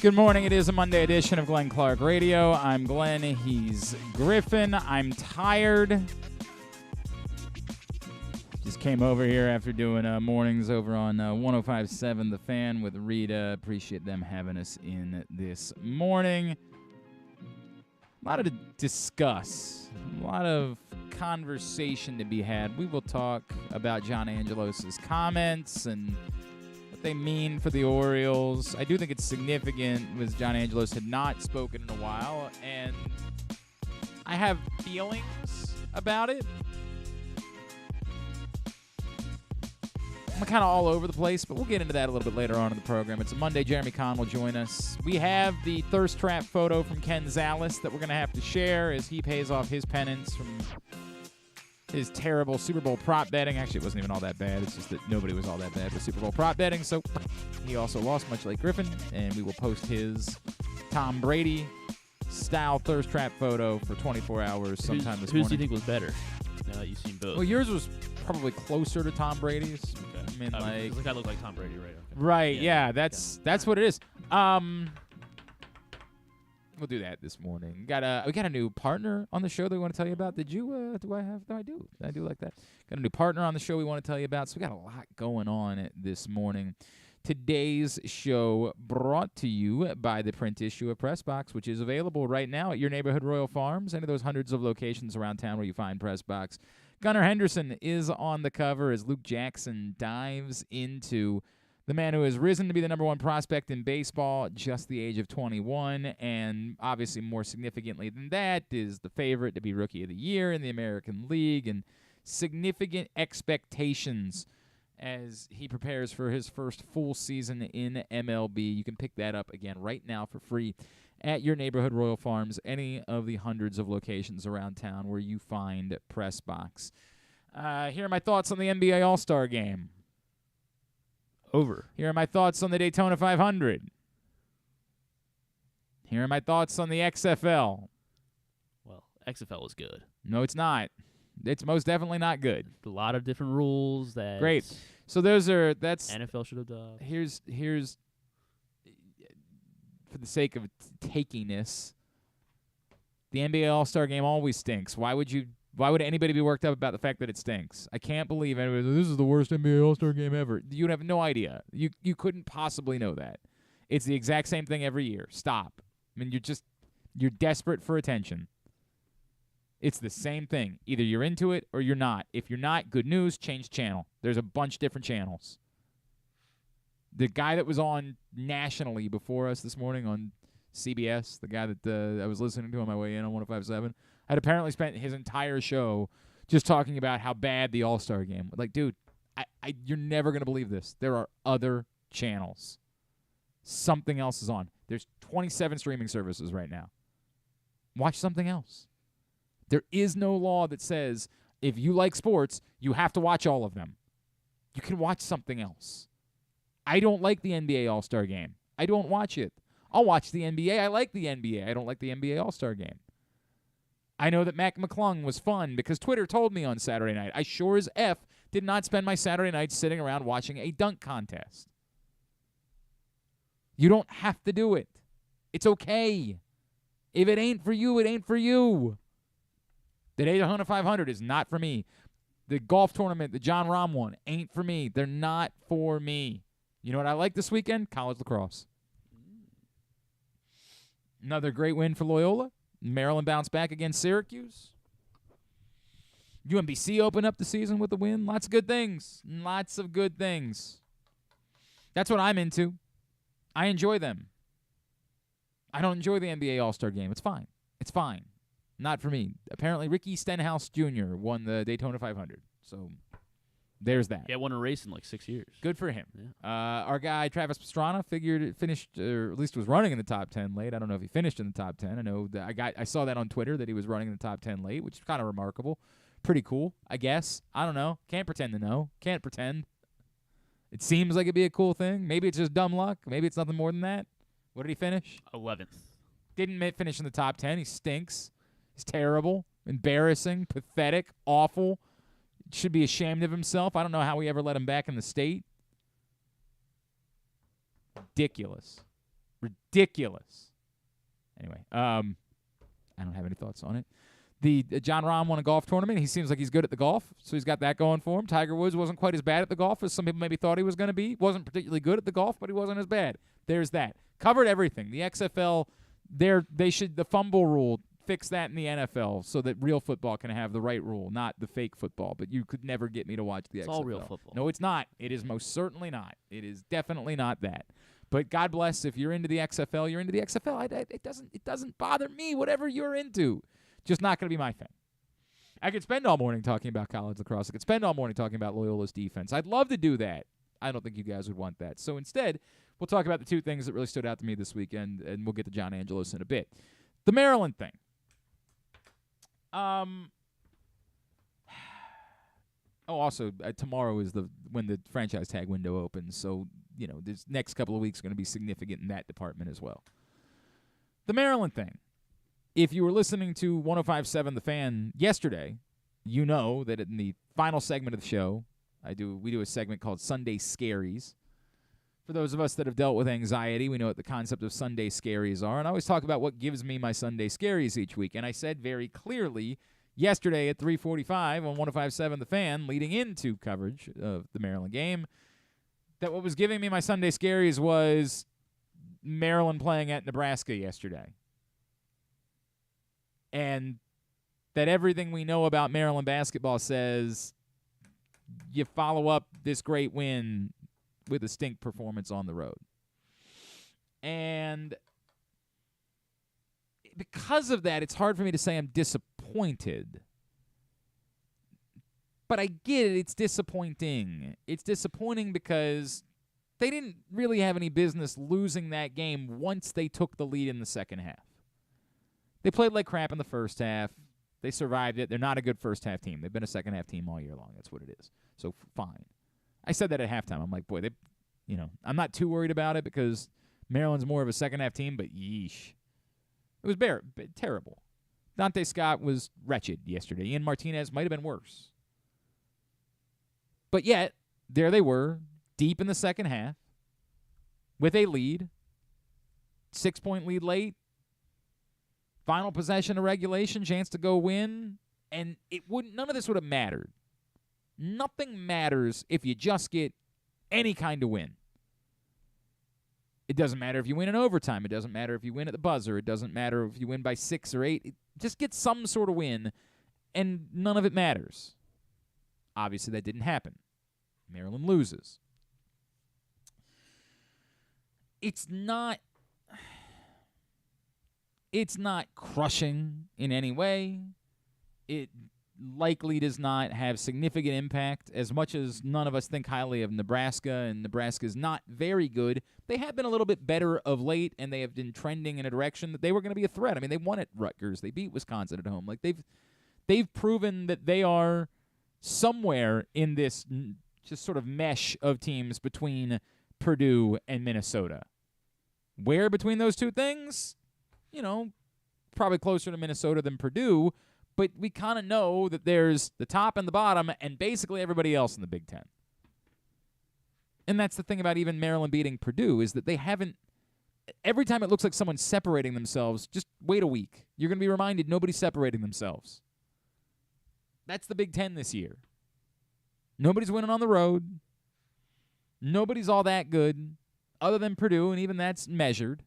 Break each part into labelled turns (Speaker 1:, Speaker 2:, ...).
Speaker 1: Good morning. It is a Monday edition of Glenn Clark Radio. I'm Glenn. He's Griffin. I'm tired. Just came over here after doing mornings over on 105.7 The Fan with Rita. Appreciate them having us in this morning. A lot to discuss. A lot of conversation to be had. We will talk about John Angelos' comments and what they mean for the Orioles. I do think it's significant because John Angelos had not spoken in a while, and I have feelings about it. I'm kind of all over the place, but we'll get into that a little bit later on in the program. It's a Monday. Jeremy Conn will join us. We have the thirst trap photo from Ken Zalis that we're going to have to share as he pays off his penance from his terrible Super Bowl prop betting. Actually, it wasn't even all that bad. It's just that nobody was all that bad with Super Bowl prop betting. So he also lost, much like Griffin, and we will post his Tom Brady style thirst trap photo for 24 hours sometime this morning.
Speaker 2: Who do you think was better? Now that you've seen both.
Speaker 1: Well, yours was probably closer to Tom Brady's.
Speaker 2: Okay.
Speaker 1: I mean,
Speaker 2: like I look like Tom Brady, right? Okay.
Speaker 1: Right, yeah, that's what it is. We'll do that this morning. We got a new partner on the show that we want to tell you about. Did you? Do I have? No, I do. I do like that. Got a new partner on the show we want to tell you about. So we got a lot going on this morning. Today's show brought to you by the print issue of Press Box, which is available right now at your neighborhood Royal Farms, any of those hundreds of locations around town where you find Press Box. Gunnar Henderson is on the cover as Luke Jackson dives into the man who has risen to be the number one prospect in baseball, just the age of 21, and obviously more significantly than that is the favorite to be Rookie of the Year in the American League, and significant expectations as he prepares for his first full season in MLB. You can pick that up again right now for free at your neighborhood Royal Farms, any of the hundreds of locations around town where you find Press Box. Here are my thoughts on the NBA All-Star Game.
Speaker 2: Over.
Speaker 1: Here are my thoughts on the Daytona 500. Here are my thoughts on the XFL.
Speaker 2: Well, XFL was good.
Speaker 1: No, it's not. It's most definitely not good.
Speaker 2: A lot of different rules that.
Speaker 1: Great. So that's
Speaker 2: NFL should have done.
Speaker 1: Here's for the sake of takiness, the NBA All-Star Game always stinks. Why would anybody be worked up about the fact that it stinks? I can't believe anybody. This is the worst NBA All-Star Game ever. You have no idea. You couldn't possibly know that. It's the exact same thing every year. Stop. I mean, you're desperate for attention. It's the same thing. Either you're into it or you're not. If you're not, good news, change channel. There's a bunch of different channels. The guy that was on nationally before us this morning on CBS, the guy that I was listening to on my way in on 105.7, had apparently spent his entire show just talking about how bad the All-Star Game was. Like, dude, you're never going to believe this. There are other channels. Something else is on. There's 27 streaming services right now. Watch something else. There is no law that says if you like sports, you have to watch all of them. You can watch something else. I don't like the NBA All-Star Game. I don't watch it. I'll watch the NBA. I like the NBA. I don't like the NBA All-Star Game. I know that Mac McClung was fun because Twitter told me on Saturday night. I sure as F did not spend my Saturday night sitting around watching a dunk contest. You don't have to do it. It's okay. If it ain't for you, it ain't for you. The Daytona 500 is not for me. The golf tournament, the John Rahm one, ain't for me. They're not for me. You know what I like this weekend? College lacrosse. Another great win for Loyola. Maryland bounced back against Syracuse. UMBC opened up the season with a win. Lots of good things. Lots of good things. That's what I'm into. I enjoy them. I don't enjoy the NBA All-Star Game. It's fine. It's fine. Not for me. Apparently, Ricky Stenhouse Jr. won the Daytona 500. So there's that.
Speaker 2: Yeah, won a race in like 6 years.
Speaker 1: Good for him.
Speaker 2: Yeah.
Speaker 1: Our guy, Travis Pastrana, finished, or at least was running in the top 10 late. I don't know if he finished in the top 10. I know that I saw that on Twitter that he was running in the top 10 late, which is kind of remarkable. Pretty cool, I guess. I don't know. Can't pretend to know. Can't pretend. It seems like it'd be a cool thing. Maybe it's just dumb luck. Maybe it's nothing more than that. What did he finish?
Speaker 2: 11th.
Speaker 1: Didn't finish in the top 10. He stinks. He's terrible, embarrassing, pathetic, awful. Should be ashamed of himself. I don't know how we ever let him back in the state. Ridiculous. ridiculous. Anyway, I don't have any thoughts on it. The John Rahm won a golf tournament. He seems like he's good at the golf, so he's got that going for him. Tiger Woods wasn't quite as bad at the golf as some people maybe thought he was going to be. Wasn't particularly good at the golf, but he wasn't as bad. There's that. Covered everything. The XFL, the fumble rule, fix that in the NFL so that real football can have the right rule, not the fake football. But you could never get me to watch the XFL.
Speaker 2: It's all real football.
Speaker 1: No, it's not. It is most certainly not. It is definitely not that. But God bless, if you're into the XFL, you're into the XFL. It doesn't bother me, whatever you're into. Just not going to be my thing. I could spend all morning talking about college lacrosse. I could spend all morning talking about Loyola's defense. I'd love to do that. I don't think you guys would want that. So instead, we'll talk about the two things that really stood out to me this weekend, and we'll get to John Angelos in a bit. The Maryland thing. Also, tomorrow is when the franchise tag window opens. So, this next couple of weeks are going to be significant in that department as well. The Maryland thing. If you were listening to 105.7 The Fan yesterday, you know that in the final segment of the show, we do a segment called Sunday Scaries. For those of us that have dealt with anxiety, we know what the concept of Sunday Scaries are, and I always talk about what gives me my Sunday Scaries each week. And I said very clearly yesterday at 3:45 on 105.7 The Fan, leading into coverage of the Maryland game, that what was giving me my Sunday Scaries was Maryland playing at Nebraska yesterday. And that everything we know about Maryland basketball says you follow up this great win with a stink performance on the road. And because of that, it's hard for me to say I'm disappointed. But I get it. It's disappointing. It's disappointing because they didn't really have any business losing that game once they took the lead in the second half. They played like crap in the first half. They survived it. They're not a good first-half team. They've been a second-half team all year long. That's what it is. So, fine. I said that at halftime. I'm like, boy, I'm not too worried about it because Maryland's more of a second-half team, but yeesh. It was terrible. Dante Scott was wretched yesterday. Ian Martinez might have been worse. But yet, there they were, deep in the second half, with a lead, 6-point lead late, final possession of regulation, chance to go win, and none of this would have mattered. Nothing matters if you just get any kind of win. It doesn't matter if you win in overtime. It doesn't matter if you win at the buzzer. It doesn't matter if you win by 6 or 8. Just get some sort of win, and none of it matters. Obviously, that didn't happen. Maryland loses. It's not crushing in any way. It likely does not have significant impact as much as none of us think highly of Nebraska, and Nebraska is not very good. They have been a little bit better of late, and they have been trending in a direction that they were going to be a threat. I mean, they won at Rutgers. They beat Wisconsin at home. Like they've proven that they are somewhere in this just sort of mesh of teams between Purdue and Minnesota. Where between those two things? Probably closer to Minnesota than Purdue, but we kind of know that there's the top and the bottom and basically everybody else in the Big Ten. And that's the thing about even Maryland beating Purdue is that they haven't – every time it looks like someone's separating themselves, just wait a week. You're going to be reminded nobody's separating themselves. That's the Big Ten this year. Nobody's winning on the road. Nobody's all that good other than Purdue, and even that's measured.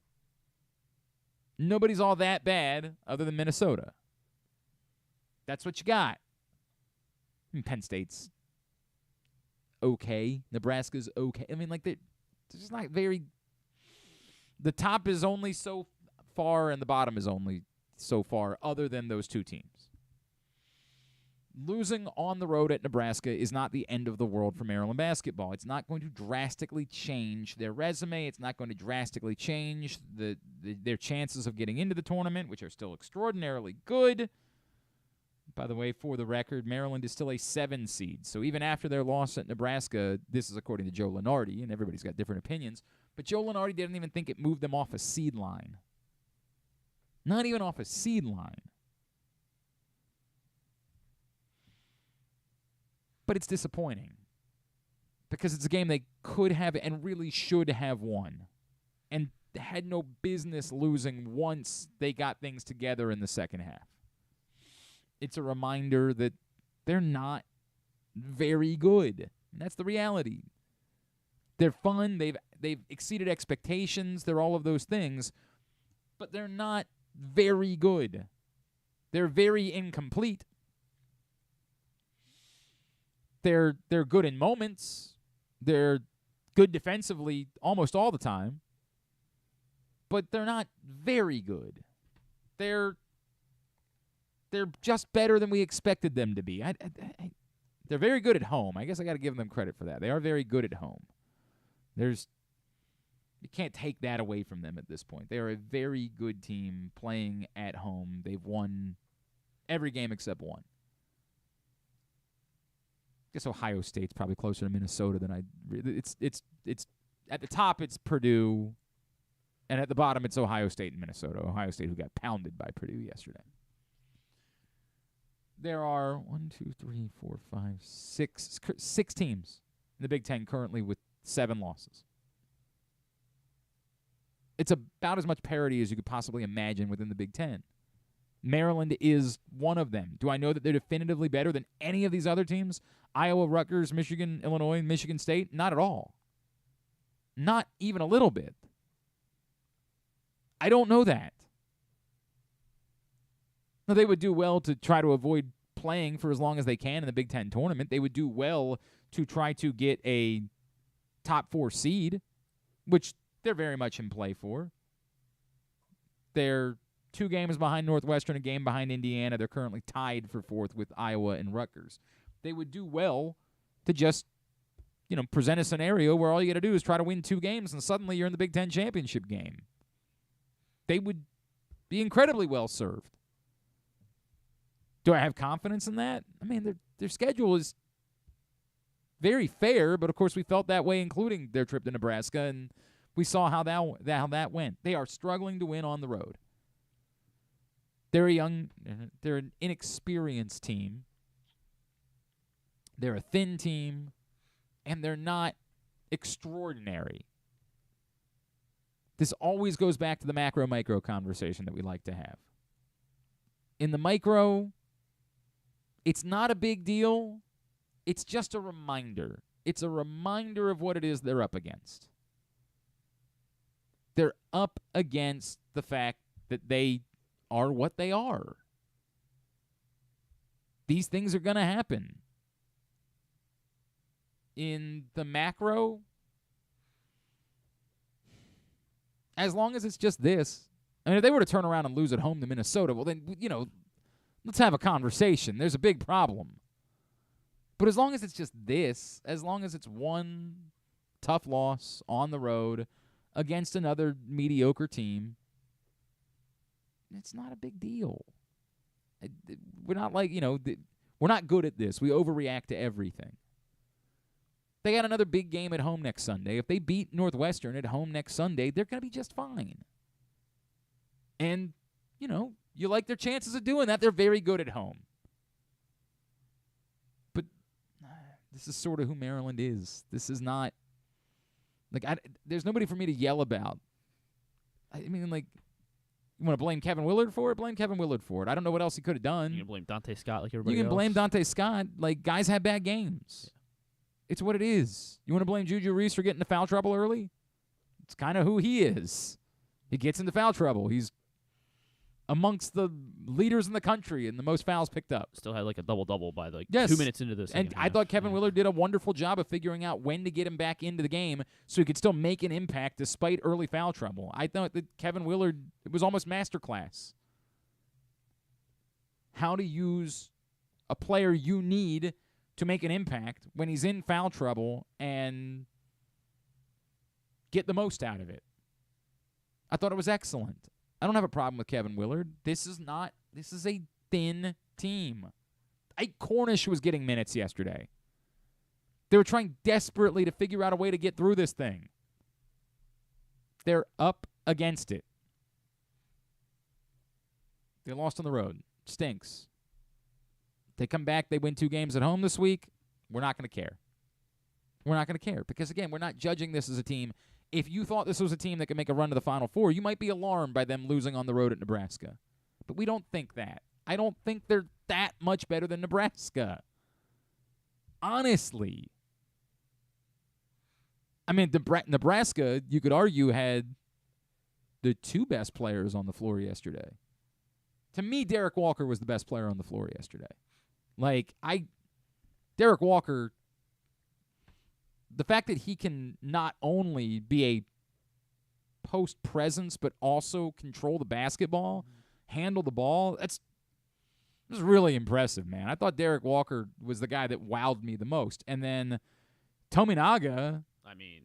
Speaker 1: Nobody's all that bad other than Minnesota. That's what you got. I mean, Penn State's okay. Nebraska's okay. I mean, they're just not very... The top is only so far and the bottom is only so far other than those two teams. Losing on the road at Nebraska is not the end of the world for Maryland basketball. It's not going to drastically change their resume. It's not going to drastically change their chances of getting into the tournament, which are still extraordinarily good. By the way, for the record, Maryland is still a 7 seed. So even after their loss at Nebraska, this is according to Joe Lunardi, and everybody's got different opinions, but Joe Lunardi didn't even think it moved them off a seed line. Not even off a seed line. But it's disappointing because it's a game they could have and really should have won. And had no business losing once they got things together in the second half. It's a reminder that they're not very good. And that's the reality. They're fun. They've exceeded expectations. They're all of those things. But they're not very good. They're very incomplete. They're good in moments. They're good defensively almost all the time. But they're not very good. They're just better than we expected them to be. They're very good at home. I guess I got to give them credit for that. They are very good at home. You can't take that away from them at this point. They are a very good team playing at home. They've won every game except one. I guess Ohio State's probably closer to Minnesota than it's at the top it's Purdue, and at the bottom it's Ohio State and Minnesota. Ohio State, who got pounded by Purdue yesterday. There are 6 teams in the Big Ten currently with 7 losses. It's about as much parity as you could possibly imagine within the Big Ten. Maryland is one of them. Do I know that they're definitively better than any of these other teams? Iowa, Rutgers, Michigan, Illinois, Michigan State? Not at all. Not even a little bit. I don't know that. Now, they would do well to try to avoid playing for as long as they can in the Big Ten tournament. They would do well to try to get a top 4 seed, which they're very much in play for. They're 2 games behind Northwestern, a game behind Indiana. They're currently tied for 4th with Iowa and Rutgers. They would do well to just, present a scenario where all you got to do is try to win 2 games and suddenly you're in the Big Ten championship game. They would be incredibly well served. Do I have confidence in that? I mean, their schedule is very fair, but of course we felt that way, including their trip to Nebraska, and we saw how that went. They are struggling to win on the road. They're an inexperienced team. They're a thin team, and they're not extraordinary. This always goes back to the macro-micro conversation that we like to have. In the micro, it's not a big deal. It's just a reminder. It's a reminder of what it is they're up against. They're up against the fact that they are what they are. These things are going to happen. In the macro, as long as it's just this. I mean, if they were to turn around and lose at home to Minnesota, well then, let's have a conversation. There's a big problem. But as long as it's just this, as long as it's one tough loss on the road against another mediocre team, it's not a big deal. We're not we're not good at this. We overreact to everything. They got another big game at home next Sunday. If they beat Northwestern at home next Sunday, they're going to be just fine. And, you like their chances of doing that. They're very good at home. But this is sort of who Maryland is. This is not, there's nobody for me to yell about. I mean, you want to blame Kevin Willard for it? Blame Kevin Willard for it. I don't know what else he could have done.
Speaker 2: You can blame Dante Scott like everybody else.
Speaker 1: You can blame Dante Scott. Guys have bad games. Yeah. It's what it is. You want to blame Juju Reese for getting into foul trouble early? It's kind of who he is. He gets into foul trouble. He's amongst the leaders in the country and the most fouls picked up.
Speaker 2: Still had a double-double by 2 minutes into this.
Speaker 1: And I thought Kevin Willard did a wonderful job of figuring out when to get him back into the game so he could still make an impact despite early foul trouble. I thought that Kevin Willard, it was almost masterclass. How to use a player you need to make an impact when he's in foul trouble and get the most out of it. I thought it was excellent. I don't have a problem with Kevin Willard. This is a thin team. Ike Cornish was getting minutes yesterday. They were trying desperately to figure out a way to get through this thing. They're up against it. They lost on the road. Stinks. They come back, they win 2 games at home this week. We're not going to care. We're not going to care because, again, we're not judging this as a team if you thought this was a team that could make a run to the Final Four, you might be alarmed by them losing on the road at Nebraska. But we don't think that. I don't think they're that much better than Nebraska. Honestly. I mean, Nebraska, you could argue, had the 2 best players on the floor yesterday. To me, Derek Walker was the best player on the floor yesterday. Derek Walker, the fact that he can not only be a post presence but also control the basketball, handle the ball, that's really impressive, man. I thought Derek Walker was the guy that wowed me the most. And then Tominaga,
Speaker 2: I mean,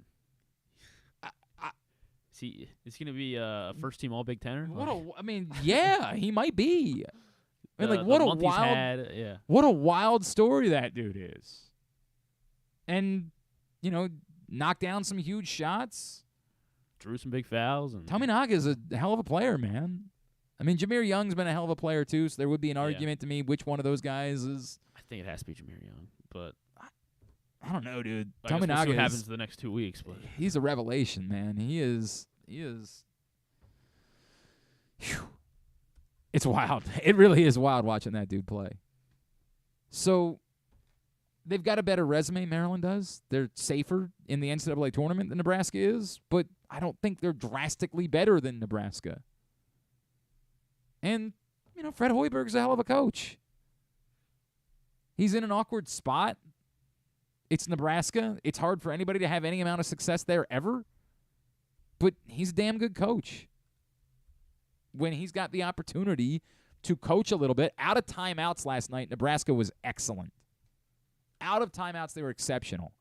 Speaker 2: is he going to be a first-team All-Big Tenner?
Speaker 1: Yeah, he might be. I mean, what a wild story that dude is. And, knocked down some huge shots.
Speaker 2: Drew some big fouls. And
Speaker 1: Tominaga is a hell of a player, man. I mean, Jameer Young's been a hell of a player, too, so there would be an argument to me which one of those guys is.
Speaker 2: I think it has to be Jameer Young, but
Speaker 1: I don't know, dude.
Speaker 2: Tominaga, we'll see what happens the next 2 weeks. But
Speaker 1: he's a revelation, man. He is. Whew. It's wild. It really is wild watching that dude play. So they've got a better resume, Maryland does. They're safer in the NCAA tournament than Nebraska is, but I don't think they're drastically better than Nebraska. And, Fred Hoiberg's a hell of a coach. He's in an awkward spot. It's Nebraska. It's hard for anybody to have any amount of success there ever. But he's a damn good coach. When he's got the opportunity to coach a little bit, out of timeouts last night, Nebraska was excellent. Out of timeouts, they were exceptional.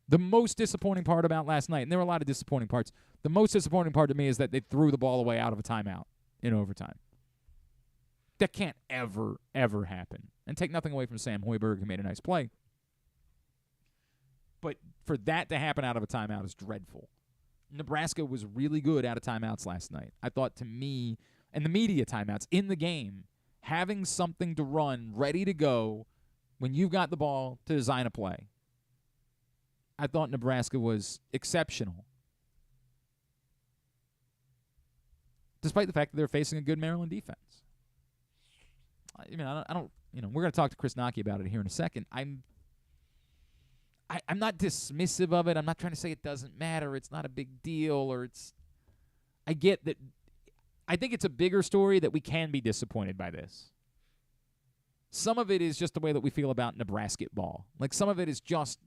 Speaker 1: The most disappointing part about last night, and there were a lot of disappointing parts, the most disappointing part to me is that they threw the ball away out of a timeout in overtime. That can't ever, ever happen. And take nothing away from Sam Hoiberg, who made a nice play. But for that to happen out of a timeout is dreadful. Nebraska was really good out of timeouts last night. I thought, to me, and the media timeouts in the game, having something to run, ready to go, when you've got the ball to design a play. I thought Nebraska was exceptional. Despite the fact that they're facing a good Maryland defense. I mean, I don't we're going to talk to Chris Knoche about it here in a second. I'm not dismissive of it. I'm not trying to say it doesn't matter. It's not a big deal, I get that. I think it's a bigger story that we can be disappointed by this. Some of it is just the way that we feel about Nebraska ball. Some of it is just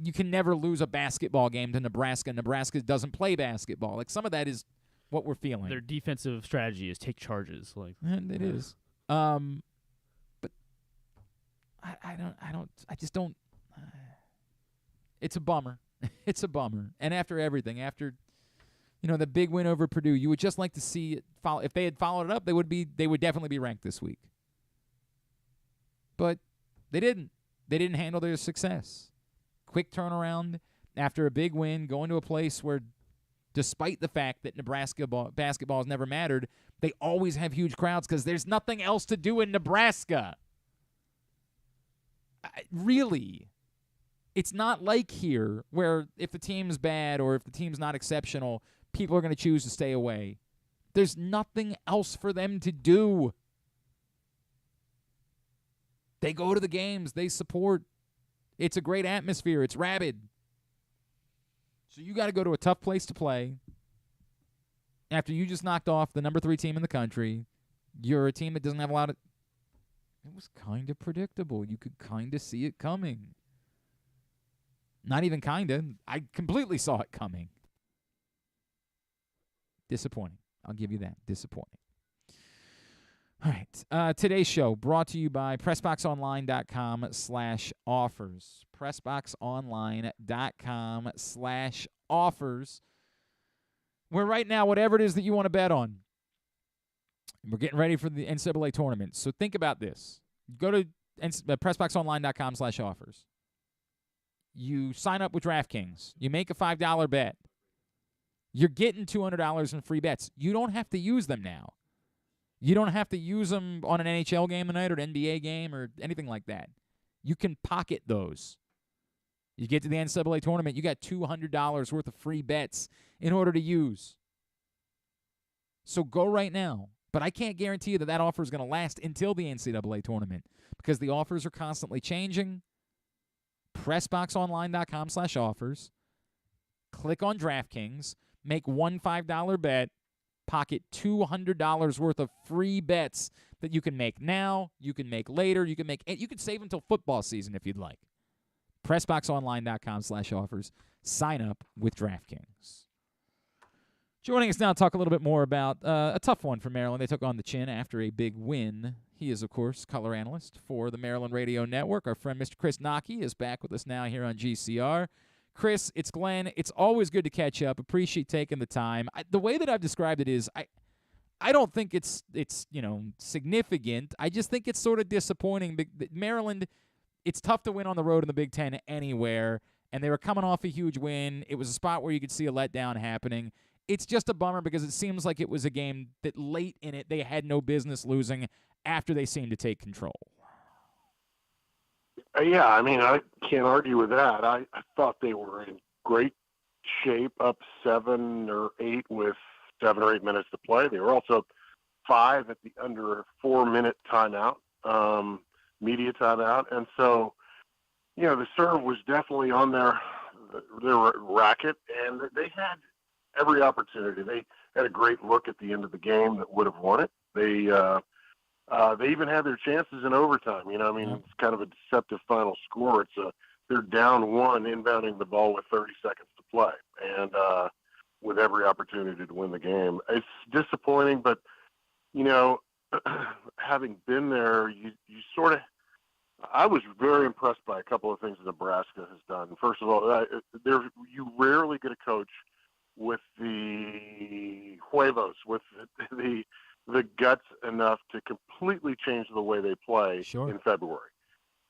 Speaker 1: you can never lose a basketball game to Nebraska. Nebraska doesn't play basketball. Some of that is what we're feeling.
Speaker 2: Their defensive strategy is take charges.
Speaker 1: And it is. But I just don't. It's a bummer. It's a bummer. And after everything, after the big win over Purdue, you would just like to see it follow. If they had followed it up, they would definitely be ranked this week. But they didn't. They didn't handle their success. Quick turnaround after a big win, going to a place where, despite the fact that Nebraska basketball has never mattered, they always have huge crowds because there's nothing else to do in Nebraska. Really. It's not like here where if the team's bad or if the team's not exceptional, people are going to choose to stay away. There's nothing else for them to do. They go to the games. They support. It's a great atmosphere. It's rabid. So you got to go to a tough place to play. After you just knocked off the number 3 team in the country, you're a team that doesn't have a lot of... It was kind of predictable. You could kind of see it coming. Not even kind of. I completely saw it coming. Disappointing. I'll give you that. Disappointing. All right. Today's show brought to you by PressBoxOnline.com/offers. PressBoxOnline.com/offers. Where right now, whatever it is that you want to bet on, we're getting ready for the NCAA tournament. So think about this. Go to PressBoxOnline.com/offers. You sign up with DraftKings. You make a $5 bet. You're getting $200 in free bets. You don't have to use them now. You don't have to use them on an NHL game tonight or an NBA game or anything like that. You can pocket those. You get to the NCAA tournament, you got $200 worth of free bets in order to use. So go right now. But I can't guarantee you that offer is going to last until the NCAA tournament because the offers are constantly changing. PressBoxOnline.com/offers. Click on DraftKings. Make one $5 bet. Pocket $200 worth of free bets that you can make now, you can make later, you can save until football season if you'd like. PressBoxOnline.com/offers. Sign up with DraftKings. Joining us now to talk a little bit more about a tough one for Maryland. They took on the Chin after a big win. He is, of course, color analyst for the Maryland Radio Network. Our friend Mr. Chris Knoche is back with us now here on GCR. Chris, it's Glenn. It's always good to catch up. Appreciate taking the time. The way that I've described it is I don't think it's significant. I just think it's sort of disappointing. Maryland, it's tough to win on the road in the Big Ten anywhere, and they were coming off a huge win. It was a spot where you could see a letdown happening. It's just a bummer because it seems like it was a game that late in it they had no business losing after they seemed to take control.
Speaker 3: Yeah, I mean, I can't argue with that. I thought they were in great shape, up 7 or 8 with 7 or 8 minutes to play. They were also 5 at the under 4-minute timeout, media timeout. And so, the serve was definitely on their racket, and they had every opportunity. They had a great look at the end of the game that would have won it. They even had their chances in overtime. It's kind of a deceptive final score. They're down 1, inbounding the ball with 30 seconds to play, and with every opportunity to win the game. It's disappointing, but having been there, you sort of. I was very impressed by a couple of things that Nebraska has done. First of all, you rarely get a coach with the huevos, with the guts enough to completely change the way they play in February.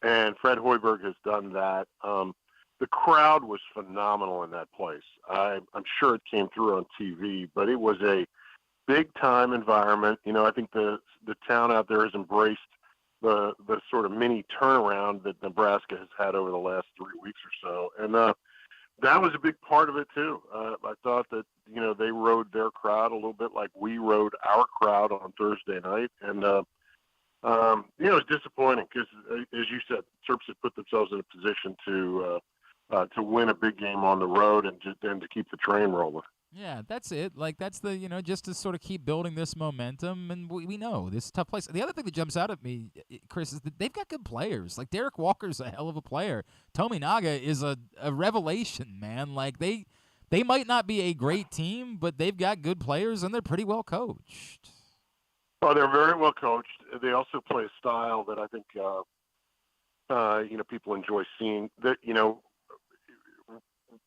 Speaker 3: And Fred Hoiberg has done that. The crowd was phenomenal in that place. I'm sure it came through on TV, but it was a big-time environment. I think the town out there has embraced the sort of mini turnaround that Nebraska has had over the last 3 weeks or so. And that was a big part of it, too. I thought that, they rode their crowd a little bit like we rode our crowd on Thursday night. And, it was disappointing because, as you said, Terps had put themselves in a position to win a big game on the road and to keep the train rolling.
Speaker 1: Yeah, that's it. That's the, just to sort of keep building this momentum. And we know this is a tough place. The other thing that jumps out at me, Chris, is that they've got good players. Derek Walker's a hell of a player. Tomi Naga is a revelation, man. They might not be a great team, but they've got good players, and they're pretty well coached.
Speaker 3: Oh, they're very well coached. They also play a style that I think, people enjoy seeing. That,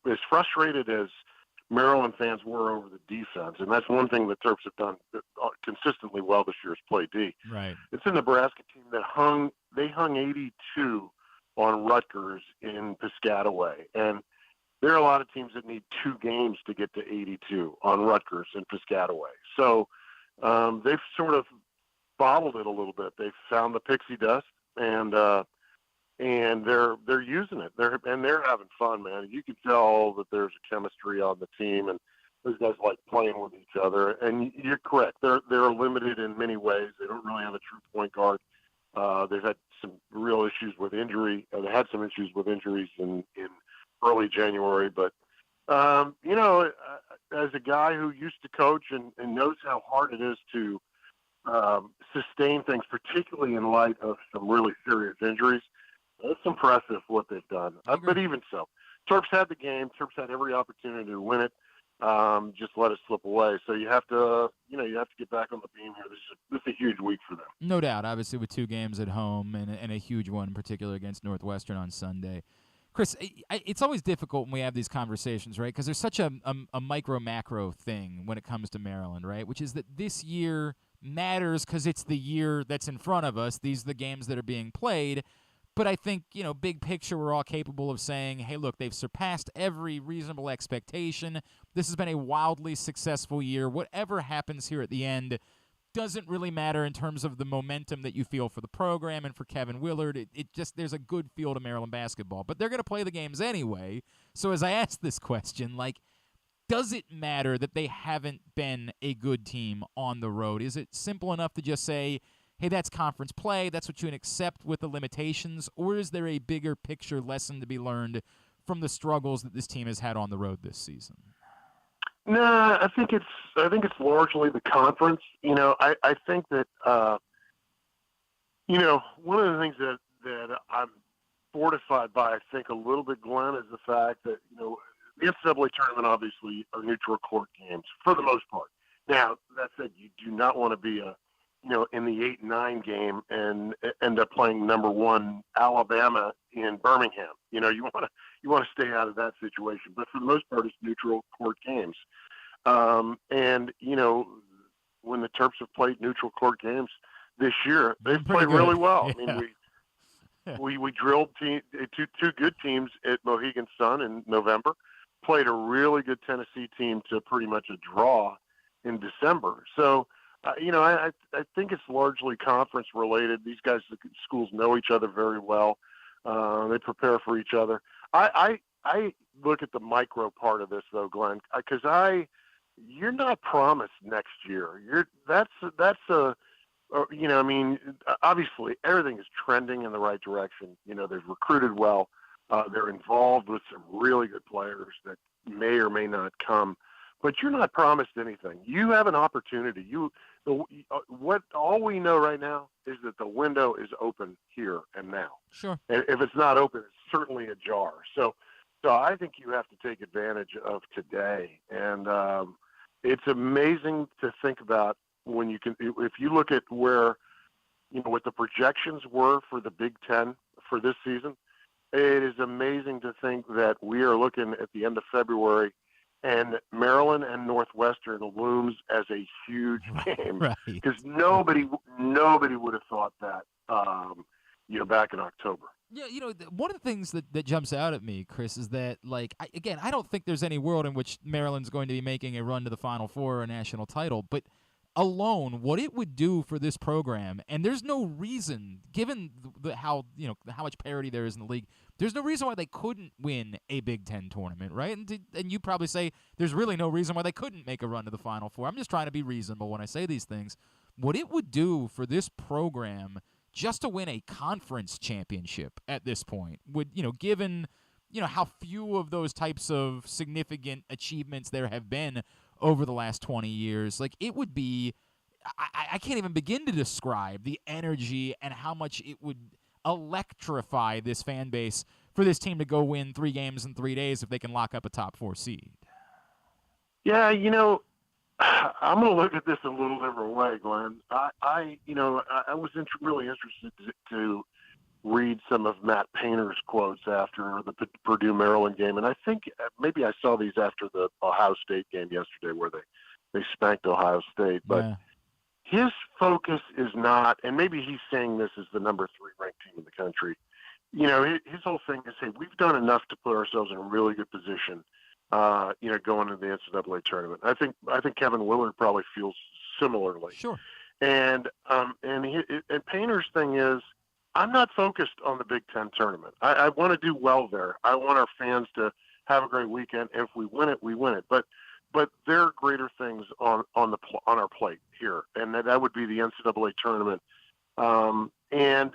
Speaker 3: as frustrated as Maryland fans were over the defense, and that's one thing the Terps have done consistently well this year is play D.
Speaker 1: Right.
Speaker 3: It's a Nebraska team that hung 82 on Rutgers in Piscataway, and there are a lot of teams that need 2 games to get to 82 on Rutgers and Piscataway. So they've sort of bottled it a little bit. They've found the pixie dust, and they're using it. They're having fun, man. You can tell that there's a chemistry on the team, and those guys like playing with each other. And you're correct. They're limited in many ways. They don't really have a true point guard. They've had some real issues with injury. They had some issues with injuries in early January. But, as a guy who used to coach and knows how hard it is to sustain things, particularly in light of some really serious injuries, it's impressive what they've done. But even so, Terps had the game. Terps had every opportunity to win it. Just let it slip away. So you have to get back on the beam here. This is a huge week for them.
Speaker 1: No doubt, obviously, with 2 games at home and a huge one in particular against Northwestern on Sunday. Chris, it's always difficult when we have these conversations, right? Because there's such a micro-macro thing when it comes to Maryland, right? Which is that this year matters because it's the year that's in front of us. These are the games that are being played. But I think, big picture, we're all capable of saying, hey, look, they've surpassed every reasonable expectation. This has been a wildly successful year. Whatever happens here at the end, doesn't really matter in terms of the momentum that you feel for the program and for Kevin Willard. It just, there's a good feel to Maryland basketball. But they're going to play the games anyway. So as I ask this question, like, does it matter that they haven't been a good team on the road? Is it simple enough to just say, hey, that's conference play, that's what you can accept with the limitations? Or is there a bigger picture lesson to be learned from the struggles that this team has had on the road this season?
Speaker 3: No, I think it's largely the conference. I think that one of the things that I'm fortified by, I think, a little bit, Glenn, is the fact that the NCAA tournament obviously are neutral court games for the most part. Now, that said, you do not want to be in the 8-9 game and end up playing number 1 Alabama in Birmingham. You want to stay out of that situation. But for the most part, it's neutral court games. And when the Terps have played neutral court games this year, they've played really well.
Speaker 1: Yeah.
Speaker 3: I mean, we drilled two good teams at Mohegan Sun in November, played a really good Tennessee team to pretty much a draw in December. So, I think it's largely conference related. These guys, the schools know each other very well. They prepare for each other. I look at the micro part of this though, Glenn, because you're not promised next year. Obviously everything is trending in the right direction. They've recruited well. They're involved with some really good players that may or may not come, but you're not promised anything. You have an opportunity. All we know right now is that the window is open here and now.
Speaker 1: Sure.
Speaker 3: And if it's not open, it's certainly ajar. So I think you have to take advantage of today. And it's amazing to think about if you look at where, what the projections were for the Big Ten for this season, it is amazing to think that we are looking at the end of February and Maryland and Northwestern looms as a huge game, because nobody would have thought that, back in October.
Speaker 1: Yeah, one of the things that jumps out at me, Chris, is that, I don't think there's any world in which Maryland's going to be making a run to the Final Four or a national title, but alone, what it would do for this program, and there's no reason, given how much parity there is in the league, there's no reason why they couldn't win a Big Ten tournament, right? And you probably say there's really no reason why they couldn't make a run to the Final Four. I'm just trying to be reasonable when I say these things. What it would do for this program just to win a conference championship at this point would, given, how few of those types of significant achievements there have been over the last 20 years, it would be, I can't even begin to describe the energy and how much it would electrify this fan base for this team to go win 3 games in 3 days if they can lock up a top 4 seed.
Speaker 3: Yeah, I'm going to look at this a little different way, Glenn. I was really interested to read some of Matt Painter's quotes after the Purdue Maryland game, and I think maybe I saw these after the Ohio State game yesterday, where they spanked Ohio State. But his focus is not, and maybe he's saying this as the number 3 ranked team in the country. His whole thing is, hey, we've done enough to put ourselves in a really good position. Going into the NCAA tournament. I think Kevin Willard probably feels similarly.
Speaker 1: Sure.
Speaker 3: And Painter's thing is, I'm not focused on the Big Ten tournament. I want to do well there. I want our fans to have a great weekend. If we win it, we win it. But there are greater things on our plate here, and that would be the NCAA tournament. And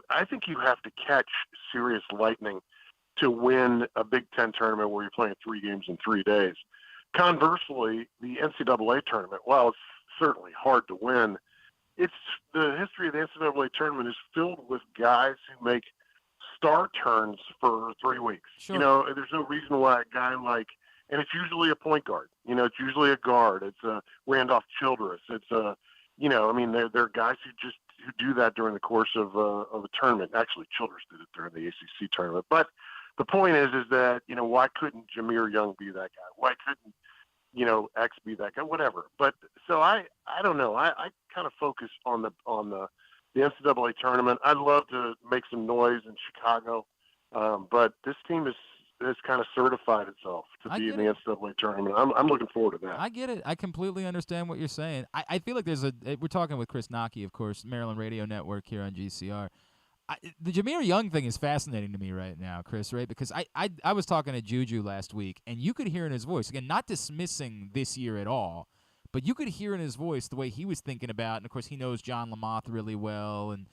Speaker 3: I think you have to catch serious lightning to win a Big Ten tournament where you're playing 3 games in 3 days. Conversely, the NCAA tournament, while it's certainly hard to win, it's the history of the NCAA tournament is filled with guys who make star turns for 3 weeks.
Speaker 1: Sure.
Speaker 3: There's no reason why a guy and it's usually a point guard. It's usually a guard. It's a Randolph Childress. It's there are guys who do that during the course of a tournament. Actually, Childress did it during the ACC tournament, but the point is that, why couldn't Jameer Young be that guy? Why couldn't, X be that guy? Whatever. But so I don't know. I kind of focus on the NCAA tournament. I'd love to make some noise in Chicago, but this team has kind of certified itself to be in the NCAA tournament. I'm looking forward to that.
Speaker 1: I get it. I completely understand what you're saying. I feel like we're talking with Chris Knoche, of course, Maryland Radio Network here on GCR. The Jameer Young thing is fascinating to me right now, Chris, right? Because I was talking to Juju last week, and you could hear in his voice, again, not dismissing this year at all, but you could hear in his voice the way he was thinking about, and of course he knows John Lamothe really well, and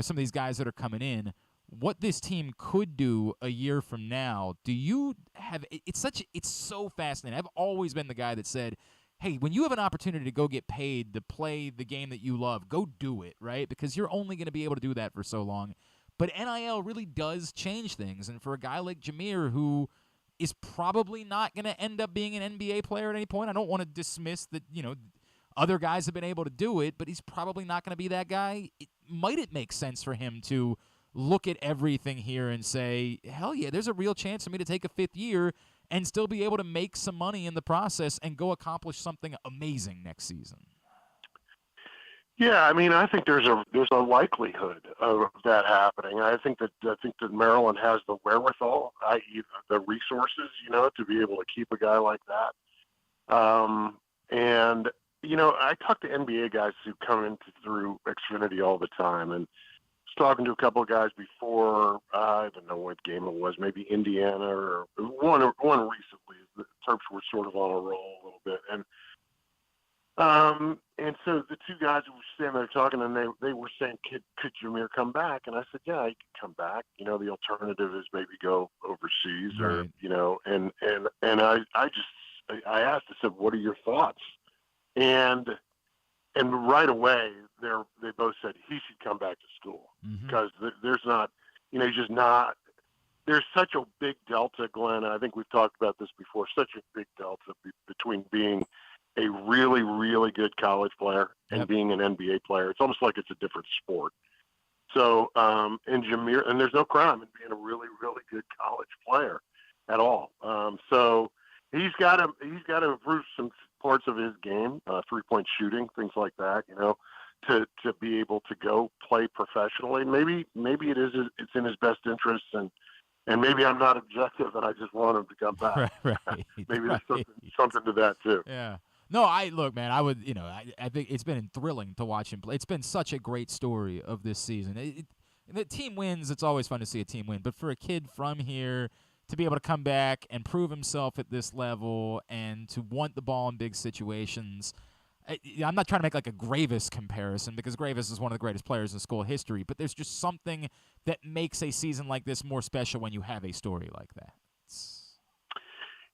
Speaker 1: some of these guys that are coming in, what this team could do a year from now. Do you have it's so fascinating. I've always been the guy that said, hey, when you have an opportunity to go get paid to play the game that you love, go do it, right? Because you're only going to be able to do that for so long. But NIL really does change things. And for a guy like Jameer, who is probably not going to end up being an NBA player at any point, I don't want to dismiss that, other guys have been able to do it, but he's probably not going to be that guy. Might it make sense for him to look at everything here and say, hell yeah, there's a real chance for me to take a fifth year and still be able to make some money in the process and go accomplish something amazing next season?
Speaker 3: Yeah, I mean, I think there's a likelihood of that happening. I think that Maryland has the wherewithal, i.e., the resources, to be able to keep a guy like that. And I talk to NBA guys who come through Xfinity all the time, and was talking to a couple of guys before. I don't know what game it was, maybe Indiana or one recently. The Terps were sort of on a roll a little bit, and so the two guys who were standing there talking, and they were saying, "Could Jameer come back?" And I said, "Yeah, he can come back. The alternative is maybe go overseas, or and I asked, I said, "What are your thoughts?" And right away, they both said he should come back to school, because there's not, he's just not. There's such a big delta, Glenn. And I think we've talked about this before. Such a big delta between being a really, really good college player and being an NBA player. It's almost like it's a different sport. So, and Jameer, and there's no crime in being a really, really good college player at all. So he's got to improve some parts of his game, 3-point shooting, things like that, to be able to go play professionally. Maybe it's in his best interest, and maybe I'm not objective and I just want him to come back.
Speaker 1: Right.
Speaker 3: Maybe there's something to that too.
Speaker 1: Yeah. No, look, man, I would, I think it's been thrilling to watch him play. It's been such a great story of this season. The team wins. It's always fun to see a team win. But for a kid from here to be able to come back and prove himself at this level and to want the ball in big situations, I'm not trying to make like a Gravis comparison, because Gravis is one of the greatest players in school history, but there's just something that makes a season like this more special when you have a story like that.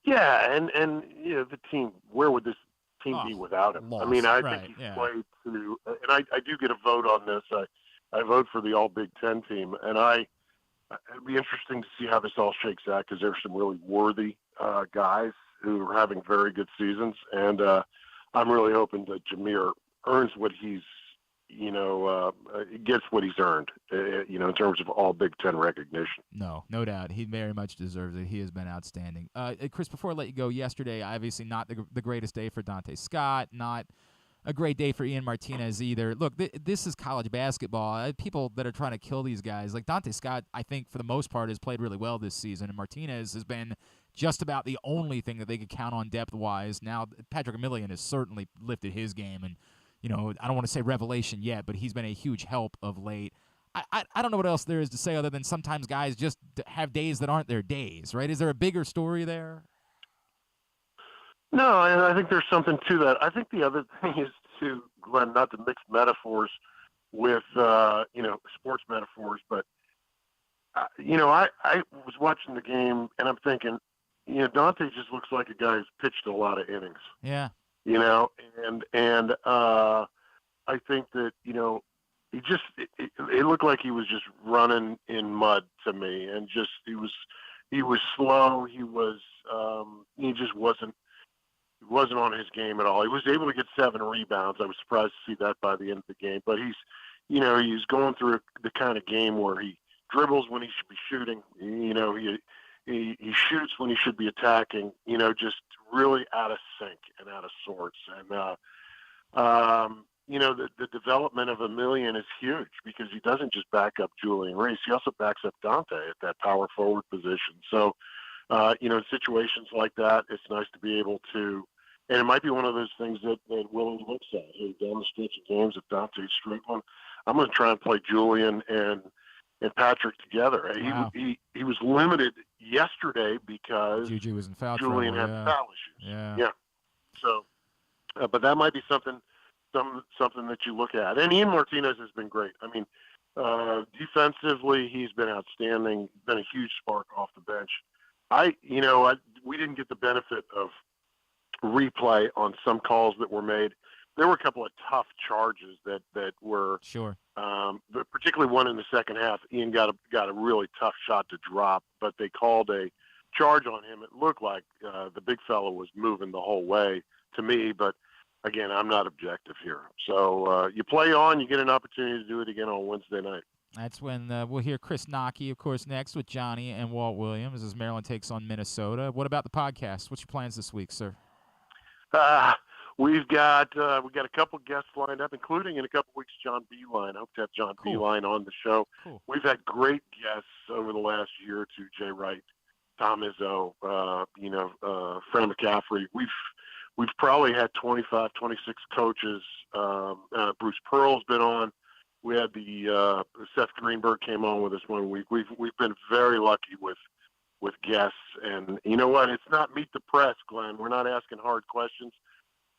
Speaker 1: Yeah,
Speaker 3: and the team, where would this team be without him?
Speaker 1: Lost.
Speaker 3: I mean, I think he's played to, and I do get a vote on this. I vote for the All Big Ten team, and it'd be interesting to see how this all shakes out, because there's some really worthy guys who are having very good seasons, and I'm really hoping that Jameer earns what he's, gets what he's earned, in terms of all Big Ten recognition.
Speaker 1: No doubt. He very much deserves it. He has been outstanding. Chris, before I let you go, yesterday, obviously not the greatest day for Dante Scott, not a great day for Ian Martinez either. Look, this is college basketball. People that are trying to kill these guys, like Dante Scott, I think for the most part has played really well this season, and Martinez has been just about the only thing that they could count on depth-wise. Now, Patrick Emilian has certainly lifted his game, and I don't want to say revelation yet, but he's been a huge help of late. I don't know what else there is to say other than sometimes guys just have days that aren't their days, right? Is there a bigger story there?
Speaker 3: No, and I think there's something to that. I think the other thing is, to Glenn, not to mix metaphors with sports metaphors, but I was watching the game and I'm thinking, Dante just looks like a guy who's pitched a lot of innings.
Speaker 1: Yeah.
Speaker 3: And I think that he just it looked like he was just running in mud to me, and just he was slow. He just wasn't on his game at all. He was able to get 7 rebounds. I was surprised to see that by the end of the game. But he's going through the kind of game where he dribbles when he should be shooting. He shoots when he should be attacking. Just really out of sync and out of sorts. And the development of Emilian is huge, because he doesn't just back up Julian Reese. He also backs up Dante at that power forward position. So situations like that, it's nice to be able to, and it might be one of those things that Willie looks at. Hey, down the stretch of games, if Dante's struggling, I'm going to try and play Julian and Patrick together.
Speaker 1: Wow.
Speaker 3: He was limited yesterday because
Speaker 1: Juju was in foul
Speaker 3: Julian
Speaker 1: trouble,
Speaker 3: had foul issues.
Speaker 1: Yeah.
Speaker 3: So, but that might be something that you look at. And Ian Martinez has been great. I mean, defensively, he's been outstanding. Been a huge spark off the bench. We didn't get the benefit of replay on some calls that were made. There were a couple of tough charges that were
Speaker 1: sure.
Speaker 3: But particularly one in the second half. Ian got a really tough shot to drop, but they called a charge on him. It looked like the big fella was moving the whole way to me, but again, I'm not objective here. So you play on, you get an opportunity to do it again on Wednesday night.
Speaker 1: That's when we'll hear Chris Knoche, of course, next with Johnny and Walt Williams as Maryland takes on Minnesota. What about the podcast? What's your plans this week, sir?
Speaker 3: We've got a couple guests lined up, including in a couple weeks John Beeline. I hope to have John Beeline on the show.
Speaker 1: Cool.
Speaker 3: We've had great guests over the last year or two. Jay Wright, Tom Izzo, Fran McCaffrey. We've probably had 25, 26 coaches. Bruce Pearl's been on. We had the Seth Greenberg came on with us one week. We've been very lucky with guests, and you know what? It's not meet the press, Glenn. We're not asking hard questions,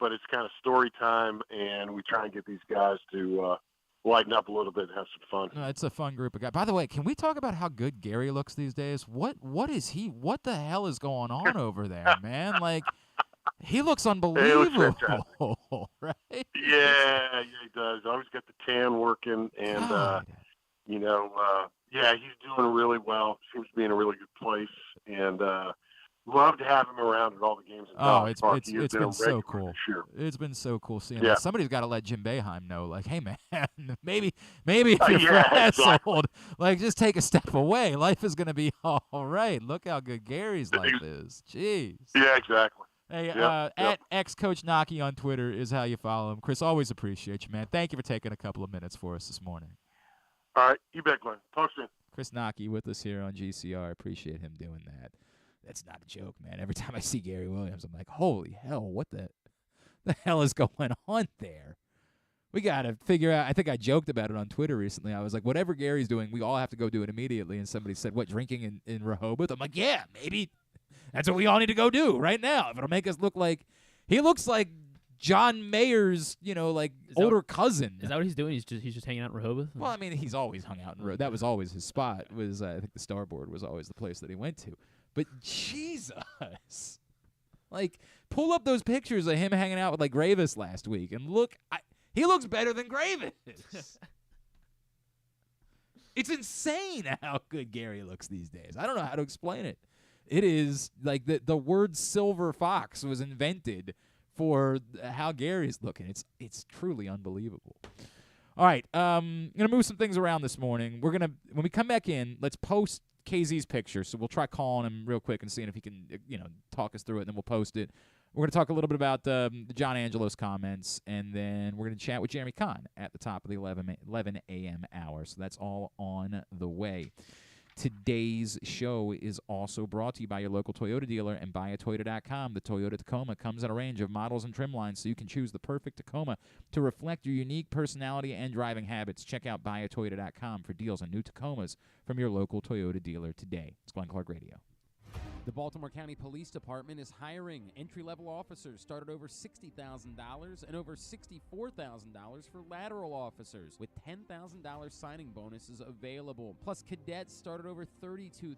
Speaker 3: but it's kind of story time, and we try and get these guys to lighten up a little bit and have some fun.
Speaker 1: No, it's a fun group of guys. By the way, can we talk about how good Gary looks these days? What the hell is going on over there, man? Like, he looks unbelievable, right?
Speaker 3: Yeah, he does. Always got the tan working, and he's doing really well. Seems to be in a really good place, and love to have him around at all the games.
Speaker 1: It's been so cool. It's been so cool seeing him. Somebody's got to let Jim Boeheim know, like, hey man, maybe if you're frazzled, like, just take a step away. Life is gonna be all right. Look how good Gary's life is. Jeez.
Speaker 3: Yeah, exactly.
Speaker 1: Hey, at ex-Coach Knoche on Twitter is how you follow him. Chris, always appreciate you, man. Thank you for taking a couple of minutes for us this morning.
Speaker 3: All right, you bet, Glenn. Talk soon.
Speaker 1: Chris Knoche with us here on GCR. Appreciate him doing that. That's not a joke, man. Every time I see Gary Williams, I'm like, holy hell, what the hell is going on there? We got to figure out. I think I joked about it on Twitter recently. I was like, whatever Gary's doing, we all have to go do it immediately. And somebody said, what, drinking in Rehoboth? I'm like, yeah, maybe. That's what we all need to go do right now. If it'll make us look like – he looks like John Mayer's, older cousin.
Speaker 2: Is that what he's doing? He's just hanging out in Rehoboth?
Speaker 1: Well, I mean, he's always hung out in Rehoboth. That was always his spot. I think the Starboard was always the place that he went to. But Jesus. Like, pull up those pictures of him hanging out with, like, Gravis last week and look – he looks better than Gravis. It's insane how good Gary looks these days. I don't know how to explain it. It is like the word silver fox was invented for how Gary's looking. It's truly unbelievable. All right, I'm going to move some things around this morning. When we come back in, let's post KZ's picture. So we'll try calling him real quick and seeing if he can, talk us through it, and then we'll post it. We're going to talk a little bit about the John Angelos comments, and then we're going to chat with Jeremy Conn at the top of the 11 a.m. hour. So that's all on the way. Today's show is also brought to you by your local Toyota dealer and buyatoyota.com. The Toyota Tacoma comes in a range of models and trim lines, so you can choose the perfect Tacoma to reflect your unique personality and driving habits. Check out buyatoyota.com for deals on new Tacomas from your local Toyota dealer today. It's Glenn Clark Radio.
Speaker 4: The Baltimore County Police Department is hiring. Entry-level officers start at over $60,000 and over $64,000 for lateral officers, with $10,000 signing bonuses available. Plus, cadets start at over $32,000.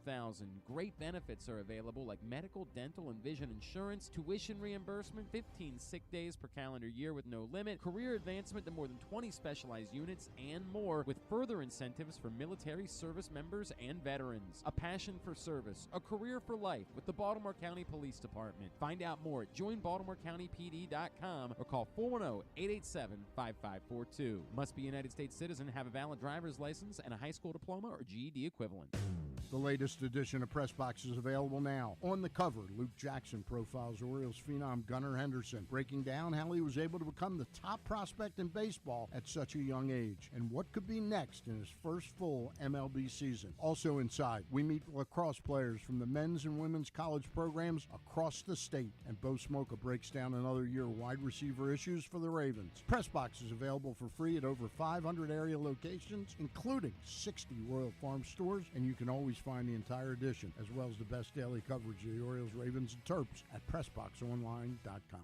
Speaker 4: Great benefits are available, like medical, dental, and vision insurance, tuition reimbursement, 15 sick days per calendar year with no limit, career advancement to more than 20 specialized units, and more, with further incentives for military service members and veterans. A passion for service, a career for life with the Baltimore County Police Department. Find out more at joinbaltimorecountypd.com or call 410-887-5542. Must be a United States citizen, have a valid driver's license, and a high school diploma or GED equivalent.
Speaker 5: The latest edition of Press Box is available now. On the cover, Luke Jackson profiles Orioles phenom Gunnar Henderson, breaking down how he was able to become the top prospect in baseball at such a young age, and what could be next in his first full MLB season. Also inside, we meet lacrosse players from the men's and women's college programs across the state, and Bo Smoka breaks down another year of wide receiver issues for the Ravens. Press Box is available for free at over 500 area locations, including 60 Royal Farm stores, and you can always find the entire edition, as well as the best daily coverage of the Orioles, Ravens, and Terps at PressBoxOnline.com.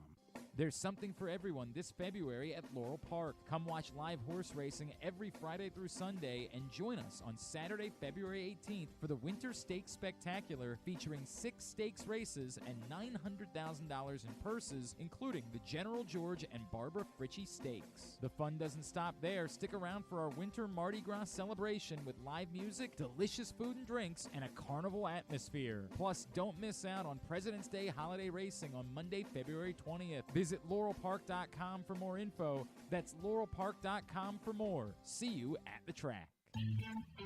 Speaker 1: There's something for everyone this February at Laurel Park. Come watch live horse racing every Friday through Sunday and join us on Saturday, February 18th for the Winter Stakes Spectacular, featuring 6 stakes races and $900,000 in purses, including the General George and Barbara Fritchie Stakes. The fun doesn't stop there. Stick around for our Winter Mardi Gras celebration with live music, delicious food and drinks, and a carnival atmosphere. Plus, don't miss out on President's Day holiday racing on Monday, February 20th. Visit laurelpark.com for more info. That's laurelpark.com for more. See you at the track.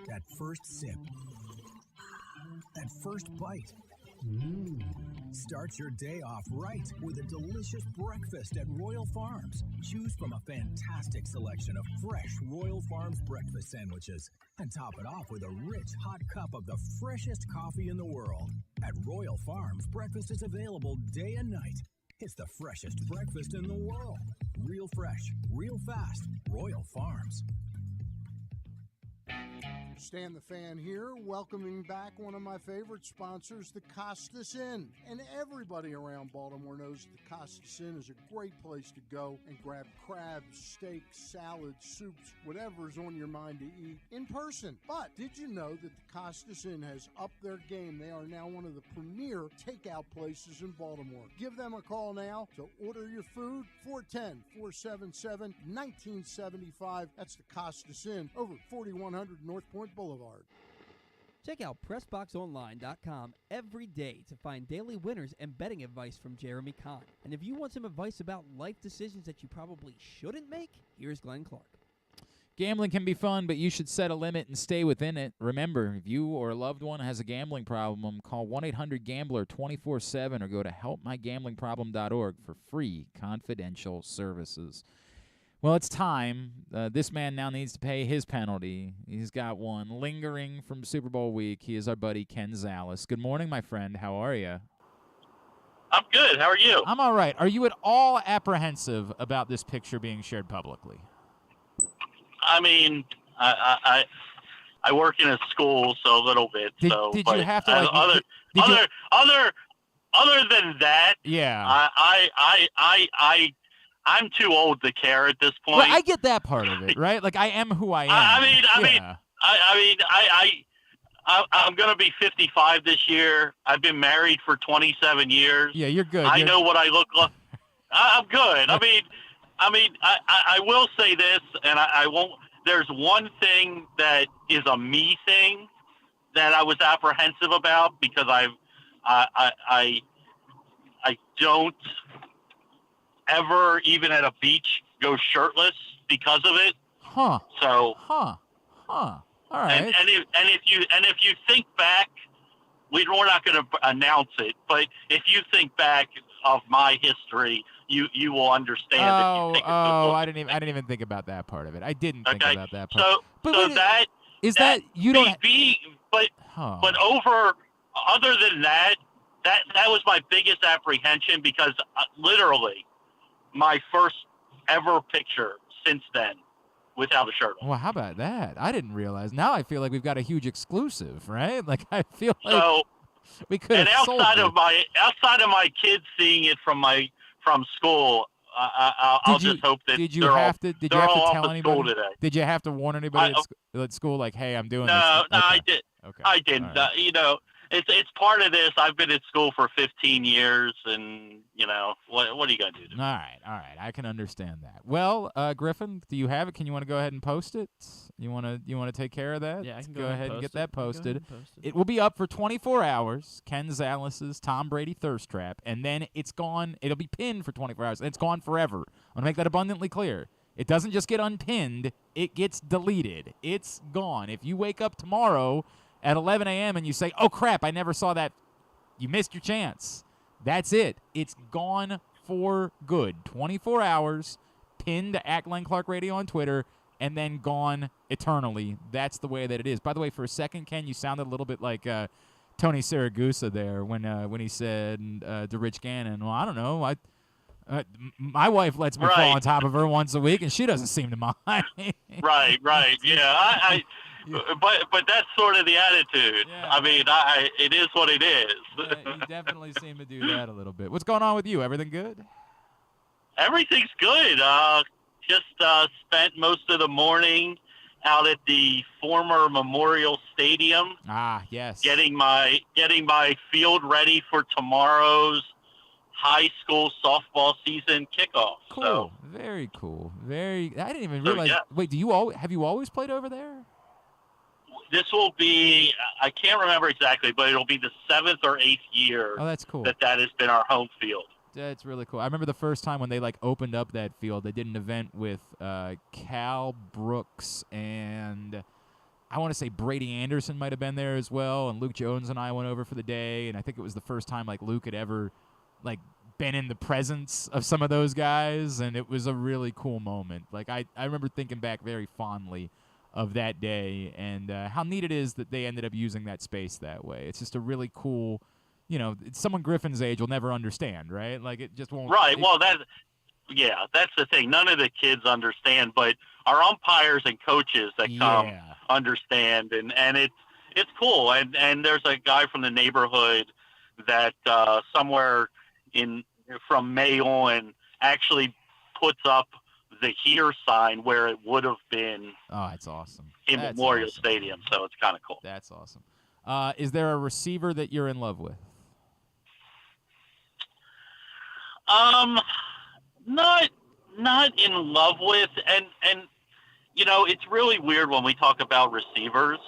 Speaker 6: That first sip. That first bite. Start your day off right with a delicious breakfast at Royal Farms. Choose from a fantastic selection of fresh Royal Farms breakfast sandwiches and top it off with a rich hot cup of the freshest coffee in the world. At Royal Farms, breakfast is available day and night. It's the freshest breakfast in the world. Real fresh, real fast. Royal Farms.
Speaker 5: Stan the Fan here, welcoming back one of my favorite sponsors, the Costas Inn. And everybody around Baltimore knows that the Costas Inn is a great place to go and grab crabs, steaks, salads, soups, whatever's on your mind to eat in person. But did you know that the Costas Inn has upped their game? They are now one of the premier takeout places in Baltimore. Give them a call now to order your food, 410-477-1975. That's the Costas Inn over 4100 North Point Boulevard.
Speaker 2: Check out PressBoxOnline.com every day to find daily winners and betting advice from Jeremy Conn. And if you want some advice about life decisions that you probably shouldn't make, here's Glenn Clark.
Speaker 1: Gambling can be fun, but you should set a limit and stay within it. Remember, if you or a loved one has a gambling problem, call 1-800-GAMBLER 24/7 or go to helpmygamblingproblem.org for free confidential services. Well, it's time. This man now needs to pay his penalty. He's got one lingering from Super Bowl week. He is our buddy Ken Zalis. Good morning, my friend. How are you?
Speaker 7: I'm good. How are you?
Speaker 1: I'm all right. Are you at all apprehensive about this picture being shared publicly?
Speaker 7: I mean, I work in a school, so a little bit.
Speaker 1: Did you have to like
Speaker 7: other than that?
Speaker 1: Yeah.
Speaker 7: I'm too old to care at this point.
Speaker 1: Well, I get that part of it, right? Like I am who I am.
Speaker 7: I'm going to be 55 this year. I've been married for 27 years.
Speaker 1: Yeah, you're good.
Speaker 7: I know what I look like. I'm good. I will say this, and I won't. There's one thing that is a me thing that I was apprehensive about because I don't ever, even at a beach, go shirtless because of it.
Speaker 1: Huh.
Speaker 7: So.
Speaker 1: All right.
Speaker 7: And if you think back, we're not going to announce it, but if you think back of my history, you will understand.
Speaker 1: I didn't even think about that part of it. I didn't think about that part. But
Speaker 7: other than that was my biggest apprehension because literally my first ever picture since then without a shirt on.
Speaker 1: Well, how about that? I didn't realize. Now I feel like we've got a huge exclusive, right? Like I feel like we could have sold
Speaker 7: outside of my kids seeing it from school, I'll just hope that
Speaker 1: did you have to tell anybody
Speaker 7: today.
Speaker 1: Did you have to warn anybody at school like, hey, I'm doing this?
Speaker 7: No,
Speaker 1: okay.
Speaker 7: I did.
Speaker 1: Okay.
Speaker 7: I didn't.
Speaker 1: Right.
Speaker 7: It's part of this. I've been at school for 15 years, and what are you gonna do?
Speaker 1: All right. I can understand that. Well, Griffin, do you have it? Can you want to go ahead and post it? You want to take care of that?
Speaker 2: Yeah, I can
Speaker 1: go ahead and get that posted.
Speaker 2: It
Speaker 1: will be up for 24 hours. Ken Zalis's Tom Brady thirst trap, and then it's gone. It'll be pinned for 24 hours. And it's gone forever. I want to make that abundantly clear. It doesn't just get unpinned; it gets deleted. It's gone. If you wake up tomorrow at 11 a.m. and you say, oh, crap, I never saw that. You missed your chance. That's it. It's gone for good. 24 hours, pinned to @Glenn Clark Radio on Twitter, and then gone eternally. That's the way that it is. By the way, for a second, Ken, you sounded a little bit like Tony Saragusa there when he said to Rich Gannon, well, I don't know. My wife lets me fall on top of her once a week, and she doesn't seem to mind.
Speaker 7: Right. Yeah, but that's sort of the attitude.
Speaker 1: Yeah.
Speaker 7: I mean, it is what it is.
Speaker 1: Yeah, you definitely seem to do that a little bit. What's going on with you? Everything good?
Speaker 7: Everything's good. Just spent most of the morning out at the former Memorial Stadium.
Speaker 1: Ah, yes.
Speaker 7: Getting my field ready for tomorrow's high school softball season kickoff.
Speaker 1: Cool.
Speaker 7: So,
Speaker 1: Very cool. I didn't even realize.
Speaker 7: Yeah.
Speaker 1: Wait, have you always played over there?
Speaker 7: this will be, I can't remember exactly, but it'll be the 7th or 8th year
Speaker 1: Oh, that's cool.
Speaker 7: that has been our home field.
Speaker 1: That's really cool. I remember the first time when they opened up that field. They did an event with Cal Brooks and I want to say Brady Anderson might have been there as well. And Luke Jones and I went over for the day. And I think it was the first time Luke had ever been in the presence of some of those guys. And it was a really cool moment. I remember thinking back very fondly of that day and how neat it is that they ended up using that space that way. It's just a really cool. Someone Griffin's age will never understand, right? It just won't.
Speaker 7: Right. Well, that's the thing. None of the kids understand, but our umpires and coaches that come understand, and it's cool. And there's a guy from the neighborhood that somewhere from May on actually puts up the here sign where it would have been.
Speaker 1: Oh, it's awesome.
Speaker 7: In Memorial Stadium, so it's kind of cool.
Speaker 1: That's awesome. Is there a receiver that you're in love with?
Speaker 7: Not in love with, and it's really weird when we talk about receivers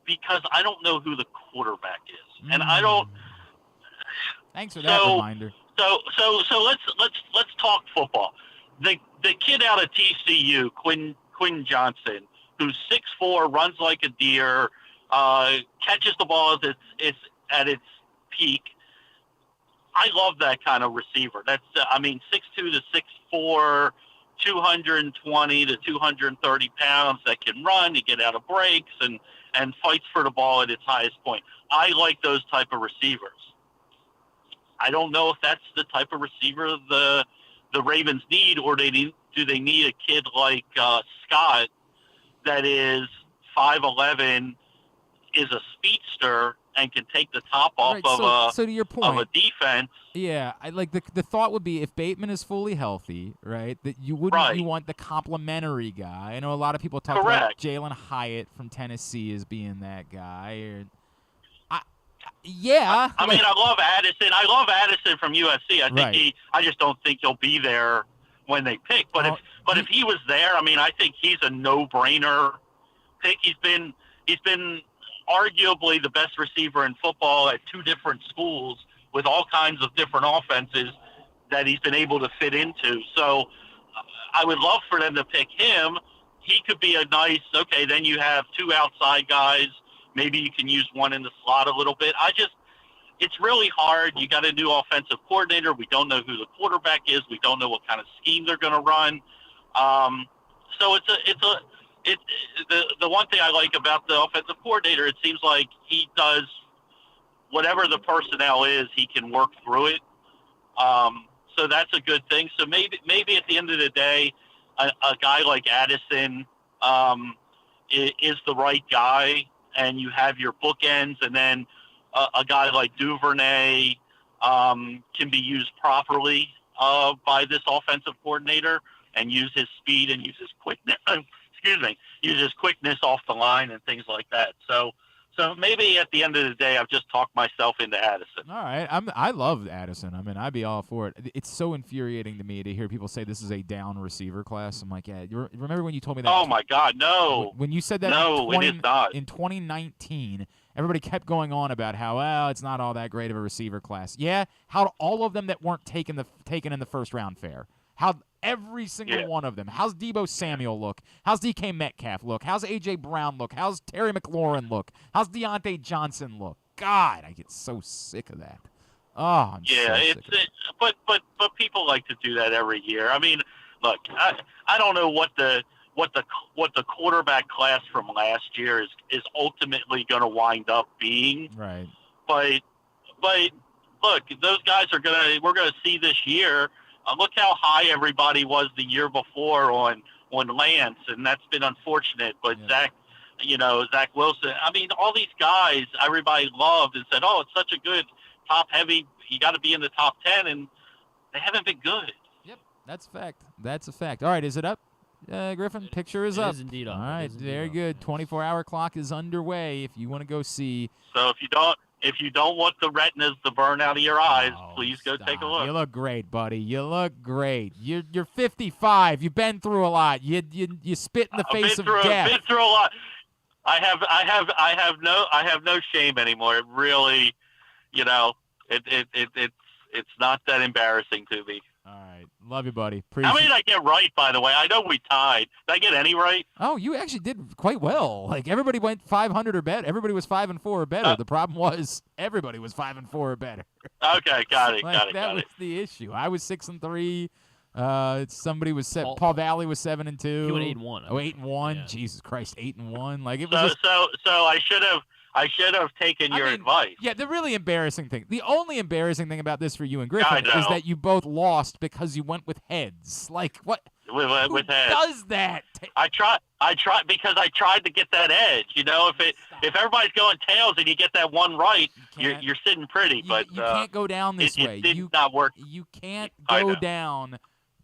Speaker 7: because I don't know who the quarterback is, and I don't.
Speaker 1: Thanks for that reminder.
Speaker 7: So let's talk football. The kid out of TCU, Quinn Johnson, who's 6'4", runs like a deer, catches the ball as it's at its peak. I love that kind of receiver. That's 6'2" to 6'4", 220 to 230 pounds that can run, to get out of breaks, and fights for the ball at its highest point. I like those type of receivers. I don't know if that's the type of receiver the Ravens need, or do they need a kid like Scott that is 5'11", is a speedster, and can take the top off
Speaker 1: so to your point,
Speaker 7: of a defense.
Speaker 1: Yeah, the thought would be if Bateman is fully healthy, right, that you wouldn't you want the complimentary guy. I know a lot of people talk about Jalen Hyatt from Tennessee as being that guy. I love Addison. I love Addison from USC. I think I just don't think he'll be there when they pick. But if he was there, I think he's a no-brainer pick. He's been arguably the best receiver in football at two different schools with all kinds of different offenses that he's been able to fit into. So I would love for them to pick him. He could be a nice, then you have two outside guys. Maybe you can use one in the slot a little bit. It's really hard. You got a new offensive coordinator. We don't know who the quarterback is. We don't know what kind of scheme they're going to run. So the one thing I like about the offensive coordinator, it seems like he does whatever the personnel is, he can work through it. So that's a good thing. So maybe at the end of the day, a guy like Addison is the right guy, and you have your bookends, and then a guy like Duvernay can be used properly by this offensive coordinator and use his speed and use his quickness. Use his quickness off the line and things like that. So maybe at the end of the day, I've just talked myself into Addison. All right. I love Addison. I'd be all for it. It's so infuriating to me to hear people say this is a down receiver class. I'm like, yeah. You remember when you told me that?
Speaker 7: Oh, my God, no.
Speaker 1: When you said that
Speaker 7: it is not.
Speaker 1: In 2019, everybody kept going on about how, it's not all that great of a receiver class. Yeah, how do all of them that weren't taken in the first round fare? How every single one of them. How's Deebo Samuel look? How's DK Metcalf look? How's A.J. Brown look? How's Terry McLaurin look? How's Deontay Johnson look? God, I get so sick of that. Oh, I'm so sick of it.
Speaker 7: But people like to do that every year. I mean, look, I don't know what the quarterback class from last year is ultimately going to wind up being.
Speaker 1: Right.
Speaker 7: But look, those guys we're gonna see this year. Look how high everybody was the year before on Lance, and that's been unfortunate. But Zach Wilson. I mean, all these guys everybody loved and said, "Oh, it's such a good top heavy. You got to be in the top 10," and they haven't been good.
Speaker 1: Yep, that's a fact. That's a fact. All right, is it up, Griffin? Picture is up.
Speaker 8: It is indeed up.
Speaker 1: All right, very good. 24-hour clock is underway. If you want to go see.
Speaker 7: So if you don't want the retinas to burn out of your eyes, please go take a look.
Speaker 1: You look great, buddy. You look great. You're 55. You've been through a lot. You spit in the face of death.
Speaker 7: I've been through a lot. I have no shame anymore. It really, it's not that embarrassing to me.
Speaker 1: All right. Love you, buddy.
Speaker 7: How many did I get right, by the way? I know we tied. Did I get any right?
Speaker 1: Oh, you actually did quite well. Like, everybody went 500 or better. Everybody was 5-4 or better. The problem was everybody was 5-4 or better.
Speaker 7: Okay, got it.
Speaker 1: That was the issue. I was 6-3. Somebody was Paul Valley was 7-2.
Speaker 8: You went 8-1.
Speaker 1: Oh, 8-1.
Speaker 8: Yeah.
Speaker 1: Jesus Christ, 8-1. Like, it was
Speaker 7: so I should have taken your advice.
Speaker 1: Yeah, the really embarrassing thing. The only embarrassing thing about this for you and Griffin is that you both lost because you went with heads. Like, what?
Speaker 7: With heads.
Speaker 1: Does that?
Speaker 7: I tried because I tried to get that edge. If everybody's going tails and you get that one right, you're sitting pretty. But
Speaker 1: you can't go down this way.
Speaker 7: It did not work.
Speaker 1: You can't go down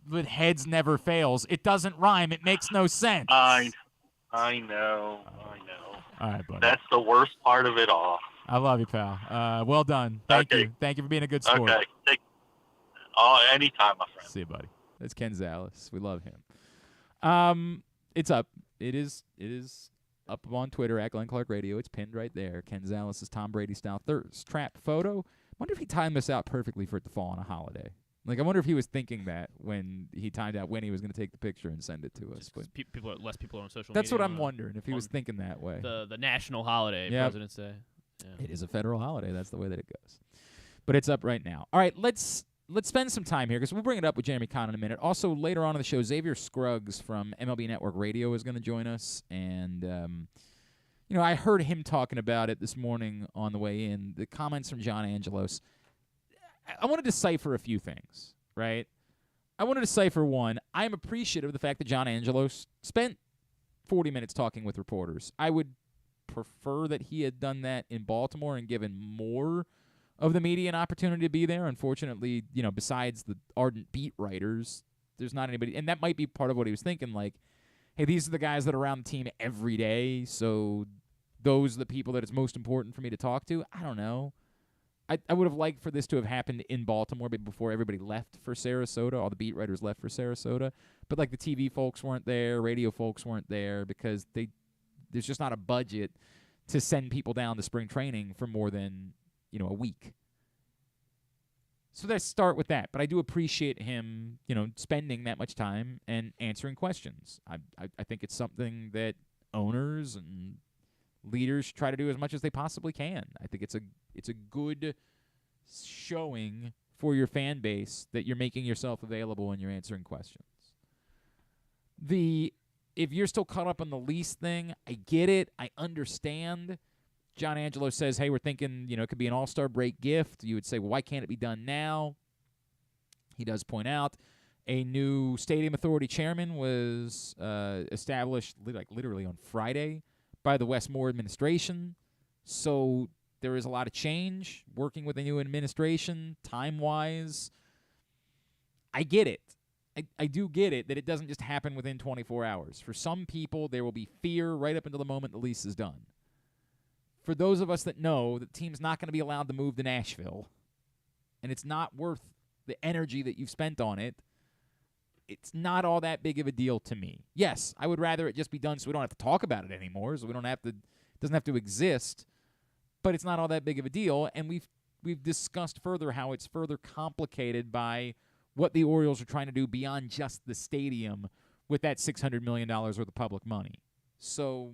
Speaker 1: with heads never fails. It doesn't rhyme. It makes no sense.
Speaker 7: I know.
Speaker 1: All right, buddy.
Speaker 7: That's the worst part of it all.
Speaker 1: I love you, pal. Well done. Thank you. Thank you for being a good sport.
Speaker 7: Okay. Anytime, my friend.
Speaker 1: See you, buddy. That's Ken Zalis. We love him. It's up. It is up on Twitter at Glenn Clark Radio. It's pinned right there. Ken Zalis' Tom Brady style thirst trap photo. I wonder if he timed this out perfectly for it to fall on a holiday. Like, I wonder if he was thinking that when he timed out when he was going to take the picture and send it to us. But
Speaker 8: less people are on social media.
Speaker 1: That's what I'm wondering, if he was thinking that way.
Speaker 8: The national holiday, President's Day. Yeah.
Speaker 1: It is a federal holiday. That's the way that it goes. But it's up right now. All right, let's spend some time here because we'll bring it up with Jeremy Conn in a minute. Also, later on in the show, Xavier Scruggs from MLB Network Radio is going to join us. And, I heard him talking about it this morning on the way in. The comments from John Angelos. I want to decipher a few things, right? I want to decipher one. I am appreciative of the fact that John Angelos spent 40 minutes talking with reporters. I would prefer that he had done that in Baltimore and given more of the media an opportunity to be there. Unfortunately, besides the ardent beat writers, there's not anybody. And that might be part of what he was thinking, like, hey, these are the guys that are around the team every day, so those are the people that it's most important for me to talk to. I don't know. I would have liked for this to have happened in Baltimore before everybody left for Sarasota, all the beat writers left for Sarasota. But, like, the TV folks weren't there, radio folks weren't there because there's just not a budget to send people down to spring training for more than, a week. So let's start with that. But I do appreciate him, spending that much time and answering questions. I think it's something that owners and leaders try to do as much as they possibly can. I think it's a good showing for your fan base that you're making yourself available and you're answering questions. If you're still caught up on the lease thing, I get it. I understand. John Angelos says, hey, we're thinking, it could be an all-star break gift. You would say, well, why can't it be done now? He does point out a new Stadium Authority chairman was established literally on Friday by the Westmore administration. So there is a lot of change working with a new administration, time-wise. I get it. I do get it that it doesn't just happen within 24 hours. For some people, there will be fear right up until the moment the lease is done. For those of us that know that the team's not going to be allowed to move to Nashville, and it's not worth the energy that you've spent on it, it's not all that big of a deal to me. Yes, I would rather it just be done so we don't have to talk about it anymore, so it doesn't have to exist, but it's not all that big of a deal, and we've discussed further how it's further complicated by what the Orioles are trying to do beyond just the stadium with that $600 million worth of public money. So,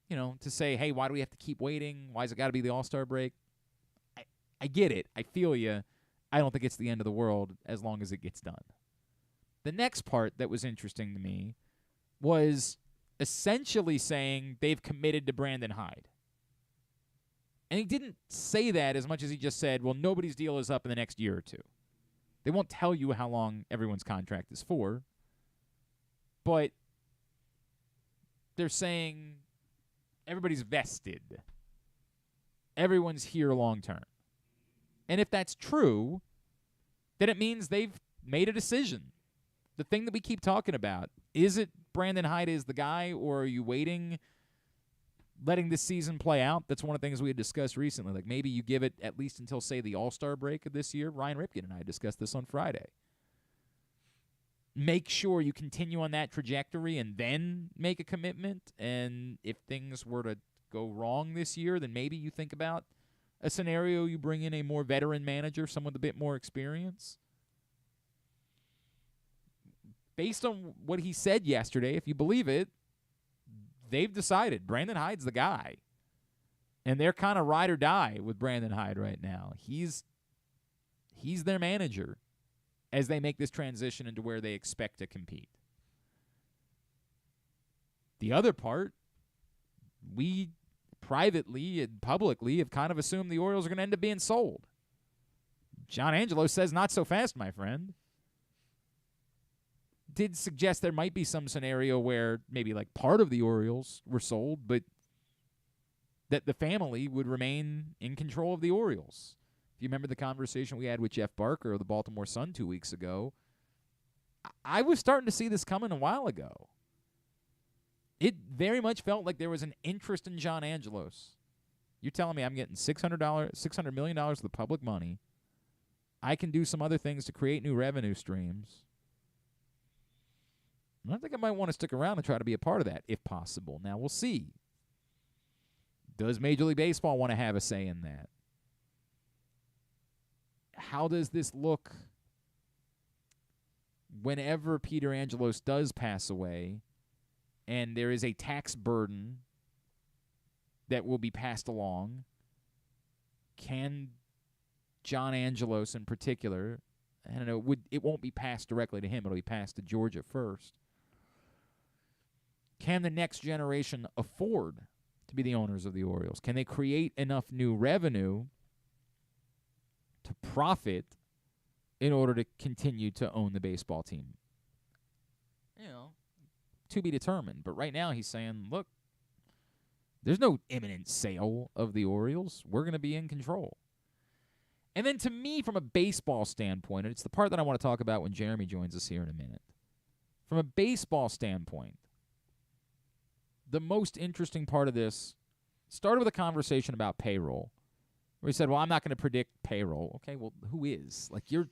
Speaker 1: to say, hey, why do we have to keep waiting? Why has it got to be the All-Star break? I get it. I feel you. I don't think it's the end of the world as long as it gets done. The next part that was interesting to me was essentially saying they've committed to Brandon Hyde. And he didn't say that as much as he just said, well, nobody's deal is up in the next year or two. They won't tell you how long everyone's contract is for, but they're saying everybody's vested. Everyone's here long term. And if that's true, then it means they've made a decision. The thing that we keep talking about, is it Brandon Hyde is the guy, or are you waiting, letting this season play out? That's one of the things we had discussed recently. Like maybe you give it at least until, say, the All-Star break of this year. Ryan Ripken and I discussed this on Friday. Make sure you continue on that trajectory and then make a commitment. And if things were to go wrong this year, then maybe you think about a scenario you bring in a more veteran manager, someone with a bit more experience. Based on what he said yesterday, if you believe it, they've decided Brandon Hyde's the guy. And they're kind of ride or die with Brandon Hyde right now. He's their manager as they make this transition into where they expect to compete. The other part, we privately and publicly have kind of assumed the Orioles are going to end up being sold. John Angelos says not so fast, my friend. Did suggest there might be some scenario where maybe like part of the Orioles were sold, but that the family would remain in control of the Orioles. If you remember the conversation we had with Jeff Barker of the Baltimore Sun 2 weeks ago, I was starting to see this coming a while ago. It very much felt like there was an interest in John Angelos. You're telling me I'm getting $600 million of the public money. I can do some other things to create new revenue streams. I think I might want to stick around and try to be a part of that, if possible. Now, we'll see. Does Major League Baseball want to have a say in that? How does this look whenever Peter Angelos does pass away and there is a tax burden that will be passed along? Can John Angelos in particular, I don't know, it won't be passed directly to him. It'll be passed to Georgia first. Can the next generation afford to be the owners of the Orioles? Can they create enough new revenue to profit in order to continue to own the baseball team? To be determined. But right now he's saying, look, there's no imminent sale of the Orioles. We're going to be in control. And then to me, from a baseball standpoint, and it's the part that I want to talk about when Jeremy joins us here in a minute. From a baseball standpoint, the most interesting part of this started with a conversation about payroll, where he said, well, I'm not going to predict payroll. Okay, well, who is? Like, you're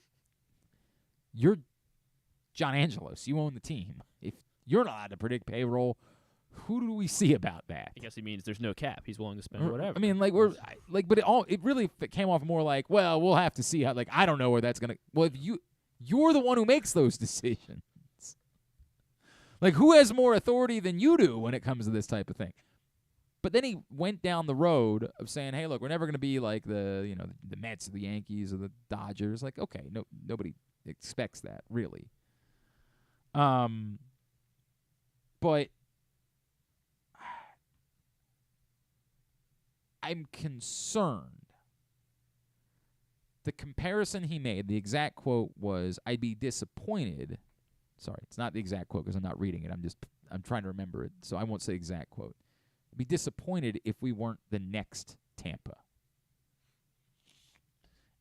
Speaker 1: John Angelos. You own the team. If you're not allowed to predict payroll, who do we see about that?
Speaker 8: I guess he means there's no cap. He's willing to spend whatever.
Speaker 1: I mean, but it really came off more like, well, we'll have to see how. Like, I don't know where that's gonna. Well, if you're the one who makes those decisions. Like, who has more authority than you do when it comes to this type of thing? But then he went down the road of saying, hey, look, we're never going to be like the Mets or the Yankees or the Dodgers. Like, okay, nobody expects that, really. But I'm concerned. The comparison he made, the exact quote was, I'd be disappointed. Sorry, it's not the exact quote because I'm not reading it. I'm trying to remember it, so I won't say exact quote. I'd be disappointed if we weren't the next Tampa.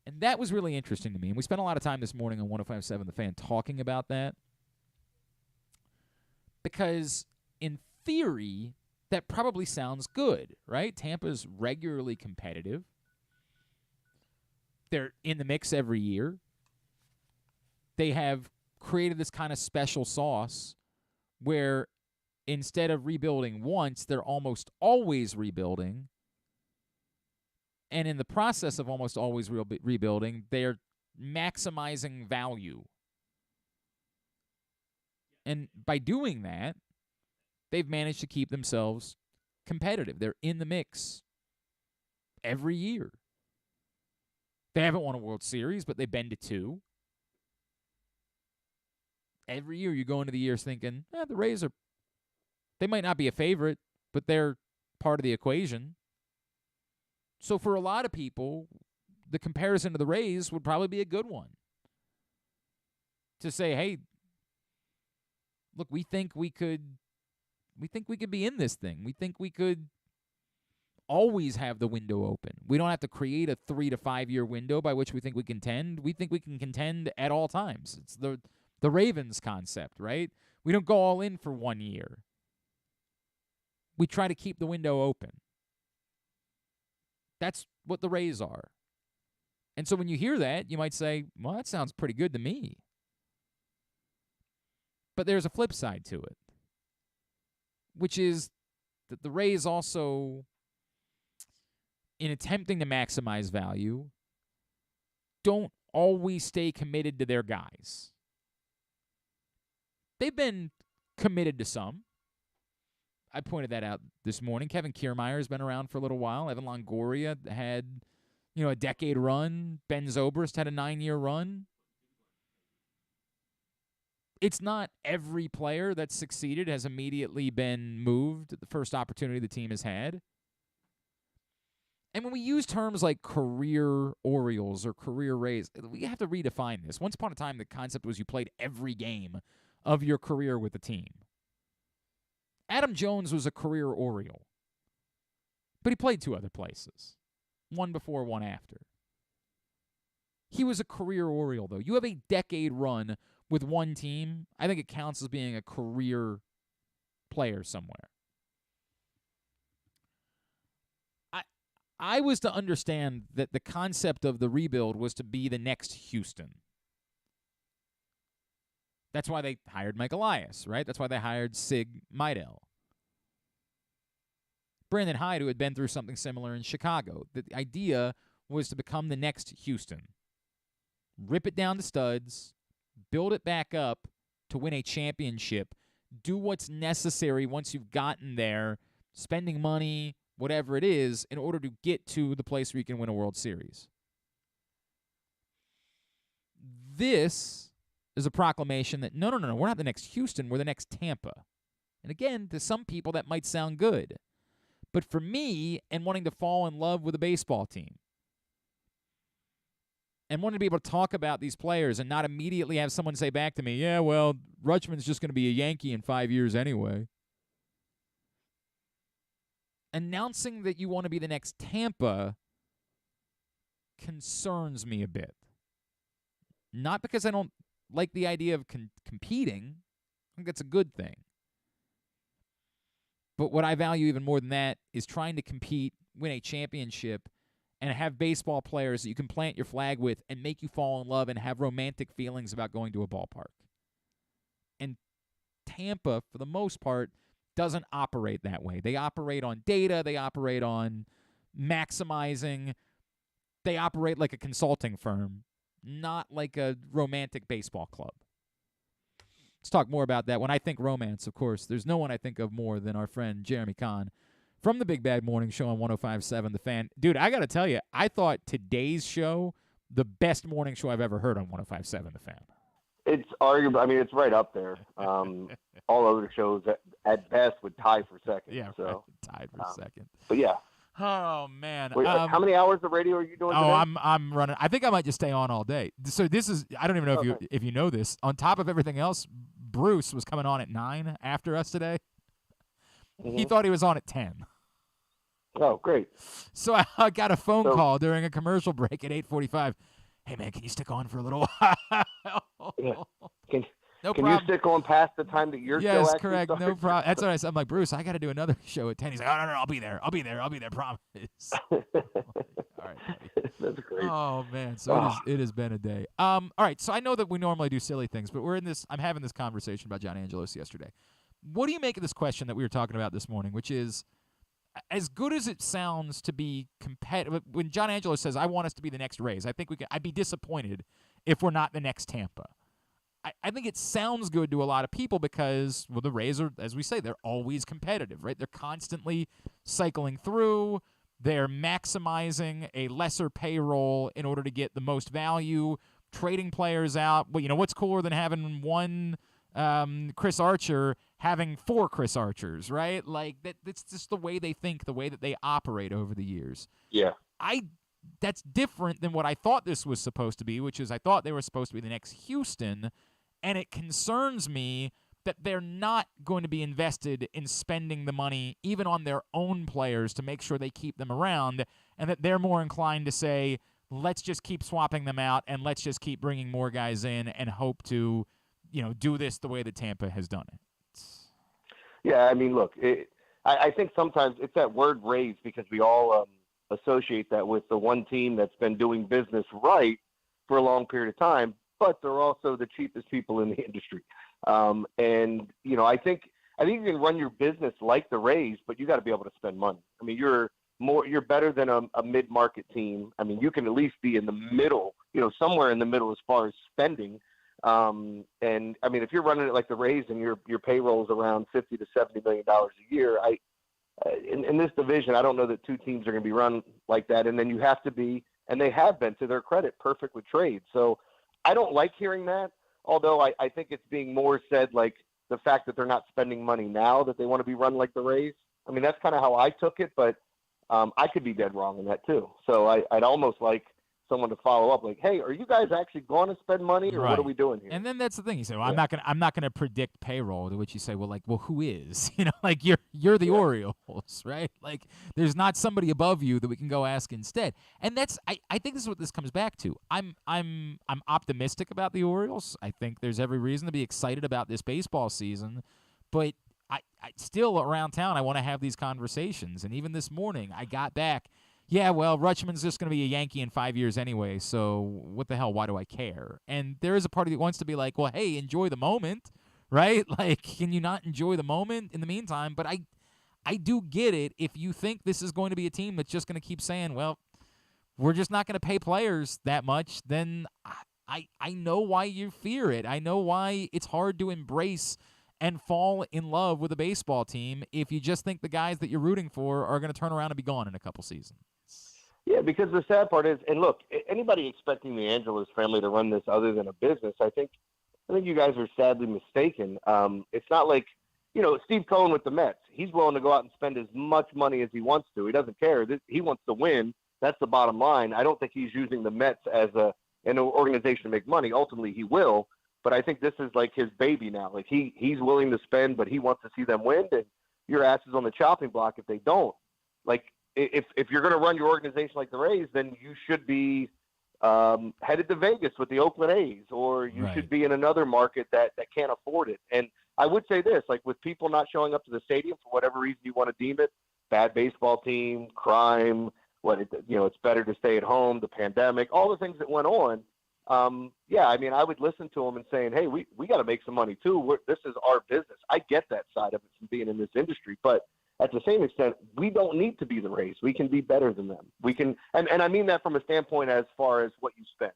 Speaker 1: And that was really interesting to me. And we spent a lot of time this morning on 105.7 The Fan talking about that. Because in theory, that probably sounds good, right? Tampa's regularly competitive. They're in the mix every year. They have created this kind of special sauce where instead of rebuilding once, they're almost always rebuilding. And in the process of almost always rebuilding, they're maximizing value. And by doing that, they've managed to keep themselves competitive. They're in the mix every year. They haven't won a World Series, but they've been to 2. Every year you go into the years thinking, the Rays they might not be a favorite, but they're part of the equation. So for a lot of people, the comparison to the Rays would probably be a good one. To say, hey, look, we think we could be in this thing. We think we could always have the window open. We don't have to create a 3 to 5 year window by which we think we contend. We think we can contend at all times. It's the Ravens concept, right? We don't go all in for 1 year. We try to keep the window open. That's what the Rays are. And so when you hear that, you might say, well, that sounds pretty good to me. But there's a flip side to it, which is that the Rays also, in attempting to maximize value, don't always stay committed to their guys. They've been committed to some. I pointed that out this morning. Kevin Kiermaier has been around for a little while. Evan Longoria had, a decade run. Ben Zobrist had a 9-year run. It's not every player that's succeeded has immediately been moved at the first opportunity the team has had. And when we use terms like career Orioles or career Rays, we have to redefine this. Once upon a time, the concept was you played every game of your career with the team. Adam Jones was a career Oriole, but he played 2 other places, one before, one after. He was a career Oriole, though. You have a decade run with one team, I think it counts as being a career player somewhere. I was to understand that the concept of the rebuild was to be the next Houston. That's why they hired Mike Elias, right? That's why they hired Sig Mejdal. Brandon Hyde, who had been through something similar in Chicago. The idea was to become the next Houston. Rip it down to studs, build it back up to win a championship, do what's necessary once you've gotten there, spending money, whatever it is, in order to get to the place where you can win a World Series. This is a proclamation that, no, we're not the next Houston, we're the next Tampa. And again, to some people that might sound good. But for me, and wanting to fall in love with a baseball team, and wanting to be able to talk about these players and not immediately have someone say back to me, yeah, well, Rutschman's just going to be a Yankee in 5 years anyway. Announcing that you want to be the next Tampa concerns me a bit. Not because I don't like the idea of competing. I think that's a good thing. But what I value even more than that is trying to compete, win a championship, and have baseball players that you can plant your flag with and make you fall in love and have romantic feelings about going to a ballpark. And Tampa, for the most part, doesn't operate that way. They operate on data. They operate on maximizing. They operate like a consulting firm, not like a romantic baseball club. Let's talk more about that. When I think romance, of course, there's no one I think of more than our friend Jeremy Conn from the Big Bad Morning Show on 105.7 The Fan. Dude, I got to tell you, I thought today's show the best morning show I've ever heard on 105.7 The Fan.
Speaker 9: It's arguable. I mean, it's right up there. All other shows at best would tie for second.
Speaker 1: Yeah,
Speaker 9: so
Speaker 1: right. Tied for second.
Speaker 9: But yeah.
Speaker 1: Oh man.
Speaker 9: Wait, how many hours of radio are you doing today?
Speaker 1: I'm running. I think I might just stay on all day. So this is. I don't even know if you know this. On top of everything else, Bruce was coming on at 9 after us today. Mm-hmm. He thought he was on at 10.
Speaker 9: Oh, great.
Speaker 1: So I got a phone call during a commercial break at 8:45. Hey man, can you stick on for a little while?
Speaker 9: Yeah. Can
Speaker 1: problem.
Speaker 9: you stick on past the time that your show
Speaker 1: Yes,
Speaker 9: actually
Speaker 1: correct.
Speaker 9: starts?
Speaker 1: No problem. That's what I said. I'm like, Bruce, I got to do another show at 10. He's like, oh, no, I'll be there. Promise. All right, buddy.
Speaker 9: That's great.
Speaker 1: Oh, man. So it has been a day. All right, so I know that we normally do silly things, but I'm having this conversation about John Angelos yesterday. What do you make of this question that we were talking about this morning, which is, as good as it sounds to be competitive, when John Angelos says, I want us to be the next Rays, I think I'd be disappointed if we're not the next Tampa. I think it sounds good to a lot of people because, well, the Rays are, as we say, they're always competitive, right? They're constantly cycling through. They're maximizing a lesser payroll in order to get the most value, trading players out. Well, what's cooler than having one Chris Archer having 4 Chris Archers, right? Like, that's just the way they think, the way that they operate over the years.
Speaker 3: Yeah.
Speaker 1: That's different than what I thought this was supposed to be, which is I thought they were supposed to be the next Houston, and it concerns me that they're not going to be invested in spending the money even on their own players to make sure they keep them around, and that they're more inclined to say, let's just keep swapping them out and let's just keep bringing more guys in and hope to, do this the way that Tampa has done it.
Speaker 3: Yeah, I mean, look, I think sometimes it's that word raise because we all associate that with the one team that's been doing business right for a long period of time, but they're also the cheapest people in the industry. And I think you can run your business like the Rays, but you got to be able to spend money. I mean, you're better than a mid-market team. I mean, you can at least be in the middle, somewhere in the middle as far as spending. And I mean, if you're running it like the Rays and your payroll is around $50 to $70 million a year, in this division, I don't know that 2 teams are going to be run like that. And then you have to be, and they have been, to their credit, perfect with trades. So I don't like hearing that, although I think it's being more said like the fact that they're not spending money now, that they want to be run like the Rays. I mean, that's kind of how I took it, but I could be dead wrong in that too. So I'd almost like someone to follow up, like, hey, are you guys actually going to spend money, or what are we doing here?
Speaker 1: And then that's the thing. You say, well, I'm not gonna predict payroll. To which you say, well, who is? Like you're the Orioles, right? Like there's not somebody above you that we can go ask instead. And that's I think this is what this comes back to. I'm optimistic about the Orioles. I think there's every reason to be excited about this baseball season, but I still around town I want to have these conversations. And even this morning I got back. Yeah, well, Rutschman's just going to be a Yankee in 5 years anyway, so what the hell, why do I care? And there is a party that wants to be like, well, hey, enjoy the moment, right? Like, can you not enjoy the moment in the meantime? But I do get it if you think this is going to be a team that's just going to keep saying, well, we're just not going to pay players that much, then I know why you fear it. I know why it's hard to embrace and fall in love with a baseball team if you just think the guys that you're rooting for are going to turn around and be gone in a couple seasons.
Speaker 3: Yeah, because the sad part is, and look, anybody expecting the Angelos family to run this other than a business, I think you guys are sadly mistaken. It's not like, Steve Cohen with the Mets. He's willing to go out and spend as much money as he wants to. He doesn't care. He wants to win. That's the bottom line. I don't think he's using the Mets as an organization to make money. Ultimately, he will. But I think this is like his baby now. Like he's willing to spend, but he wants to see them win. And your ass is on the chopping block if they don't. Like, if you're going to run your organization like the Rays, then you should be headed to Vegas with the Oakland A's, or you should be in another market that can't afford it. And I would say this, like with people not showing up to the stadium for whatever reason you want to deem it, bad baseball team, crime, it's better to stay at home, the pandemic, all the things that went on. I mean, I would listen to them and saying, hey, we got to make some money too. This is our business. I get that side of it from being in this industry, but at the same extent, we don't need to be the Rays. We can be better than them. We can, and I mean that from a standpoint as far as what you spend.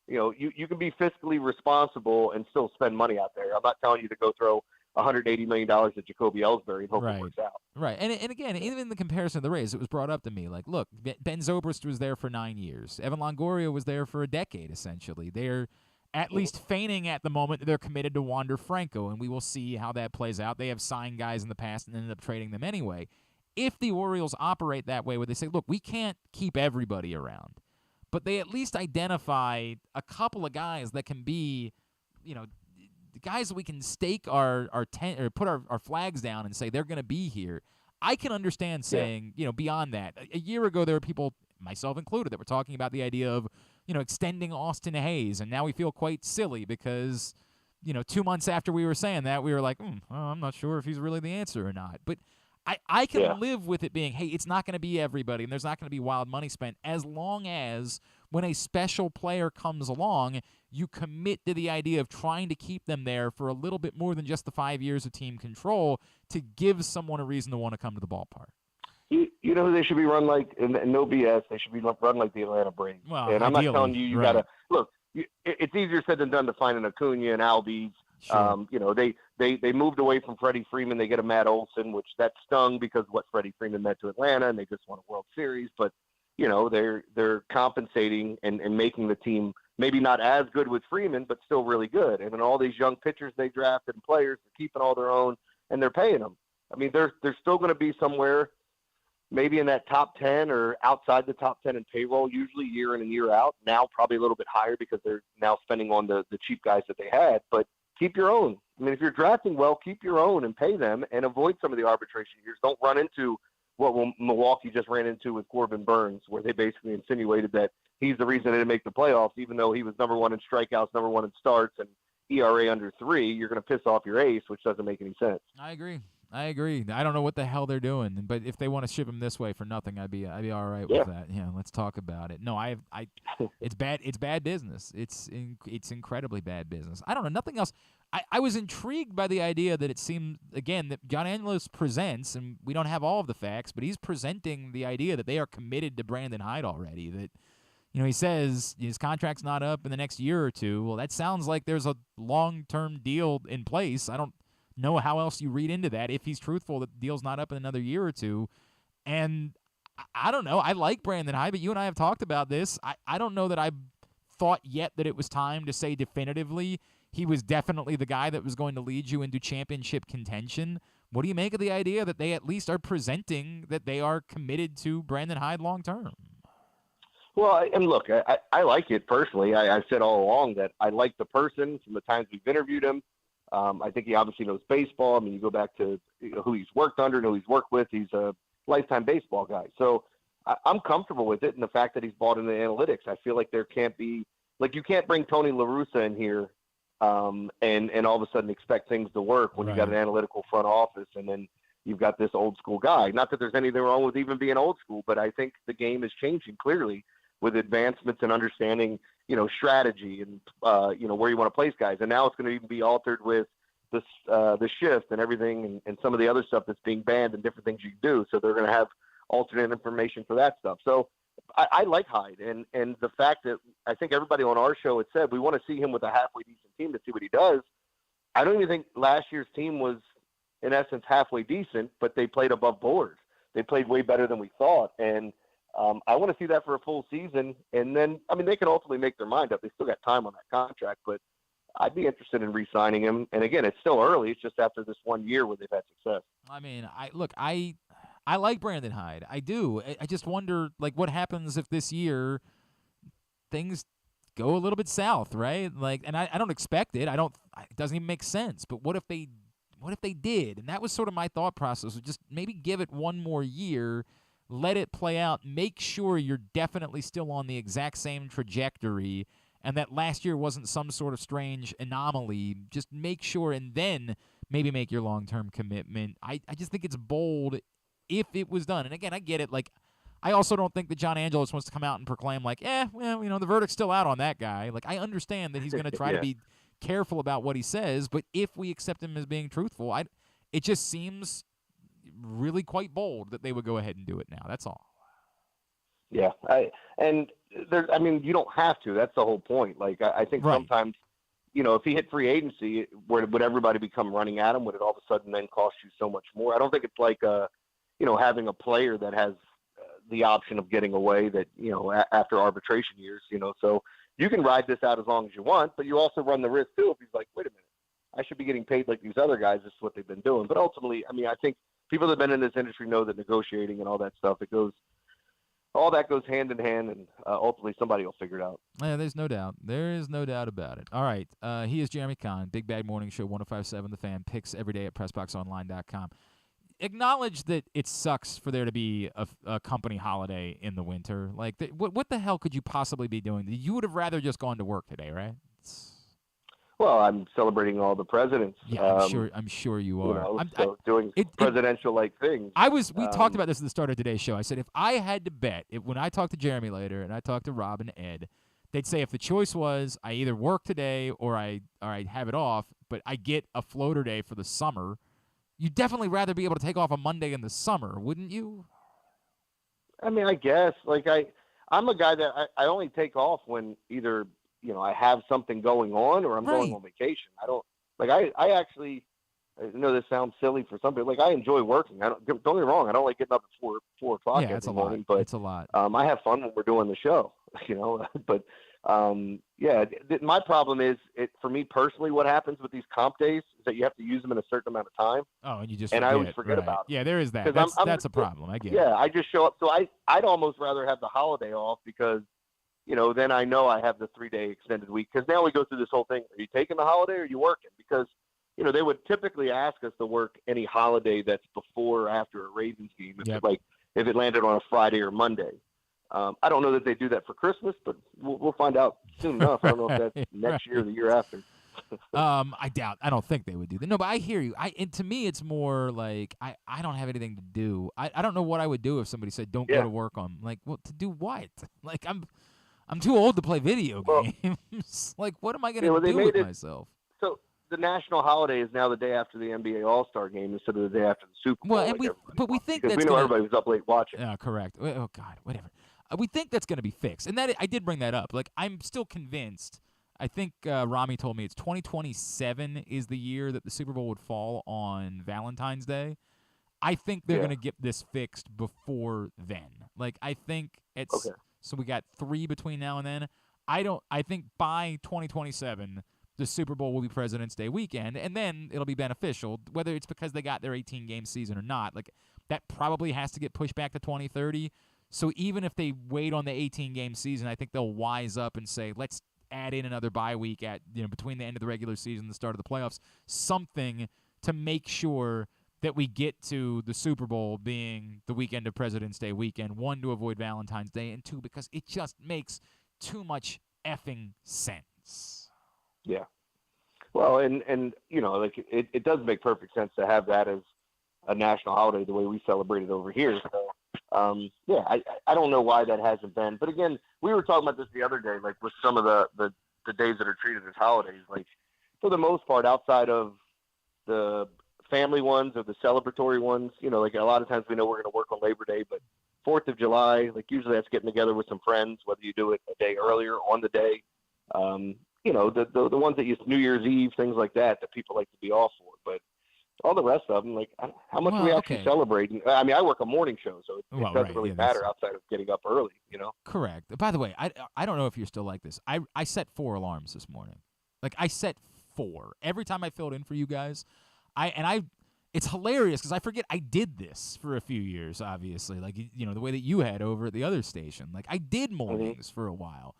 Speaker 3: You can be fiscally responsible and still spend money out there. I'm not telling you to go throw $180 million at Jacoby Ellsbury and hope it works out.
Speaker 1: Right. And again, even in the comparison of the Rays, it was brought up to me, like, look, Ben Zobrist was there for 9 years. Evan Longoria was there for a decade, essentially. They're at least feigning at the moment that they're committed to Wander Franco, and we will see how that plays out. They have signed guys in the past and ended up trading them anyway. If the Orioles operate that way, where they say, look, we can't keep everybody around, but they at least identify a couple of guys that can be, guys that we can stake our tent or put our flags down and say they're going to be here. I can understand saying, beyond that. A year ago, there were people, myself included, that were talking about the idea of, extending Austin Hayes, and now we feel quite silly because, 2 months after we were saying that, we were like, I'm not sure if he's really the answer or not. But I can live with it being, hey, it's not going to be everybody, and there's not going to be wild money spent, as long as when a special player comes along, you commit to the idea of trying to keep them there for a little bit more than just the 5 years of team control to give someone a reason to want to come to the ballpark.
Speaker 3: You know who they should be run like, and no BS, they should be run like the Atlanta Braves.
Speaker 1: Well,
Speaker 3: and I'm not telling you got to, look,
Speaker 9: it's easier said than done to find an Acuna and Albies.
Speaker 1: Sure.
Speaker 9: They moved away from Freddie Freeman. They get a Matt Olson, which that stung because what Freddie Freeman meant to Atlanta, and they just won a World Series. But they're compensating and making the team maybe not as good with Freeman, but still really good. And then all these young pitchers they drafted and players, they're keeping all their own, and they're paying them. I mean, they're still going to be somewhere maybe in that top 10 or outside the top 10 in payroll, usually year in and year out. Now probably a little bit higher because they're now spending on the cheap guys that they had. But keep your own. I mean, if you're drafting well, keep your own and pay them and avoid some of the arbitration years. Don't run into what Milwaukee just ran into with Corbin Burns, where they basically insinuated that he's the reason they didn't make the playoffs, even though he was number one in strikeouts, number one in starts, and ERA under 3. You're going to piss off your ace, which doesn't make any sense.
Speaker 1: I agree. I don't know what the hell they're doing, but if they want to ship him this way for nothing, I'd be all right with that. Yeah, let's talk about it. No, it's bad. It's bad business. It's incredibly bad business. I don't know. Nothing else. I was intrigued by the idea that it seemed, again, that John Angelos presents, and we don't have all of the facts, but he's presenting the idea that they are committed to Brandon Hyde already. That, he says his contract's not up in the next year or two. Well, that sounds like there's a long-term deal in place. I don't know how else you read into that if he's truthful that the deal's not up in another year or two. And I don't know. I like Brandon Hyde, but you and I have talked about this. I don't know that I've thought yet that it was time to say definitively he was definitely the guy that was going to lead you into championship contention. What do you make of the idea that they at least are presenting that they are committed to Brandon Hyde long term?
Speaker 9: Well, and look, I like it personally. I've said all along that I like the person from the times we've interviewed him. I think he obviously knows baseball. I mean, you go back to who he's worked under, who he's worked with. He's a lifetime baseball guy. So I'm comfortable with it, and the fact that he's bought into analytics. I feel like there can't be – like you can't bring Tony La Russa in here and all of a sudden expect things to work when you got an analytical front office and then you've got this old school guy. Not that there's anything wrong with even being old school, but I think the game is changing clearly with advancements in understanding – strategy and, where you want to place guys. And now it's going to even be altered with this, the shift and everything and some of the other stuff that's being banned and different things you do. So they're going to have alternate information for that stuff. So I like Hyde. And the fact that I think everybody on our show had said we want to see him with a halfway decent team to see what he does. I don't even think last year's team was, in essence, halfway decent, but they played above board. They played way better than we thought. And I want to see that for a full season. And then, I mean, they can ultimately make their mind up. They still got time on that contract, but I'd be interested in re-signing him. And again, it's still early. It's just after this 1 year where they've had success.
Speaker 1: I mean, I like Brandon Hyde. I do. I just wonder, like, what happens if this year things go a little bit south, right? Like, and I don't expect it. It doesn't even make sense. But what if they did? And that was sort of my thought process. Just maybe give it one more year. Let it play out. Make sure you're definitely still on the exact same trajectory and that last year wasn't some sort of strange anomaly. Just make sure and then maybe make your long-term commitment. I just think it's bold if it was done. And, again, I get it. Like, I also don't think that John Angelos wants to come out and proclaim, like, the verdict's still out on that guy. Like, I understand that he's going to try to be careful about what he says, but if we accept him as being truthful, it just seems really quite bold that they would go ahead and do it now. That's all.
Speaker 9: Yeah, you don't have to. That's the whole point. Like, I think sometimes, if he hit free agency, would everybody become running at him? Would it all of a sudden then cost you so much more? I don't think it's like, having a player that has the option of getting away that, after arbitration years, so you can ride this out as long as you want, but you also run the risk too if he's like, wait a minute, I should be getting paid like these other guys. This is what they've been doing. But ultimately, I think people that have been in this industry know that negotiating and all that stuff, all that goes hand in hand, and ultimately somebody will figure it out.
Speaker 1: Yeah, there's no doubt. There is no doubt about it. All right. He is Jeremy Conn, Big Bad Morning Show, 105.7 The Fan, picks every day at PressBoxOnline.com. Acknowledge that it sucks for there to be a company holiday in the winter. Like, what the hell could you possibly be doing? You would have rather just gone to work today, right?
Speaker 9: Well, I'm celebrating all the presidents.
Speaker 1: Yeah, I'm sure you are.
Speaker 9: Doing presidential-like things.
Speaker 1: We talked about this at the start of today's show. I said if I had to bet, when I talk to Jeremy later and I talk to Rob and Ed, they'd say if the choice was I either work today or I have it off, but I get a floater day for the summer, you'd definitely rather be able to take off a Monday in the summer, wouldn't you?
Speaker 9: I mean, I guess. Like, I'm a guy that I only take off when either – I have something going on or I'm going on vacation. I don't like. I actually. I know this sounds silly for some people. Like, I enjoy working. Don't get me wrong. I don't like getting up at 4 o'clock every morning. But
Speaker 1: it's a lot.
Speaker 9: I have fun when we're doing the show. But my problem is, for me personally, what happens with these comp days is that you have to use them in a certain amount of time.
Speaker 1: Oh, and you just
Speaker 9: I always forget about it.
Speaker 1: Yeah, there is that. That's a problem. I get it.
Speaker 9: Yeah, I just show up. So I'd almost rather have the holiday off because, then I know I have the 3-day extended week. Because now we go through this whole thing. Are you taking the holiday or are you working? Because they would typically ask us to work any holiday that's before or after a Ravens game, if it landed on a Friday or Monday. I don't know that they do that for Christmas, but we'll find out soon enough. I don't know if that's next year or the year after.
Speaker 1: I don't think they would do that. No, but I hear you. And to me, it's more like I don't have anything to do. I don't know what I would do if somebody said, don't go to work on. Like, well, to do what? Like, I'm too old to play video games. Like, what am I going to do with myself?
Speaker 9: So the national holiday is now the day after the NBA All-Star game instead of the day after the Super Bowl.
Speaker 1: Well, but we think that's
Speaker 9: we know everybody was up late watching.
Speaker 1: Correct. Oh God, whatever. We think that's going to be fixed, and I did bring that up. Like, I'm still convinced. I think Rami told me it's 2027 is the year that the Super Bowl would fall on Valentine's Day. I think they're going to get this fixed before then. Like, I think it's okay. So we got 3 between now and then. I think by 2027. The Super Bowl will be President's Day weekend, and then it'll be beneficial, whether it's because they got their 18-game season or not. Like, that probably has to get pushed back to 2030. So even if they wait on the 18-game season, I think they'll wise up and say, let's add in another bye week at between the end of the regular season and the start of the playoffs, something to make sure that we get to the Super Bowl being the weekend of President's Day weekend, 1, to avoid Valentine's Day, and 2, because it just makes too much effing sense.
Speaker 9: Yeah. Well, and like it does make perfect sense to have that as a national holiday the way we celebrate it over here. So, I don't know why that hasn't been. But again, we were talking about this the other day, like with some of the days that are treated as holidays. Like, for the most part, outside of the family ones or the celebratory ones, like a lot of times we know we're going to work on Labor Day, but 4th of July, like usually that's getting together with some friends, whether you do it a day earlier on the day. The ones that use New Year's Eve, things like that people like to be off for. But all the rest of them, like, how much do we actually celebrate? I mean, I work a morning show, so it doesn't really matter outside of getting up early,
Speaker 1: Correct. By the way, I don't know if you're still like this. I set 4 alarms this morning. Like, I set 4. Every time I filled in for you guys, it's hilarious because I forget I did this for a few years, obviously. Like, the way that you had over at the other station. Like, I did mornings for a while.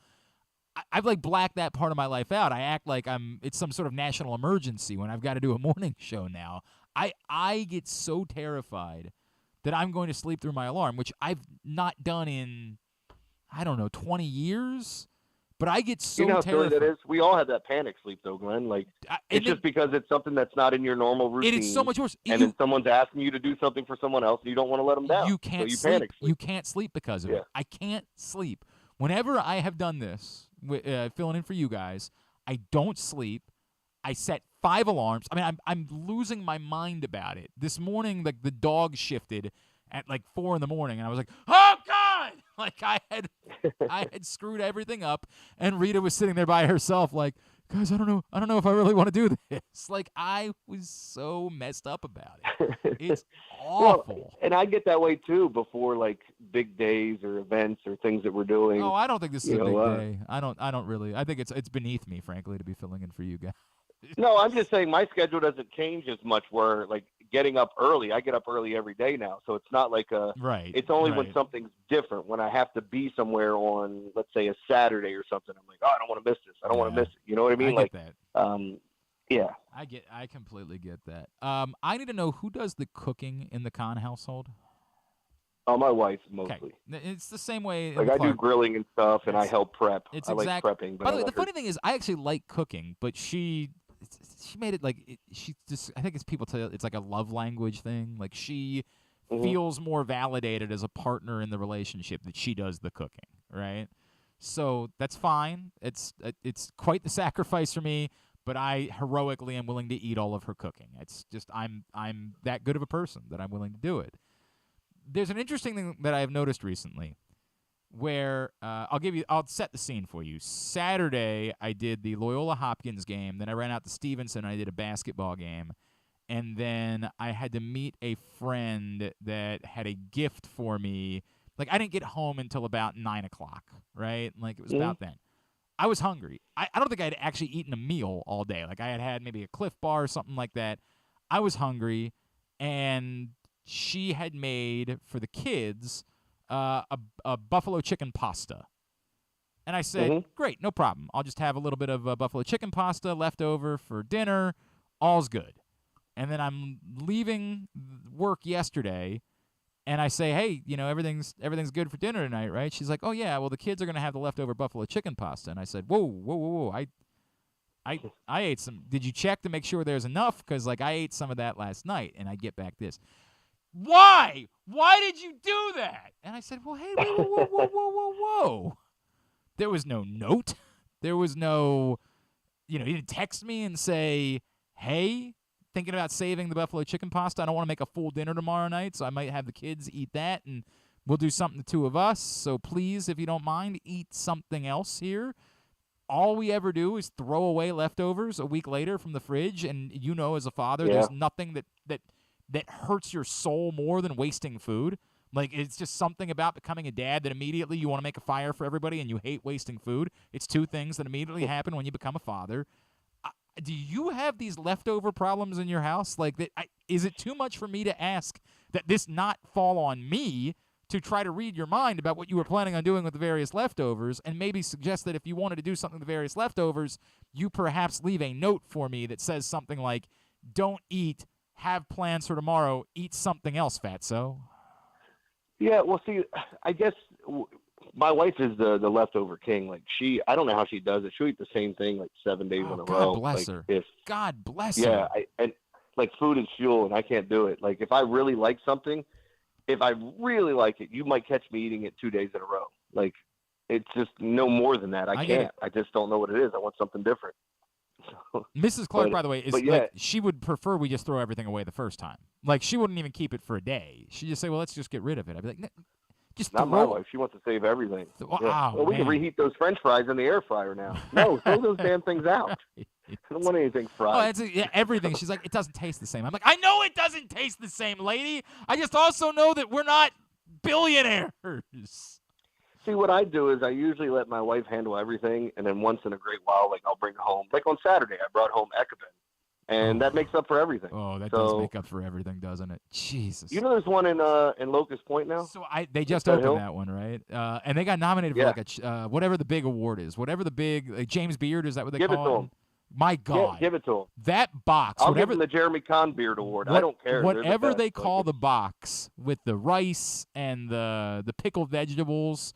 Speaker 1: I've like blacked that part of my life out. I act like it's some sort of national emergency when I've got to do a morning show now. I get so terrified that I'm going to sleep through my alarm, which I've not done in, 20 years. But I get so terrified.
Speaker 9: Silly that is? We all have that panic sleep, though, Glenn. Like, it's just because it's something that's not in your normal routine.
Speaker 1: It is so much worse.
Speaker 9: And then someone's asking you to do something for someone else, and you don't want to let them down.
Speaker 1: You can't sleep. Panic sleep. You can't sleep because of it. I can't sleep. Whenever I have done this, filling in for you guys, I don't sleep. I set 5 alarms. I mean, I'm losing my mind about it. This morning, like, the dog shifted at like 4 a.m, and I was like, oh God! Like, I had screwed everything up, and Rita was sitting there by herself, like, guys, I don't know if I really want to do this. Like, I was so messed up about it. It's awful.
Speaker 9: Well, and I get that way too before like big days or events or things that we're doing.
Speaker 1: Oh, I don't think this is a big day. I don't really. I think it's beneath me, frankly, to be filling in for you guys.
Speaker 9: No, I'm just saying my schedule doesn't change as much where, like, getting up early, I get up early every day now. So it's not like
Speaker 1: right.
Speaker 9: It's only when something's different, when I have to be somewhere on, let's say, a Saturday or something. I'm like, oh, I don't want to miss this. I don't want to miss it. You know what I mean?
Speaker 1: I get
Speaker 9: that. Yeah.
Speaker 1: I completely get that. I need to know who does the cooking in the Conn household.
Speaker 9: Oh, my wife mostly.
Speaker 1: Okay. It's the same way.
Speaker 9: Like, I do grilling and stuff, and I help prep. I like prepping. But
Speaker 1: by the way, the funny thing is, I actually like cooking, but she made it like she just. I think it's people tell it's like a love language thing. Like, she feels more validated as a partner in the relationship that she does the cooking, right? So that's fine. It's quite the sacrifice for me, but I heroically am willing to eat all of her cooking. It's just I'm that good of a person that I'm willing to do it. There's an interesting thing that I have noticed recently. where I'll set the scene for you. Saturday, I did the Loyola Hopkins game. Then I ran out to Stevenson and I did a basketball game. And then I had to meet a friend that had a gift for me. Like, I didn't get home until about 9 o'clock, right? Like, it was about then. I was hungry. I don't think I had actually eaten a meal all day. Like, I had maybe a Cliff Bar or something like that. I was hungry, and she had made, for the kids, a buffalo chicken pasta. And I said, great, no problem. I'll just have a little bit of buffalo chicken pasta left over for dinner. All's good. And then I'm leaving work yesterday, and I say, hey, everything's good for dinner tonight, right? She's like, oh, yeah, well, the kids are going to have the leftover buffalo chicken pasta. And I said, whoa. I ate some. Did you check to make sure there's enough? Because, like, I ate some of that last night, and I get back this. Why? Why did you do that? And I said, well, hey, whoa. There was no note. There was no, you didn't text me and say, hey, thinking about saving the buffalo chicken pasta. I don't want to make a full dinner tomorrow night, so I might have the kids eat that, and we'll do something, the two of us. So please, if you don't mind, eat something else here. All we ever do is throw away leftovers a week later from the fridge, and as a father, there's nothing that hurts your soul more than wasting food. Like, it's just something about becoming a dad that immediately you want to make a fire for everybody and you hate wasting food. It's two things that immediately happen when you become a father. Do you have these leftover problems in your house? Like, is it too much for me to ask that this not fall on me to try to read your mind about what you were planning on doing with the various leftovers, and maybe suggest that if you wanted to do something with the various leftovers, you perhaps leave a note for me that says something like, don't eat, have plans for tomorrow, eat something else, fatso?
Speaker 9: Yeah, well, see, I guess my wife is the leftover king. Like, I don't know how she does it. She'll eat the same thing like 7 days in a row.
Speaker 1: God bless her. God bless her.
Speaker 9: Yeah, and like, food is fuel, and I can't do it. Like, if I really like something, if I really like it, you might catch me eating it 2 days in a row. Like, it's just no more than that. I can't. I just don't know what it is. I want something different.
Speaker 1: Mrs. Clark, by the way, like, she would prefer we just throw everything away the first time. Like, she wouldn't even keep it for a day. She'd just say, well, let's just get rid of it. I'd be like, just
Speaker 9: not my wife. She wants to save everything. Well, we can reheat those French fries in the air fryer now. No, throw those damn things out. I don't want anything fried.
Speaker 1: Everything. She's like, it doesn't taste the same. I'm like, I know it doesn't taste the same, lady. I just also know that we're not billionaires.
Speaker 9: See, what I do is I usually let my wife handle everything, and then once in a great while, like, I'll bring home. Like, on Saturday, I brought home Ecobin, and that makes up for everything.
Speaker 1: Oh, that does make up for everything, doesn't it? Jesus.
Speaker 9: There's one in Locust Point now?
Speaker 1: So they just opened that one, right? And they got nominated for like a whatever the big award is. Whatever the big James Beard, is that what they call it? Give it to him. My God.
Speaker 9: Yeah, give it to him.
Speaker 1: That box.
Speaker 9: I'll give him the Jeremy Conn Beard Award. I don't care.
Speaker 1: Whatever they call the box with the rice and the pickled vegetables,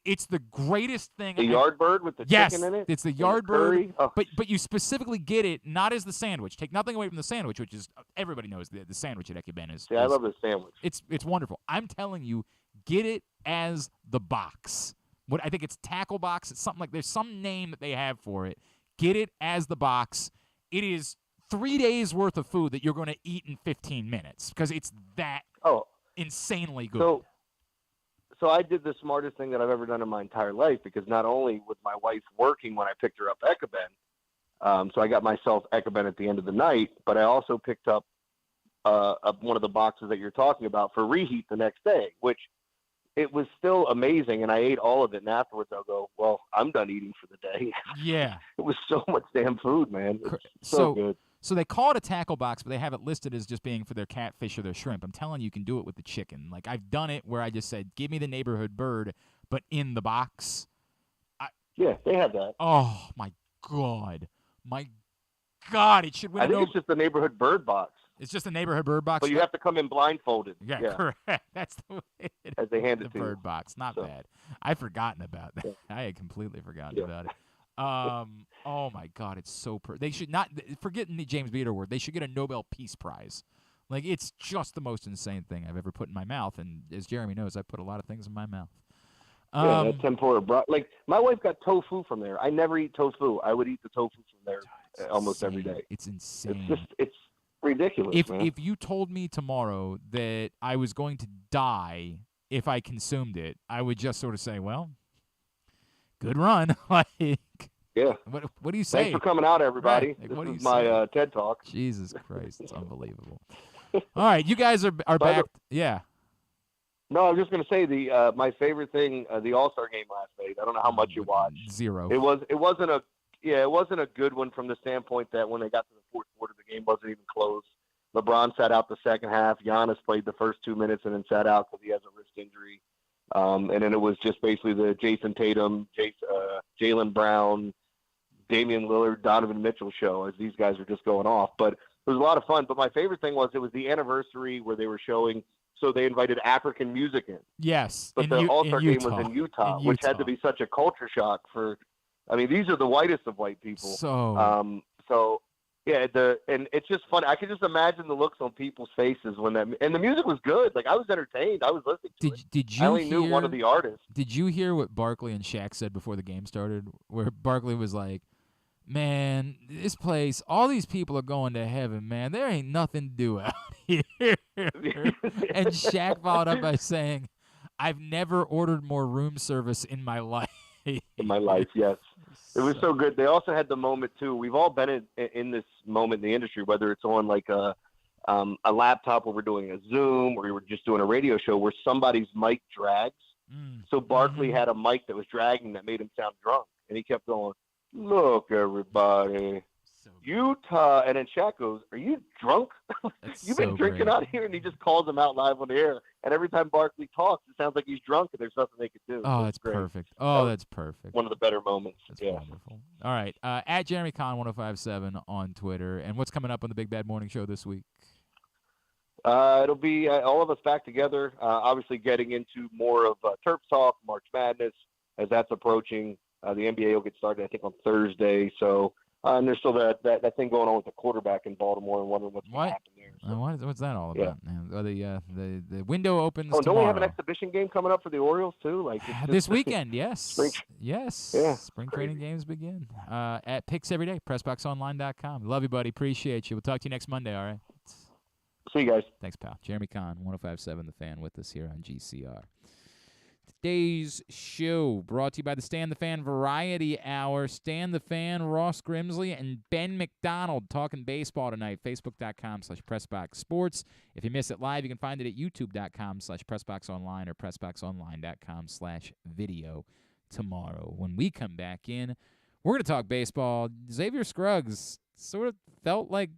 Speaker 1: it's the greatest thing.
Speaker 9: The Yardbird with the chicken in it?
Speaker 1: It's the Yardbird. Oh. But you specifically get it not as the sandwich. Take nothing away from the sandwich, which is, everybody knows the sandwich at Ecobin is.
Speaker 9: Yeah, I love the sandwich.
Speaker 1: It's wonderful. I'm telling you, get it as the box. I think it's tackle box. It's something like, there's some name that they have for it. Get it as the box. It is 3 days worth of food that you're going to eat in 15 minutes because it's that insanely good.
Speaker 9: So I did the smartest thing that I've ever done in my entire life, because not only was my wife working when I picked her up Ecobin, so I got myself Ecobin at the end of the night, but I also picked up one of the boxes that you're talking about for reheat the next day, which it was still amazing, and I ate all of it, and afterwards I'll go, well, I'm done eating for the day.
Speaker 1: Yeah.
Speaker 9: It was so much damn food, man. It's so good.
Speaker 1: So they call it a tackle box, but they have it listed as just being for their catfish or their shrimp. I'm telling you, you can do it with the chicken. Like, I've done it where I just said, give me the neighborhood bird, but in the box.
Speaker 9: Yeah, they have that.
Speaker 1: Oh, my God. My God, it should win.
Speaker 9: I think it's just the neighborhood bird box.
Speaker 1: It's just a neighborhood bird box.
Speaker 9: But you have to come in blindfolded.
Speaker 1: Yeah. Correct. That's the way it is.
Speaker 9: As they hand it to you.
Speaker 1: The bird box. Not bad. I've forgotten about that. Yeah. I had completely forgotten about it. Oh my God, it's so they should not forget the James Beard Award. They should get a Nobel Peace Prize. Like, it's just the most insane thing I've ever put in my mouth, and as Jeremy knows, I put a lot of things in my mouth.
Speaker 9: Yeah, that tempura like, my wife got tofu from there. I never eat tofu. I would eat the tofu from there almost every day.
Speaker 1: It's insane.
Speaker 9: It's ridiculous.
Speaker 1: If you told me tomorrow that I was going to die if I consumed it, I would just sort of say, well, good run. Like,
Speaker 9: Yeah.
Speaker 1: what do you say?
Speaker 9: Thanks for coming out, everybody.
Speaker 1: Right. Like,
Speaker 9: this
Speaker 1: what do
Speaker 9: is
Speaker 1: you
Speaker 9: my
Speaker 1: say?
Speaker 9: TED Talk.
Speaker 1: Jesus Christ, it's unbelievable. All right, you guys are back. Yeah.
Speaker 9: No, I was just going to say my favorite thing, the All-Star game last night. I don't know how much you watched.
Speaker 1: 0.
Speaker 9: It wasn't a good one from the standpoint that when they got to the fourth quarter, the game wasn't even close. LeBron sat out the second half. Giannis played the first 2 minutes and then sat out because he has a wrist injury. And then it was just basically the Jason Tatum, Jaylen Brown, Damian Lillard, Donovan Mitchell show as these guys are just going off. But it was a lot of fun. But my favorite thing was it was the anniversary where they were showing. So they invited African music in.
Speaker 1: Yes.
Speaker 9: But the All-Star game was in Utah, which had to be such a culture shock for. I mean, these are the whitest of white people. And it's just fun. I can just imagine the looks on people's faces when and the music was good. Like, I was entertained. I was listening to it.
Speaker 1: Did you
Speaker 9: I only knew one of the artists.
Speaker 1: Did you hear what Barkley and Shaq said before the game started? Where Barkley was like, man, this place, all these people are going to heaven, man. There ain't nothing to do out here. And Shaq followed up by saying, I've never ordered more room service in my life.
Speaker 9: In my life, yes. It was so good. They also had the moment, too. We've all been in this moment in the industry, whether it's on like a laptop where we're doing a Zoom or we're just doing a radio show where somebody's mic drags. So Barkley had a mic that was dragging that made him sound drunk. And he kept going, look, everybody, Utah. And then Shaq goes, are you drunk? You've been drinking out here? And he just calls him out live on the air. And every time Barkley talks, it sounds like he's drunk and there's nothing they could do.
Speaker 1: Oh, that's
Speaker 9: great.
Speaker 1: Perfect. Oh, that's perfect.
Speaker 9: One of the better moments.
Speaker 1: That's wonderful. All right. At Jeremy Conn 1057 on Twitter. And what's coming up on the Big Bad Morning Show this week?
Speaker 9: It'll be all of us back together, obviously getting into more of Terps talk, March Madness, as that's approaching. The NBA will get started, I think, on Thursday. So, and there's still that thing going on with the quarterback in Baltimore and wondering what's going to happen there. So.
Speaker 1: What's that all about, man? The window opens
Speaker 9: tomorrow.
Speaker 1: Don't
Speaker 9: we have an exhibition game coming up for the Orioles, too? Like
Speaker 1: this weekend, yes. Yes.
Speaker 9: Yeah.
Speaker 1: Spring training games begin. At Picks Every Day, PressBoxOnline.com. Love you, buddy. Appreciate you. We'll talk to you next Monday, all right?
Speaker 9: See you guys.
Speaker 1: Thanks, pal. Jeremy Conn, 1057 The Fan, with us here on GCR. Today's show brought to you by the Stan the Fan Variety Hour. Stan the Fan, Ross Grimsley, and Ben McDonald talking baseball tonight. Facebook.com/PressBoxSports. If you miss it live, you can find it at YouTube.com/PressBoxOnline or PressBoxOnline.com/video tomorrow. When we come back in, we're going to talk baseball. Xavier Scruggs sort of felt like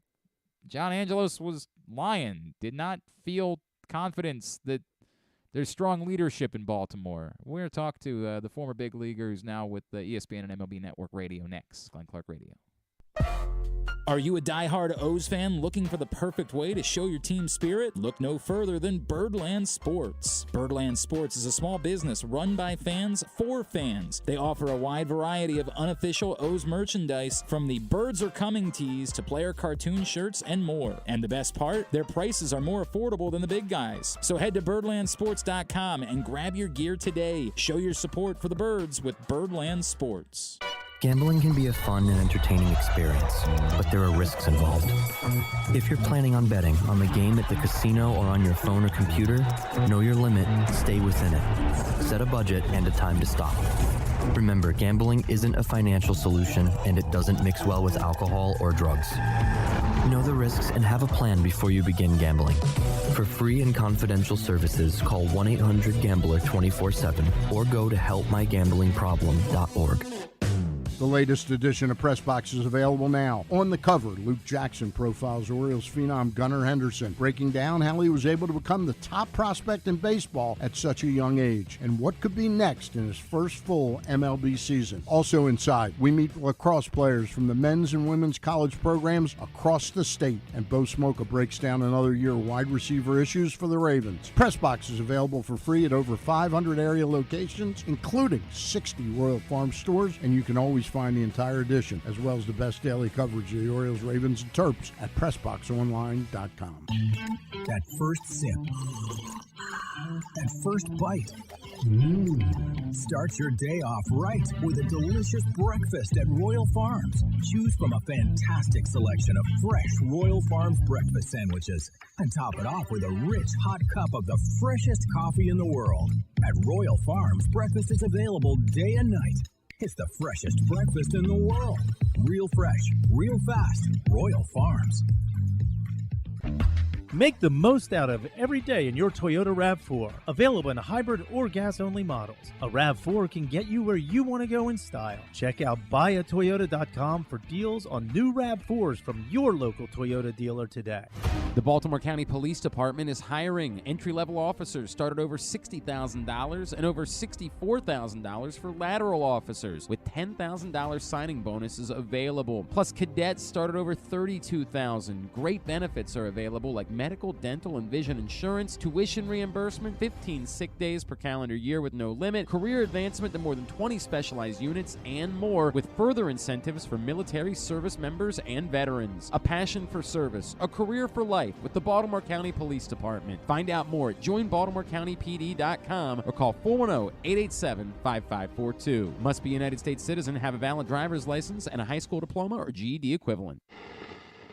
Speaker 1: John Angelos was lying, did not feel confidence that there's strong leadership in Baltimore. We're going to talk to the former big leaguer who's now with the ESPN and MLB Network Radio next, Glenn Clark Radio.
Speaker 10: Are you a diehard O's fan looking for the perfect way to show your team spirit? Look no further than Birdland Sports. Birdland Sports is a small business run by fans for fans. They offer a wide variety of unofficial O's merchandise, from the Birds Are Coming tees to player cartoon shirts and more. And the best part? Their prices are more affordable than the big guys. So head to birdlandsports.com and grab your gear today. Show your support for the Birds with Birdland Sports.
Speaker 11: Gambling can be a fun and entertaining experience, but there are risks involved. If you're planning on betting on the game at the casino or on your phone or computer, know your limit, stay within it. Set a budget and a time to stop. Remember, gambling isn't a financial solution, and it doesn't mix well with alcohol or drugs. Know the risks and have a plan before you begin gambling. For free and confidential services, call 1-800-GAMBLER 24/7 or go to helpmygamblingproblem.org.
Speaker 5: The latest edition of Press Box is available now. On the cover, Luke Jackson profiles Orioles phenom Gunnar Henderson, breaking down how he was able to become the top prospect in baseball at such a young age and what could be next in his first full MLB season. Also inside, we meet lacrosse players from the men's and women's college programs across the state, and Bo Smoka breaks down another year of wide receiver issues for the Ravens. Press Box is available for free at over 500 area locations, including 60 Royal Farm stores, and you can always find the entire edition, as well as the best daily coverage of the Orioles, Ravens, and Terps at PressBoxOnline.com.
Speaker 6: That first sip, that first bite. Start your day off right with a delicious breakfast at Royal Farms. Choose from a fantastic selection of fresh Royal Farms breakfast sandwiches and top it off with a rich hot cup of the freshest coffee in the world. At Royal Farms, breakfast is available day and night. It's the freshest breakfast in the world. Real fresh, real fast. Royal Farms.
Speaker 12: Make the most out of every day in your Toyota RAV4. Available in hybrid or gas-only models. A RAV4 can get you where you want to go in style. Check out buyatoyota.com for deals on new RAV4s from your local Toyota dealer today.
Speaker 4: The Baltimore County Police Department is hiring. Entry-level officers start at over $60,000 and over $64,000 for lateral officers, with $10,000 signing bonuses available. Plus, cadets start at over $32,000. Great benefits are available, like medical, dental, and vision insurance, tuition reimbursement, 15 sick days per calendar year with no limit, career advancement to more than 20 specialized units, and more, with further incentives for military service members and veterans. A passion for service, a career for life with the Baltimore County Police Department. Find out more at joinbaltimorecountypd.com or call 410-887-5542. Must be a United States citizen, have a valid driver's license, and a high school diploma or GED equivalent.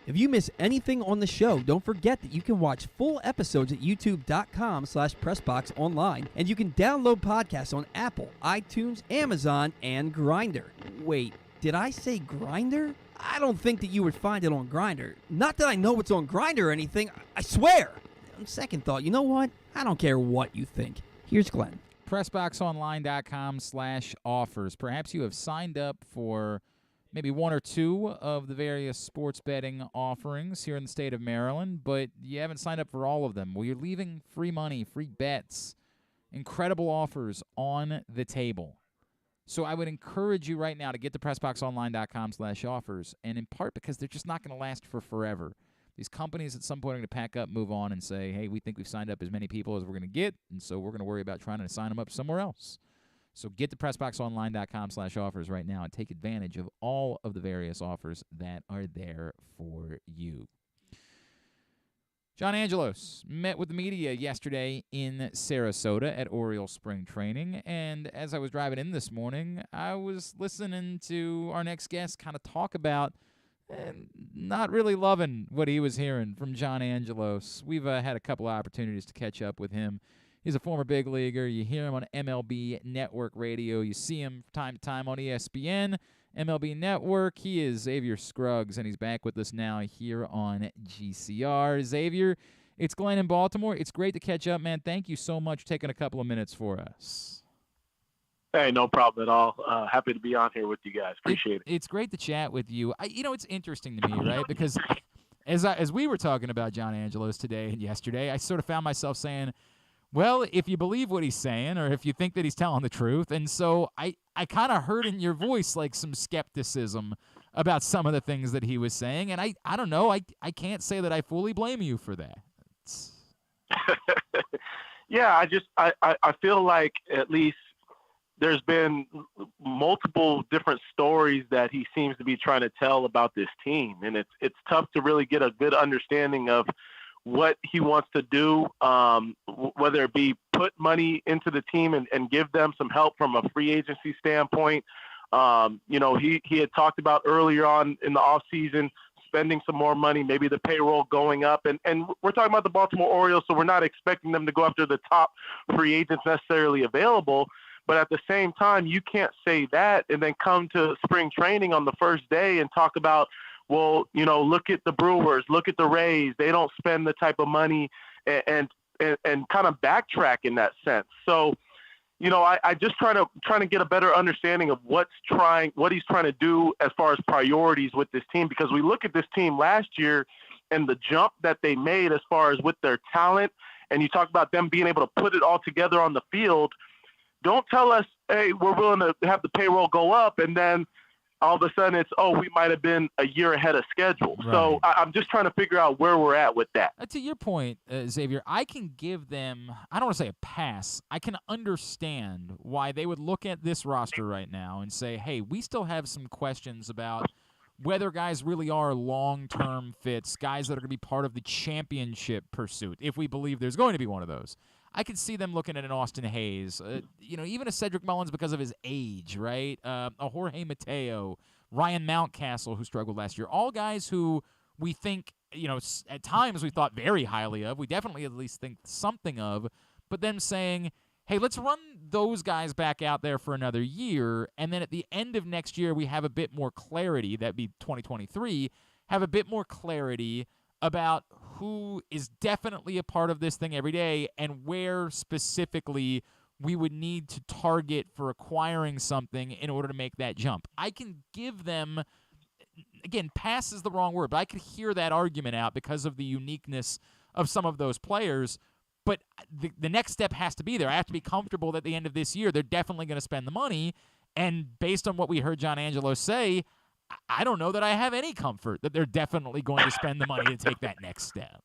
Speaker 2: If you miss anything on the show, don't forget that you can watch full episodes at youtube.com/pressboxonline, and you can download podcasts on Apple, iTunes, Amazon, and Grindr. Wait, did I say Grindr? I don't think that you would find it on Grindr. Not that I know it's on Grindr or anything, I swear. On second thought, you know what? I don't care what you think. Here's Glenn.
Speaker 1: PressBoxOnline.com/offers. Perhaps you have signed up for maybe one or two of the various sports betting offerings here in the state of Maryland, but you haven't signed up for all of them. Well, you're leaving free money, free bets, incredible offers on the table. So I would encourage you right now to get to PressBoxOnline.com/offers, and in part because they're just not going to last for forever. These companies at some point are going to pack up, move on, and say, hey, we think we've signed up as many people as we're going to get, and so we're going to worry about trying to sign them up somewhere else. So get to PressBoxOnline.com/offers right now and take advantage of all of the various offers that are there for you. John Angelos met with the media yesterday in Sarasota at Orioles spring training, and as I was driving in this morning, I was listening to our next guest kind of talk about not really loving what he was hearing from John Angelos. We've had a couple of opportunities to catch up with him. He's a former big leaguer. You hear him on MLB Network radio. You see him from time to time on ESPN, MLB Network. He is Xavier Scruggs, and he's back with us now here on GCR. Xavier, it's Glenn in Baltimore. It's great to catch up, man. Thank you so much for taking a couple of minutes for us.
Speaker 3: Hey, no problem at all. Happy to be on here with you guys. Appreciate it.
Speaker 1: It's great to chat with you. It's interesting to me, right? Because as we were talking about John Angelos today and yesterday, I sort of found myself saying, well, if you believe what he's saying or if you think that he's telling the truth. And so I kind of heard in your voice like some skepticism about some of the things that he was saying. And I don't know. I can't say that I fully blame you for that.
Speaker 3: Yeah, I feel like at least there's been multiple different stories that he seems to be trying to tell about this team. And it's tough to really get a good understanding of what he wants to do, whether it be put money into the team and give them some help from a free agency standpoint. He had talked about earlier on in the offseason spending some more money, maybe the payroll going up. And we're talking about the Baltimore Orioles, so we're not expecting them to go after the top free agents necessarily available. But at the same time, you can't say that and then come to spring training on the first day and talk about, well, look at the Brewers, look at the Rays. They don't spend the type of money and kind of backtrack in that sense. So, I just trying to get a better understanding of what he's trying to do as far as priorities with this team, because we look at this team last year and the jump that they made as far as with their talent, and you talk about them being able to put it all together on the field. Don't tell us, hey, we're willing to have the payroll go up, and then all of a sudden it's, we might have been a year ahead of schedule. Right. So I'm just trying to figure out where we're at with that.
Speaker 1: To your point, Xavier, I can give them, I don't want to say a pass. I can understand why they would look at this roster right now and say, hey, we still have some questions about whether guys really are long-term fits, guys that are going to be part of the championship pursuit, if we believe there's going to be one of those. I could see them looking at an Austin Hayes, even a Cedric Mullins because of his age, right? A Jorge Mateo, Ryan Mountcastle, who struggled last year. All guys who we think, at times we thought very highly of. We definitely at least think something of. But them saying, hey, let's run those guys back out there for another year, and then at the end of next year we have a bit more clarity, that'd be 2023, have a bit more clarity about who is definitely a part of this thing every day and where specifically we would need to target for acquiring something in order to make that jump. I can give them, again, pass is the wrong word, but I could hear that argument out because of the uniqueness of some of those players. But the next step has to be there. I have to be comfortable that at the end of this year they're definitely going to spend the money. And based on what we heard John Angelos say, I don't know that I have any comfort that they're definitely going to spend the money to take that next step.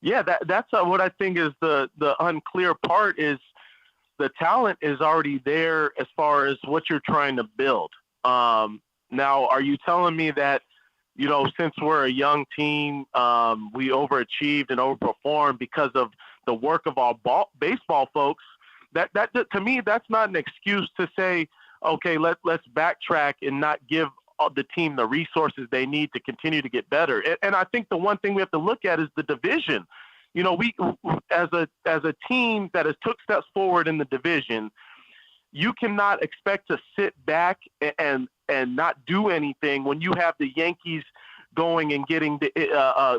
Speaker 3: Yeah, that's what I think is the unclear part is the talent is already there as far as what you're trying to build. Now, are you telling me that, since we're a young team, we overachieved and overperformed because of the work of our baseball folks? That to me, that's not an excuse to say, okay, let's backtrack and not give the team the resources they need to continue to get better. And I think the one thing we have to look at is the division. We as a team that has took steps forward in the division, you cannot expect to sit back and not do anything when you have the Yankees going and getting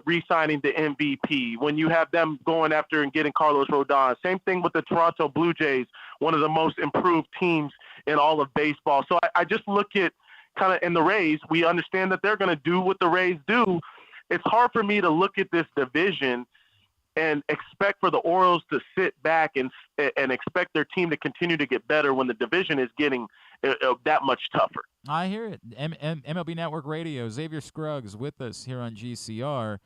Speaker 3: re-signing the MVP, when you have them going after and getting Carlos Rodon. Same thing with the Toronto Blue Jays, one of the most improved teams in all of baseball. So I just look at kind of in the Rays, we understand that they're going to do what the Rays do. It's hard for me to look at this division and expect for the Orioles to sit back and expect their team to continue to get better when the division is getting that much tougher.
Speaker 1: I hear it. MLB Network Radio, Xavier Scruggs with us here on GCR.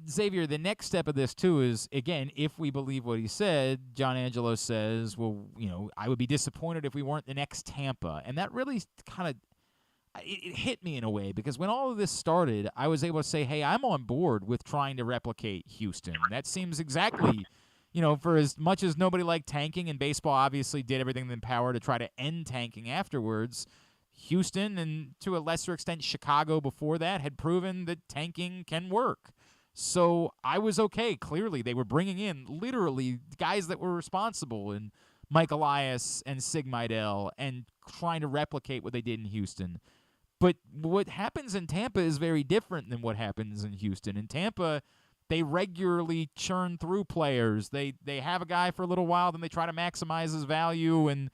Speaker 1: Xavier, the next step of this, too, is, again, if we believe what he said, John Angelos says, well, I would be disappointed if we weren't the next Tampa. And that really kind of it hit me in a way, because when all of this started, I was able to say, hey, I'm on board with trying to replicate Houston. That seems exactly, for as much as nobody liked tanking, and baseball obviously did everything in their power to try to end tanking afterwards, Houston, and to a lesser extent Chicago before that, had proven that tanking can work. So I was okay. Clearly, they were bringing in literally guys that were responsible, and Mike Elias and Sig Mejdal, and trying to replicate what they did in Houston. But what happens in Tampa is very different than what happens in Houston. In Tampa, they regularly churn through players. They have a guy for a little while, then they try to maximize his value, and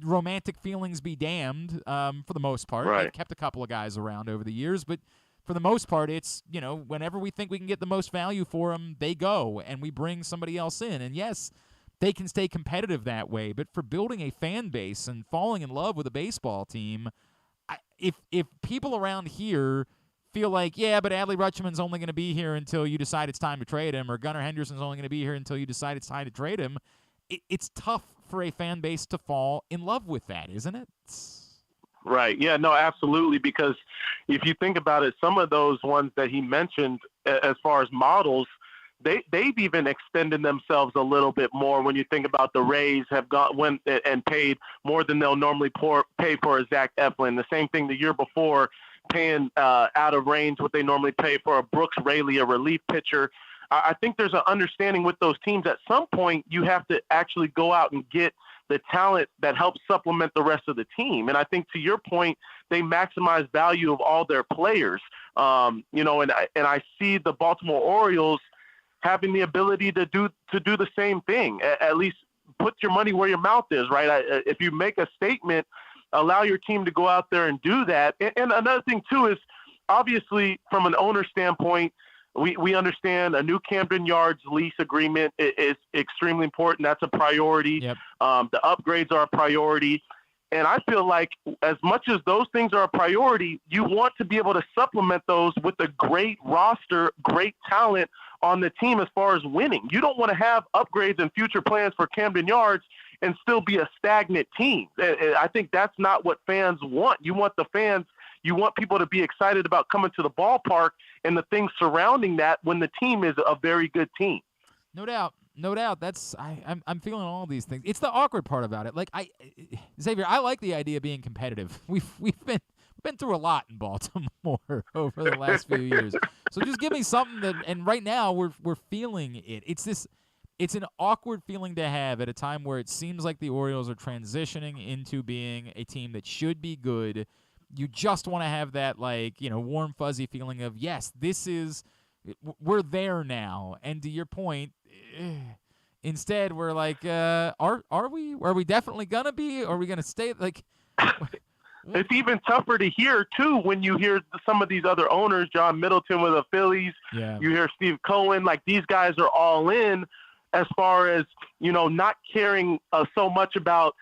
Speaker 1: romantic feelings be damned for the most part.
Speaker 3: Right.
Speaker 1: They've kept a couple of guys around over the years, but for the most part, it's, whenever we think we can get the most value for them, they go, and we bring somebody else in. And yes, they can stay competitive that way, but for building a fan base and falling in love with a baseball team, if people around here feel like, yeah, but Adley Rutschman's only going to be here until you decide it's time to trade him, or Gunnar Henderson's only going to be here until you decide it's time to trade him, it's tough for a fan base to fall in love with that, isn't it?
Speaker 3: Right. Yeah, no, absolutely. Because if you think about it, some of those ones that he mentioned as far as models, they've even extended themselves a little bit more. When you think about the Rays have went and paid more than they'll normally pay for a Zach Eflin. The same thing the year before, paying out of range what they normally pay for a Brooks Raley, a relief pitcher. I think there's an understanding with those teams. At some point, you have to actually go out and get the talent that helps supplement the rest of the team. And I think, to your point, they maximize value of all their players. And I see the Baltimore Orioles having the ability to do the same thing. At least put your money where your mouth is, right? If you make a statement, allow your team to go out there and do that. And another thing too is, obviously, from an owner standpoint, we understand a new Camden Yards lease agreement is extremely important. That's a priority.
Speaker 1: Yep.
Speaker 3: The upgrades are a priority. And I feel like as much as those things are a priority, you want to be able to supplement those with a great roster, great talent on the team as far as winning. You don't want to have upgrades and future plans for Camden Yards and still be a stagnant team. I think that's not what fans want. You want the fans, You want people to be excited about coming to the ballpark and the things surrounding that when the team is a very good team.
Speaker 1: No doubt. That's I'm feeling all these things. It's the awkward part about it. Like Xavier, I like the idea of being competitive. We've been through a lot in Baltimore over the last few years. So just give me something that. And right now we're feeling it. It's an awkward feeling to have at a time where it seems like the Orioles are transitioning into being a team that should be good. You just want to have that warm fuzzy feeling of yes, we're there now. And to your point. Instead, we're like, are we definitely gonna be? Or are we gonna stay? Like,
Speaker 3: it's even tougher to hear too when you hear some of these other owners, John Middleton with the Phillies.
Speaker 1: Yeah.
Speaker 3: You hear Steve Cohen. Like these guys are all in as far as not caring so much about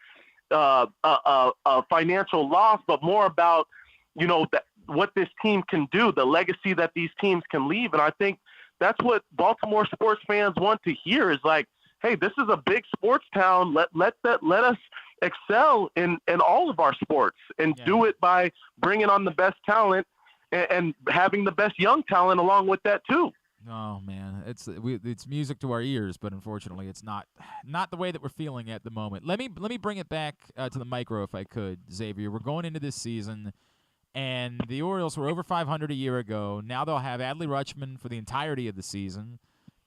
Speaker 3: a financial loss, but more about what this team can do, the legacy that these teams can leave, and I think. That's what Baltimore sports fans want to hear is like, hey, this is a big sports town. Let us excel in all of our sports and do it by bringing on the best talent and having the best young talent along with that too.
Speaker 1: Oh man, it's music to our ears, but unfortunately, it's not the way that we're feeling at the moment. Let me bring it back to the micro if I could, Xavier. We're going into this season. And the Orioles were over 500 a year ago. Now they'll have Adley Rutschman for the entirety of the season,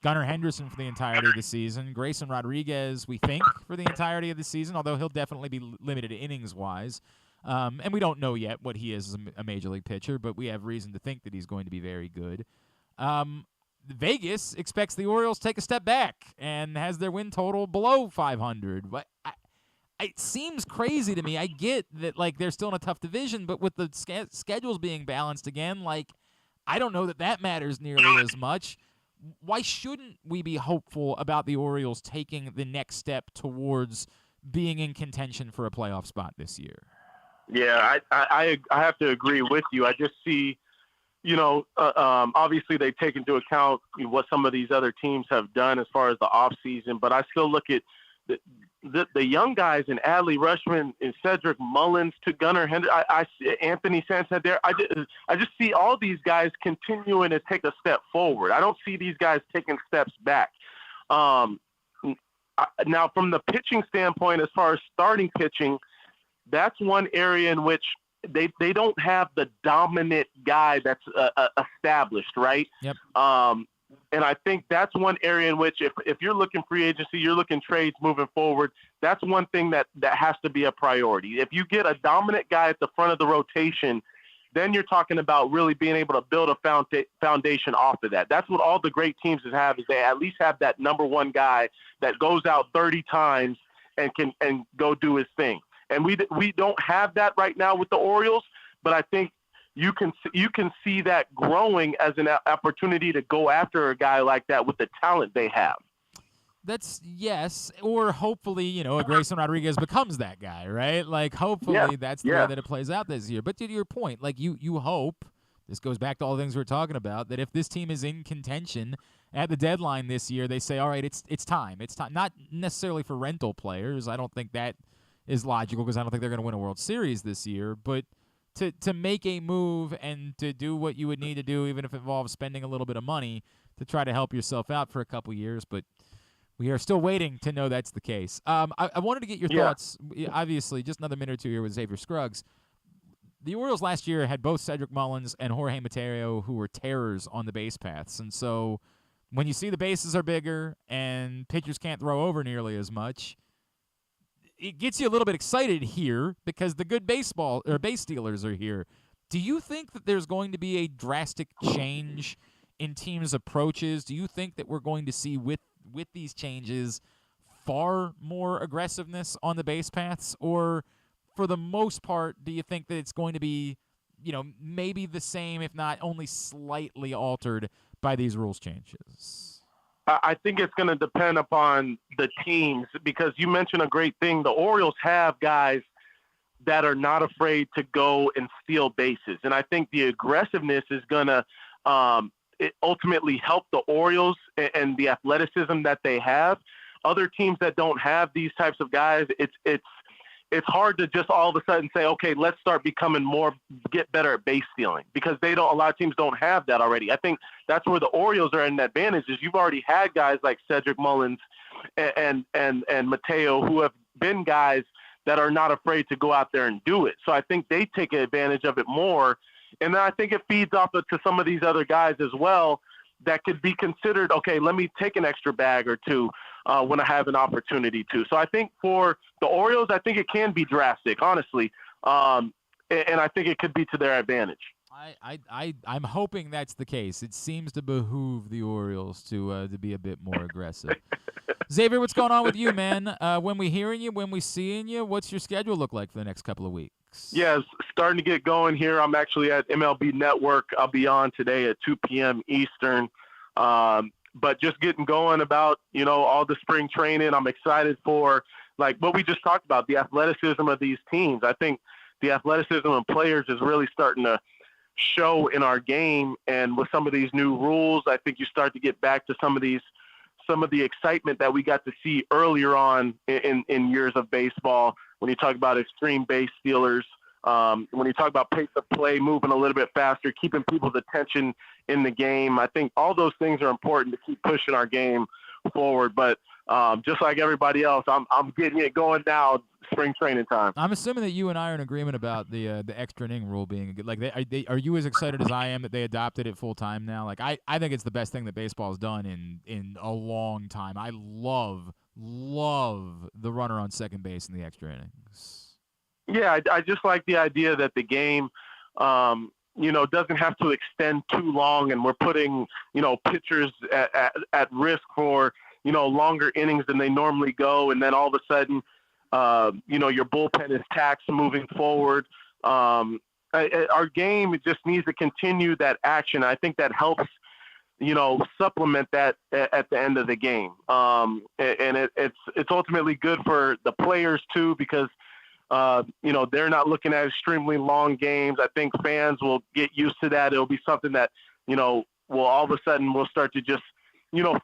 Speaker 1: Gunnar Henderson for the entirety of the season, Grayson Rodriguez, we think, for the entirety of the season, although he'll definitely be limited innings-wise. And we don't know yet what he is as a major league pitcher, but we have reason to think that he's going to be very good. Vegas expects the Orioles to take a step back and has their win total below 500. But it seems crazy to me. I get that, they're still in a tough division, but with the schedules being balanced again, I don't know that matters nearly as much. Why shouldn't we be hopeful about the Orioles taking the next step towards being in contention for a playoff spot this year?
Speaker 3: Yeah, I have to agree with you. I just see, obviously they take into account what some of these other teams have done as far as the offseason, but I still look at the young guys in Adley Rutschman and Cedric Mullins to Gunnar Henderson. I see Anthony Santander. I just see all these guys continuing to take a step forward. I don't see these guys taking steps back. Now, from the pitching standpoint, as far as starting pitching, that's one area in which they don't have the dominant guy that's established, right?
Speaker 1: Yep.
Speaker 3: And I think that's one area in which if you're looking free agency, you're looking trades moving forward, that's one thing that has to be a priority. If you get a dominant guy at the front of the rotation, then you're talking about really being able to build a foundation off of that. That's what all the great teams have, is they at least have that number one guy that goes out 30 times and can go do his thing. And we don't have that right now with the Orioles, but I think you can see that growing as an opportunity to go after a guy like that with the talent they have.
Speaker 1: That's yes, or hopefully, a Grayson Rodriguez becomes that guy, right? Hopefully that's the way that it plays out this year. But to your point, you hope, this goes back to all the things we were talking about, that if this team is in contention at the deadline this year, they say, all right, it's time. It's time, not necessarily for rental players. I don't think that is logical because I don't think they're going to win a World Series this year, but to make a move and to do what you would need to do, even if it involves spending a little bit of money to try to help yourself out for a couple years. But we are still waiting to know that's the case. I wanted to get your thoughts, obviously, just another minute or two here with Xavier Scruggs. The Orioles last year had both Cedric Mullins and Jorge Mateo, who were terrors on the base paths. And so when you see the bases are bigger and pitchers can't throw over nearly as much, it gets you a little bit excited here because the good base stealers are here. Do you think that there's going to be a drastic change in teams' approaches? Do you think that we're going to see with these changes far more aggressiveness on the base paths? Or for the most part, do you think that it's going to be, maybe the same, if not only slightly altered by these rules changes?
Speaker 3: I think it's going to depend upon the teams, because you mentioned a great thing. The Orioles have guys that are not afraid to go and steal bases. And I think the aggressiveness is going to ultimately help the Orioles and the athleticism that they have. Other teams that don't have these types of guys, it's hard to just all of a sudden say, okay, let's start get better at base stealing, because a lot of teams don't have that already. I think that's where the Orioles are in an advantage, is you've already had guys like Cedric Mullins and Mateo, who have been guys that are not afraid to go out there and do it. So I think they take advantage of it more. And then I think it feeds off to some of these other guys as well that could be considered, okay, let me take an extra bag or two when I have an opportunity to. So I think for the Orioles, I think it can be drastic, honestly. And I think it could be to their advantage.
Speaker 1: I'm hoping that's the case. It seems to behoove the Orioles to be a bit more aggressive. Xavier, what's going on with you, man? When we hearing you, when we seeing you, what's your schedule look like for the next couple of weeks?
Speaker 3: Yeah, it's starting to get going here. I'm actually at MLB Network. I'll be on today at 2 p.m. Eastern. But just getting going about, all the spring training. I'm excited for, like, what we just talked about, the athleticism of these teams. I think the athleticism of players is really starting to show in our game. And with some of these new rules, I think you start to get back to some of the excitement that we got to see earlier on in years of baseball. When you talk about extreme base stealers, when you talk about pace of play, moving a little bit faster, keeping people's attention in the game, I think all those things are important to keep pushing our game forward. But just like everybody else, I'm getting it going now. Spring training time.
Speaker 1: I'm assuming that you and I are in agreement about the extra inning rule being good. Like, are you as excited as I am that they adopted it full time now? Like, I think it's the best thing that baseball's done in a long time. I love the runner on second base in the extra innings.
Speaker 3: Yeah, I just like the idea that the game, doesn't have to extend too long, and we're putting, pitchers at risk for, longer innings than they normally go, and then all of a sudden, your bullpen is taxed moving forward. Our game just needs to continue that action. I think that helps, supplement that at the end of the game. And it's ultimately good for the players too, because, they're not looking at extremely long games. I think fans will get used to that. It'll be something that, will all of a sudden we'll start to just,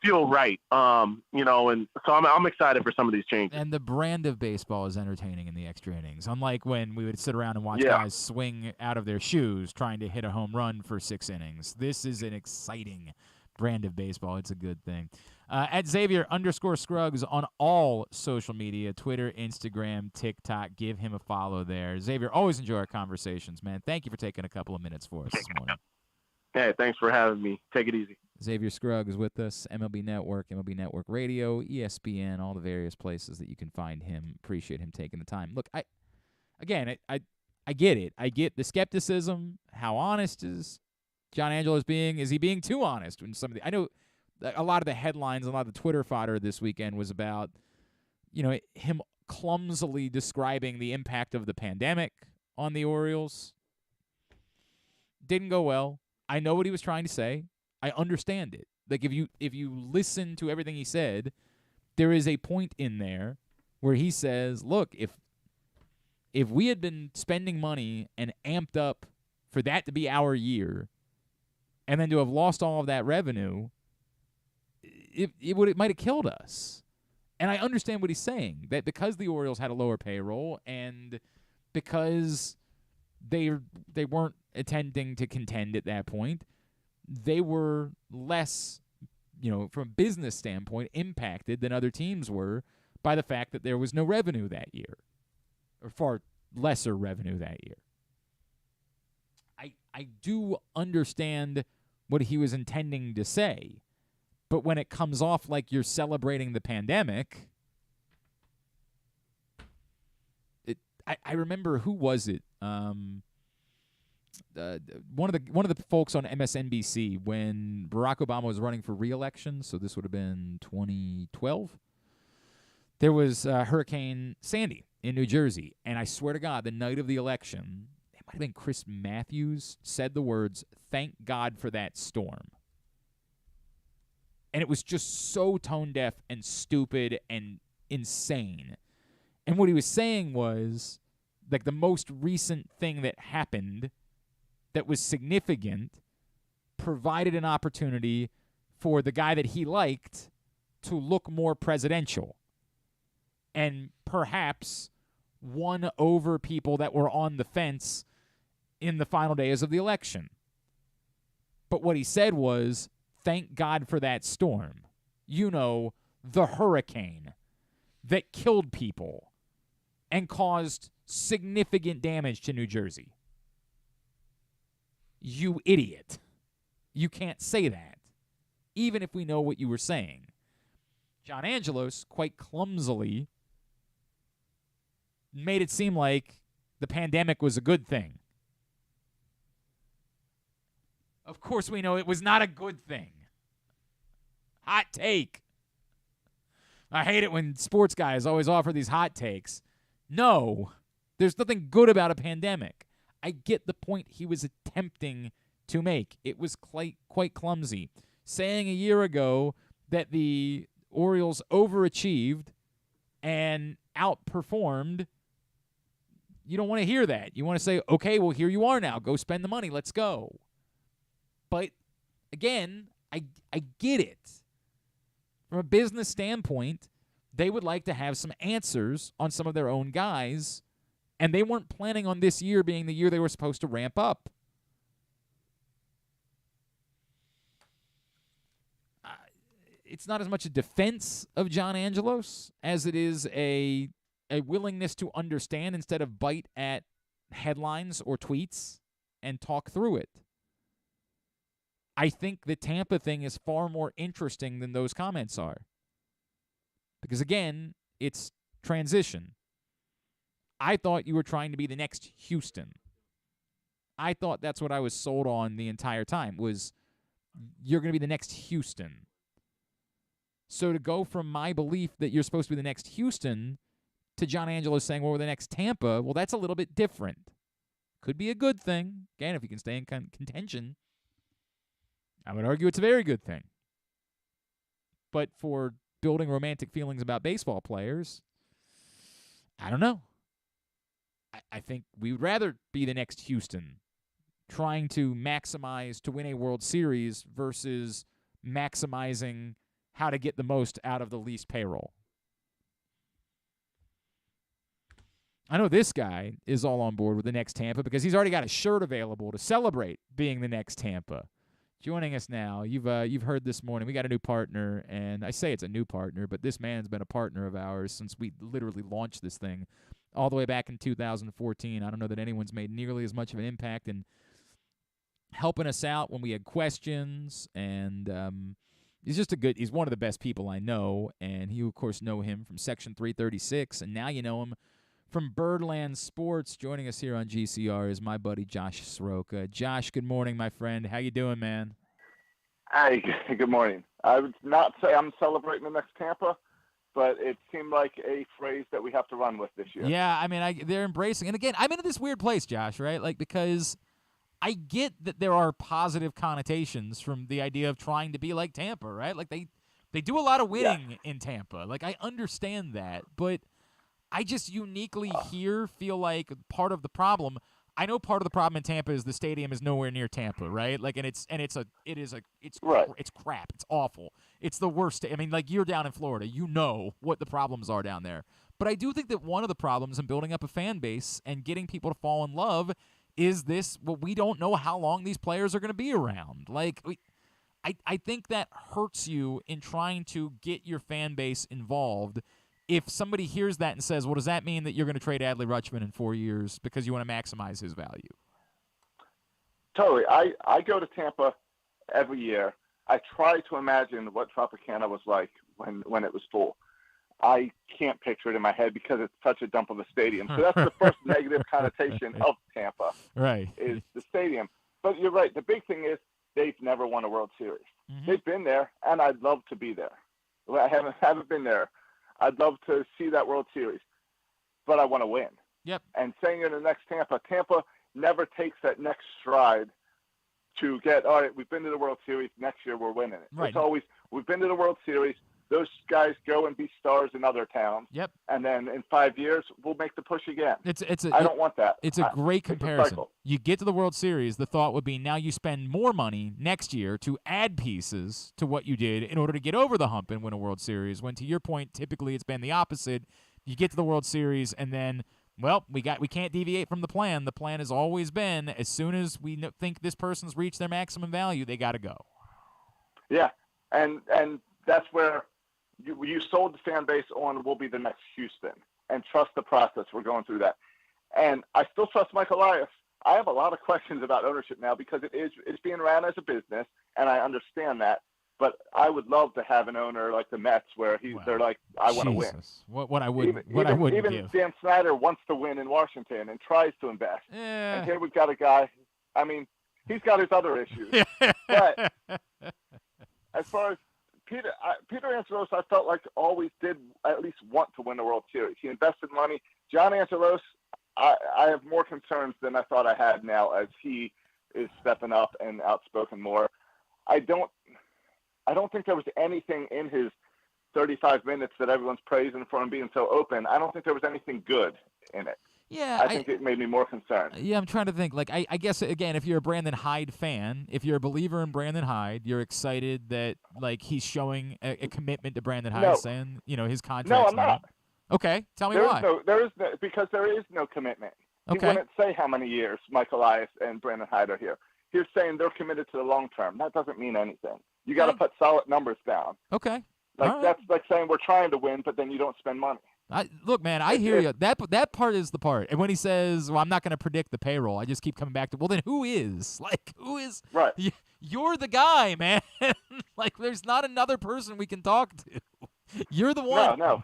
Speaker 3: feel right. And so I'm excited for some of these changes.
Speaker 1: And the brand of baseball is entertaining in the extra innings. Unlike when we would sit around and watch guys swing out of their shoes trying to hit a home run for 6 innings. This is an exciting brand of baseball. It's a good thing. At Xavier_Scruggs on all social media, Twitter, Instagram, TikTok. Give him a follow there. Xavier, always enjoy our conversations, man. Thank you for taking a couple of minutes for us this morning.
Speaker 3: Hey, thanks for having me. Take it easy.
Speaker 1: Xavier Scruggs is with us, MLB Network, MLB Network Radio, ESPN, all the various places that you can find him. Appreciate him taking the time. Look, I get it. I get the skepticism. How honest is John Angelos being? Is he being too honest? When I know a lot of the headlines, a lot of the Twitter fodder this weekend was about, him clumsily describing the impact of the pandemic on the Orioles. Didn't go well. I know what he was trying to say. I understand it. Like, if you listen to everything he said, there is a point in there where he says, look, if we had been spending money and amped up for that to be our year, and then to have lost all of that revenue, it might have killed us. And I understand what he's saying, that because the Orioles had a lower payroll and because they weren't intending to contend at that point, they were less, from a business standpoint, impacted than other teams were by the fact that there was no revenue that year, or far lesser revenue that year. I do understand what he was intending to say, but when it comes off like you're celebrating the pandemic, I remember, who was it? One of the folks on MSNBC when Barack Obama was running for re-election, so this would have been 2012. There was Hurricane Sandy in New Jersey, and I swear to God, the night of the election, it might have been Chris Matthews, said the words, "Thank God for that storm." And it was just so tone-deaf and stupid and insane. And what he was saying was, like, the most recent thing that happened that was significant provided an opportunity for the guy that he liked to look more presidential. And perhaps won over people that were on the fence in the final days of the election. But what he said was, thank God for that storm. You know, the hurricane that killed people and caused significant damage to New Jersey. You idiot. You can't say that, even if we know what you were saying. John Angelos, quite clumsily, made it seem like the pandemic was a good thing. Of course we know it was not a good thing. Hot take. I hate it when sports guys always offer these hot takes. No, there's nothing good about a pandemic. I get the point he was attempting to make. It was quite clumsy. Saying a year ago that the Orioles overachieved and outperformed, you don't want to hear that. You want to say, okay, well, here you are now. Go spend the money. Let's go. But, again, I get it. From a business standpoint, they would like to have some answers on some of their own guys, and they weren't planning on this year being the year they were supposed to ramp up. It's not as much a defense of John Angelos as it is a willingness to understand instead of bite at headlines or tweets and talk through it. I think the Tampa thing is far more interesting than those comments are. Because, again, it's transition. I thought you were trying to be the next Houston. I thought that's what I was sold on the entire time, was you're going to be the next Houston. So to go from my belief that you're supposed to be the next Houston to John Angelos saying, well, we're the next Tampa, well, that's a little bit different. Could be a good thing. Again, if you can stay in contention, I would argue it's a very good thing. But for building romantic feelings about baseball players, I don't know. I think we would rather be the next Houston, trying to maximize to win a World Series versus maximizing how to get the most out of the least payroll. I know this guy is all on board with the next Tampa because he's already got a shirt available to celebrate being the next Tampa. Joining us now, you've heard this morning, we got a new partner, and I say it's a new partner, but this man's been a partner of ours since we literally launched this thing all the way back in 2014. I don't know that anyone's made nearly as much of an impact in helping us out when we had questions, and he's one of the best people I know, and you, of course, know him from Section 336, and now you know him from Birdland Sports. Joining us here on GCR is my buddy Josh Sroka. Josh, good morning, my friend. How you doing, man?
Speaker 13: Hey, good morning. I would not say I'm celebrating the next Tampa, but it seemed like a phrase that we have to run with this year.
Speaker 1: Yeah, I mean, they're embracing. And again, I'm in this weird place, Josh, right? Like, because I get that there are positive connotations from the idea of trying to be like Tampa, right? Like, they do a lot of winning in Tampa. Like, I understand that, but I just uniquely here feel like part of the problem. I know part of the problem in Tampa is the stadium is nowhere near Tampa, right? Like, it's crap. It's awful. It's the worst. I mean, like, you're down in Florida, you know what the problems are down there. But I do think that one of the problems in building up a fan base and getting people to fall in love is this. Well, we don't know how long these players are going to be around. Like, I think that hurts you in trying to get your fan base involved. If somebody hears that and says, well, does that mean that you're going to trade Adley Rutschman in 4 years because you want to maximize his value?
Speaker 13: Totally. I go to Tampa every year. I try to imagine what Tropicana was like when it was full. I can't picture it in my head because it's such a dump of a stadium. So that's the first negative connotation of Tampa,
Speaker 1: right?
Speaker 13: Is the stadium. But you're right. The big thing is they've never won a World Series. Mm-hmm. They've been there, and I'd love to be there. I haven't been there. I'd love to see that World Series, but I want to win.
Speaker 1: Yep.
Speaker 13: And saying you're the next Tampa never takes that next stride to get, all right, we've been to the World Series, next year we're winning it.
Speaker 1: Right.
Speaker 13: It's always, we've been to the World Series, those guys go and be stars in other towns.
Speaker 1: Yep.
Speaker 13: And then in 5 years, we'll make the push again.
Speaker 1: I
Speaker 13: don't want that.
Speaker 1: It's a great comparison. You get to the World Series, the thought would be now you spend more money next year to add pieces to what you did in order to get over the hump and win a World Series, when to your point, typically it's been the opposite. You get to the World Series, and then well, we can't deviate from the plan. The plan has always been, as soon as we think this person's reached their maximum value, they got to go.
Speaker 13: Yeah, and that's where you sold the fan base on we'll be the next Houston, and trust the process. We're going through that. And I still trust Mike Elias. I have a lot of questions about ownership now because it's being ran as a business, and I understand that. But I would love to have an owner like the Mets where they're like, I want to win.
Speaker 1: What I wouldn't
Speaker 13: even
Speaker 1: give.
Speaker 13: Dan Snyder wants to win in Washington and tries to invest.
Speaker 1: Yeah.
Speaker 13: And here we've got a guy, I mean, he's got his other issues. But as far as Peter Angelos, I felt like always did at least want to win the World Series. He invested money. John Angelos, I have more concerns than I thought I had now as he is stepping up and outspoken more. I don't think there was anything in his 35 minutes that everyone's praising for him being so open. I don't think there was anything good in it.
Speaker 1: Yeah,
Speaker 13: I think it made me more concerned.
Speaker 1: Yeah, I'm trying to think. Like, I guess, again, if you're a Brandon Hyde fan, if you're a believer in Brandon Hyde, you're excited that, like, he's showing a commitment to Brandon Hyde, saying, his contract's
Speaker 13: No, I'm not.
Speaker 1: Okay, tell me why.
Speaker 13: Because there is no commitment.
Speaker 1: Okay.
Speaker 13: He wouldn't say how many years Mike Elias and Brandon Hyde are here. He's saying they're committed to the long term. That doesn't mean anything. You got to put solid numbers down.
Speaker 1: Okay.
Speaker 13: That's like saying we're trying to win, but then you don't spend money.
Speaker 1: Look, man, I hear you. That part is the part. And when he says, well, I'm not going to predict the payroll, I just keep coming back to, well, then who is? Like, who is?
Speaker 13: Right.
Speaker 1: You're the guy, man. Like, there's not another person we can talk to. You're the one.
Speaker 13: No.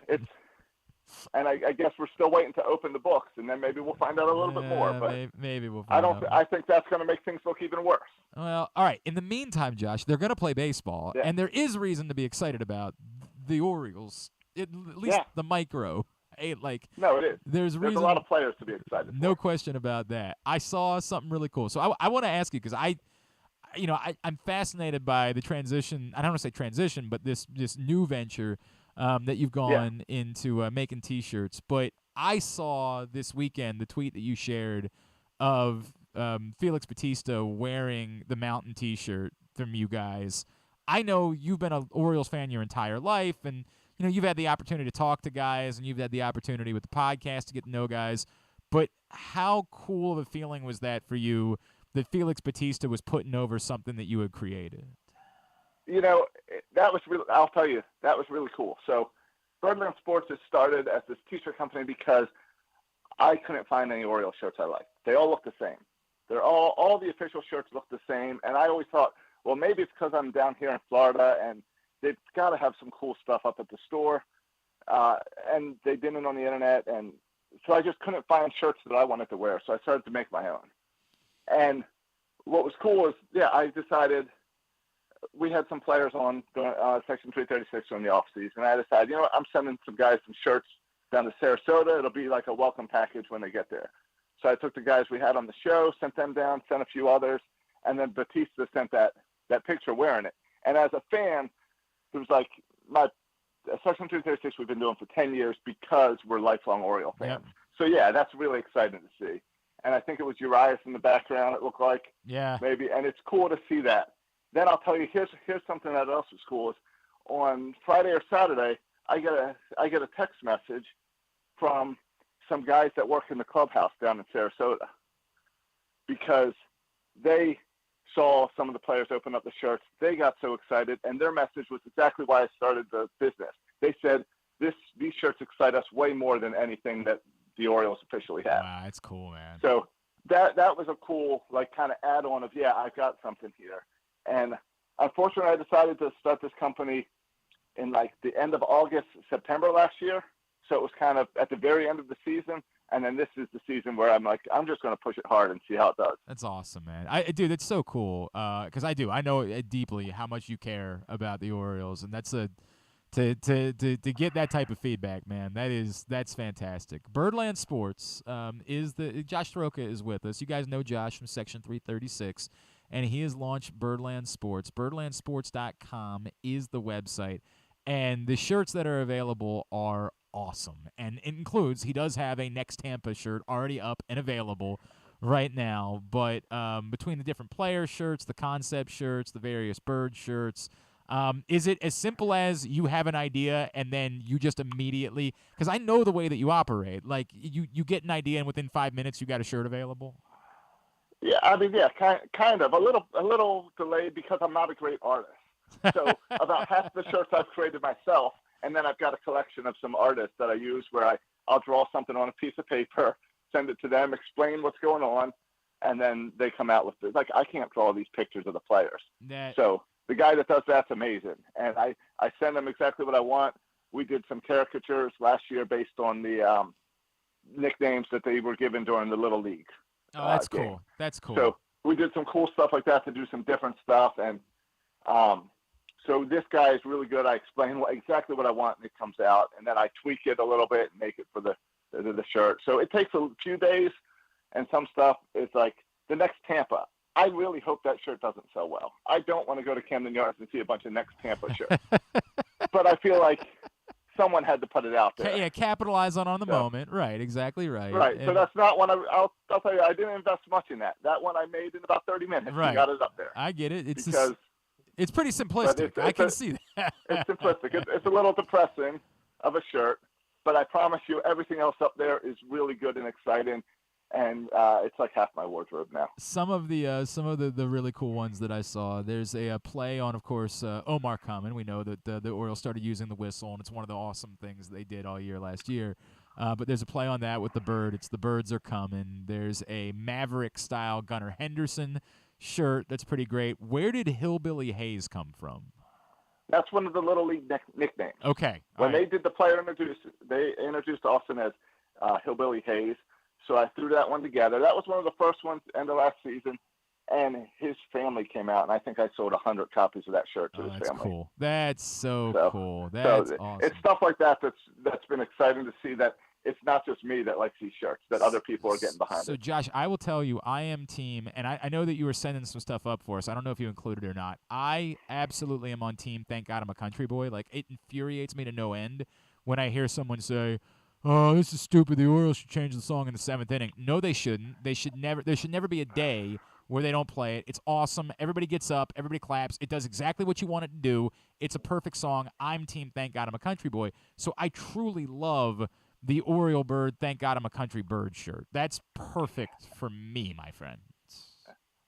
Speaker 13: And I guess we're still waiting to open the books, and then maybe we'll find out a little bit more. But
Speaker 1: maybe we'll find out.
Speaker 13: I think that's going to make things look even worse.
Speaker 1: Well, all right. In the meantime, Josh, they're going to play baseball, and there is reason to be excited about the Orioles. At least the micro.
Speaker 13: No, it is.
Speaker 1: There's
Speaker 13: a lot of players to be excited.
Speaker 1: No question about that. I saw something really cool. So I want to ask you because I'm fascinated by the transition. I don't want to say transition, but this new venture that you've gone into making T-shirts. But I saw this weekend the tweet that you shared of Felix Bautista wearing the Mountain T-shirt from you guys. I know you've been an Orioles fan your entire life, and you've had the opportunity to talk to guys, and you've had the opportunity with the podcast to get to know guys. But how cool of a feeling was that for you that Felix Bautista was putting over something that you had created?
Speaker 13: That was really, I'll tell you, that was really cool. So Birdland Sports has started as this T-shirt company because I couldn't find any Orioles shirts I liked. They all look the same. They're all the official shirts look the same. And I always thought, well, maybe it's because I'm down here in Florida and they've got to have some cool stuff up at the store. And they didn't on the internet. And so I just couldn't find shirts that I wanted to wear. So I started to make my own. And what was cool is, I decided we had some players on Section 336 during the offseason. And I decided, I'm sending some guys some shirts down to Sarasota. It'll be like a welcome package when they get there. So I took the guys we had on the show, sent them down, sent a few others, and then Bautista sent that picture wearing it. And as a fan, it was like my Section 336 we've been doing for 10 years because we're lifelong Oriole fans.
Speaker 1: Yep.
Speaker 13: So, that's really exciting to see. And I think it was Urias in the background, it looked like.
Speaker 1: Yeah.
Speaker 13: Maybe. And it's cool to see that. Then I'll tell you, here's something that else was cool. Is on Friday or Saturday, I get a text message from some guys that work in the clubhouse down in Sarasota because they saw some of the players open up the shirts. They got so excited, and their message was exactly why I started the business. They said, these shirts excite us way more than anything that the Orioles officially have.
Speaker 1: Wow, that's cool, man.
Speaker 13: So that was a cool, kind of add-on of, I've got something here. And unfortunately, I decided to start this company in, the end of August, September last year. So it was kind of at the very end of the season. And then this is the season where I'm like, I'm just going to push it hard and see how it does.
Speaker 1: That's awesome, man. Dude, it's so cool. Because I know deeply how much you care about the Orioles, and that's to get that type of feedback, man. That's fantastic. Birdland Sports is Josh Sroka is with us. You guys know Josh from Section 336, and he has launched Birdland Sports. BirdlandSports.com is the website, and the shirts that are available are awesome. And it includes, he does have a Next Tampa shirt already up and available right now, but between the different player shirts, the concept shirts, the various bird shirts, Is it as simple as you have an idea and then you just immediately – because I know the way that you operate. Like, you get an idea and within 5 minutes you got a shirt available?
Speaker 13: Yeah, I mean, yeah, kind of. A little delayed because I'm not a great artist. So about half the shirts I've created myself, and then I've got a collection of some artists that I use where I'll draw something on a piece of paper, send it to them, explain what's going on, and then they come out with it. Like, I can't draw these pictures of the players. So the guy that does that's amazing. And I send them exactly what I want. We did some caricatures last year based on the nicknames that they were given during the Little League.
Speaker 1: Oh, that's
Speaker 13: game.
Speaker 1: cool. That's cool.
Speaker 13: So we did some cool stuff like that to do some different stuff. And so this guy is really good. I explain exactly what I want, and it comes out. And then I tweak it a little bit and make it for the shirt. So it takes a few days, and some stuff is like the next Tampa. I really hope that shirt doesn't sell well. I don't want to go to Camden Yards and see a bunch of next Tampa shirts. But I feel like someone had to put it out there.
Speaker 1: Yeah, capitalize on the moment. Right, exactly right.
Speaker 13: Right.
Speaker 1: And
Speaker 13: so that's not one I'll tell you, I didn't invest much in that. That one I made in about 30 minutes.
Speaker 1: Right.
Speaker 13: We got it up there.
Speaker 1: I get it.
Speaker 13: It's
Speaker 1: pretty simplistic. I can see that.
Speaker 13: It's simplistic. It's a little depressing of a shirt, but I promise you everything else up there is really good and exciting. And it's like half my wardrobe now.
Speaker 1: Some of the really cool ones that I saw. There's a play on, of course, Omar coming. We know that the Orioles started using the whistle, and it's one of the awesome things they did all year last year. But there's a play on that with the bird. It's the birds are coming. There's a Maverick-style Gunnar Henderson shirt that's pretty great. Where did Hillbilly Hayes come from?
Speaker 13: That's one of the Little League nicknames.
Speaker 1: Okay.
Speaker 13: When they did the player they introduced Austin as Hillbilly Hayes. So I threw that one together. That was one of the first ones end of last season, and his family came out, and I think I sold 100 copies of that shirt to his family.
Speaker 1: That's cool. That's so cool. That's awesome.
Speaker 13: It's stuff like that that's been exciting to see, that it's not just me that likes these shirts, that other people are getting behind it.
Speaker 1: So, Josh, I will tell you, I am team, and I know that you were sending some stuff up for us. I don't know if you included it or not. I absolutely am on team Thank God I'm a Country Boy. Like, it infuriates me to no end when I hear someone say, "Oh, this is stupid. The Orioles should change the song in the 7th inning." No, they shouldn't. There should never be a day where they don't play it. It's awesome. Everybody gets up. Everybody claps. It does exactly what you want it to do. It's a perfect song. I'm team Thank God I'm a Country Boy. So I truly love the Oriole Bird Thank God I'm a Country Bird shirt. That's perfect for me, my friend.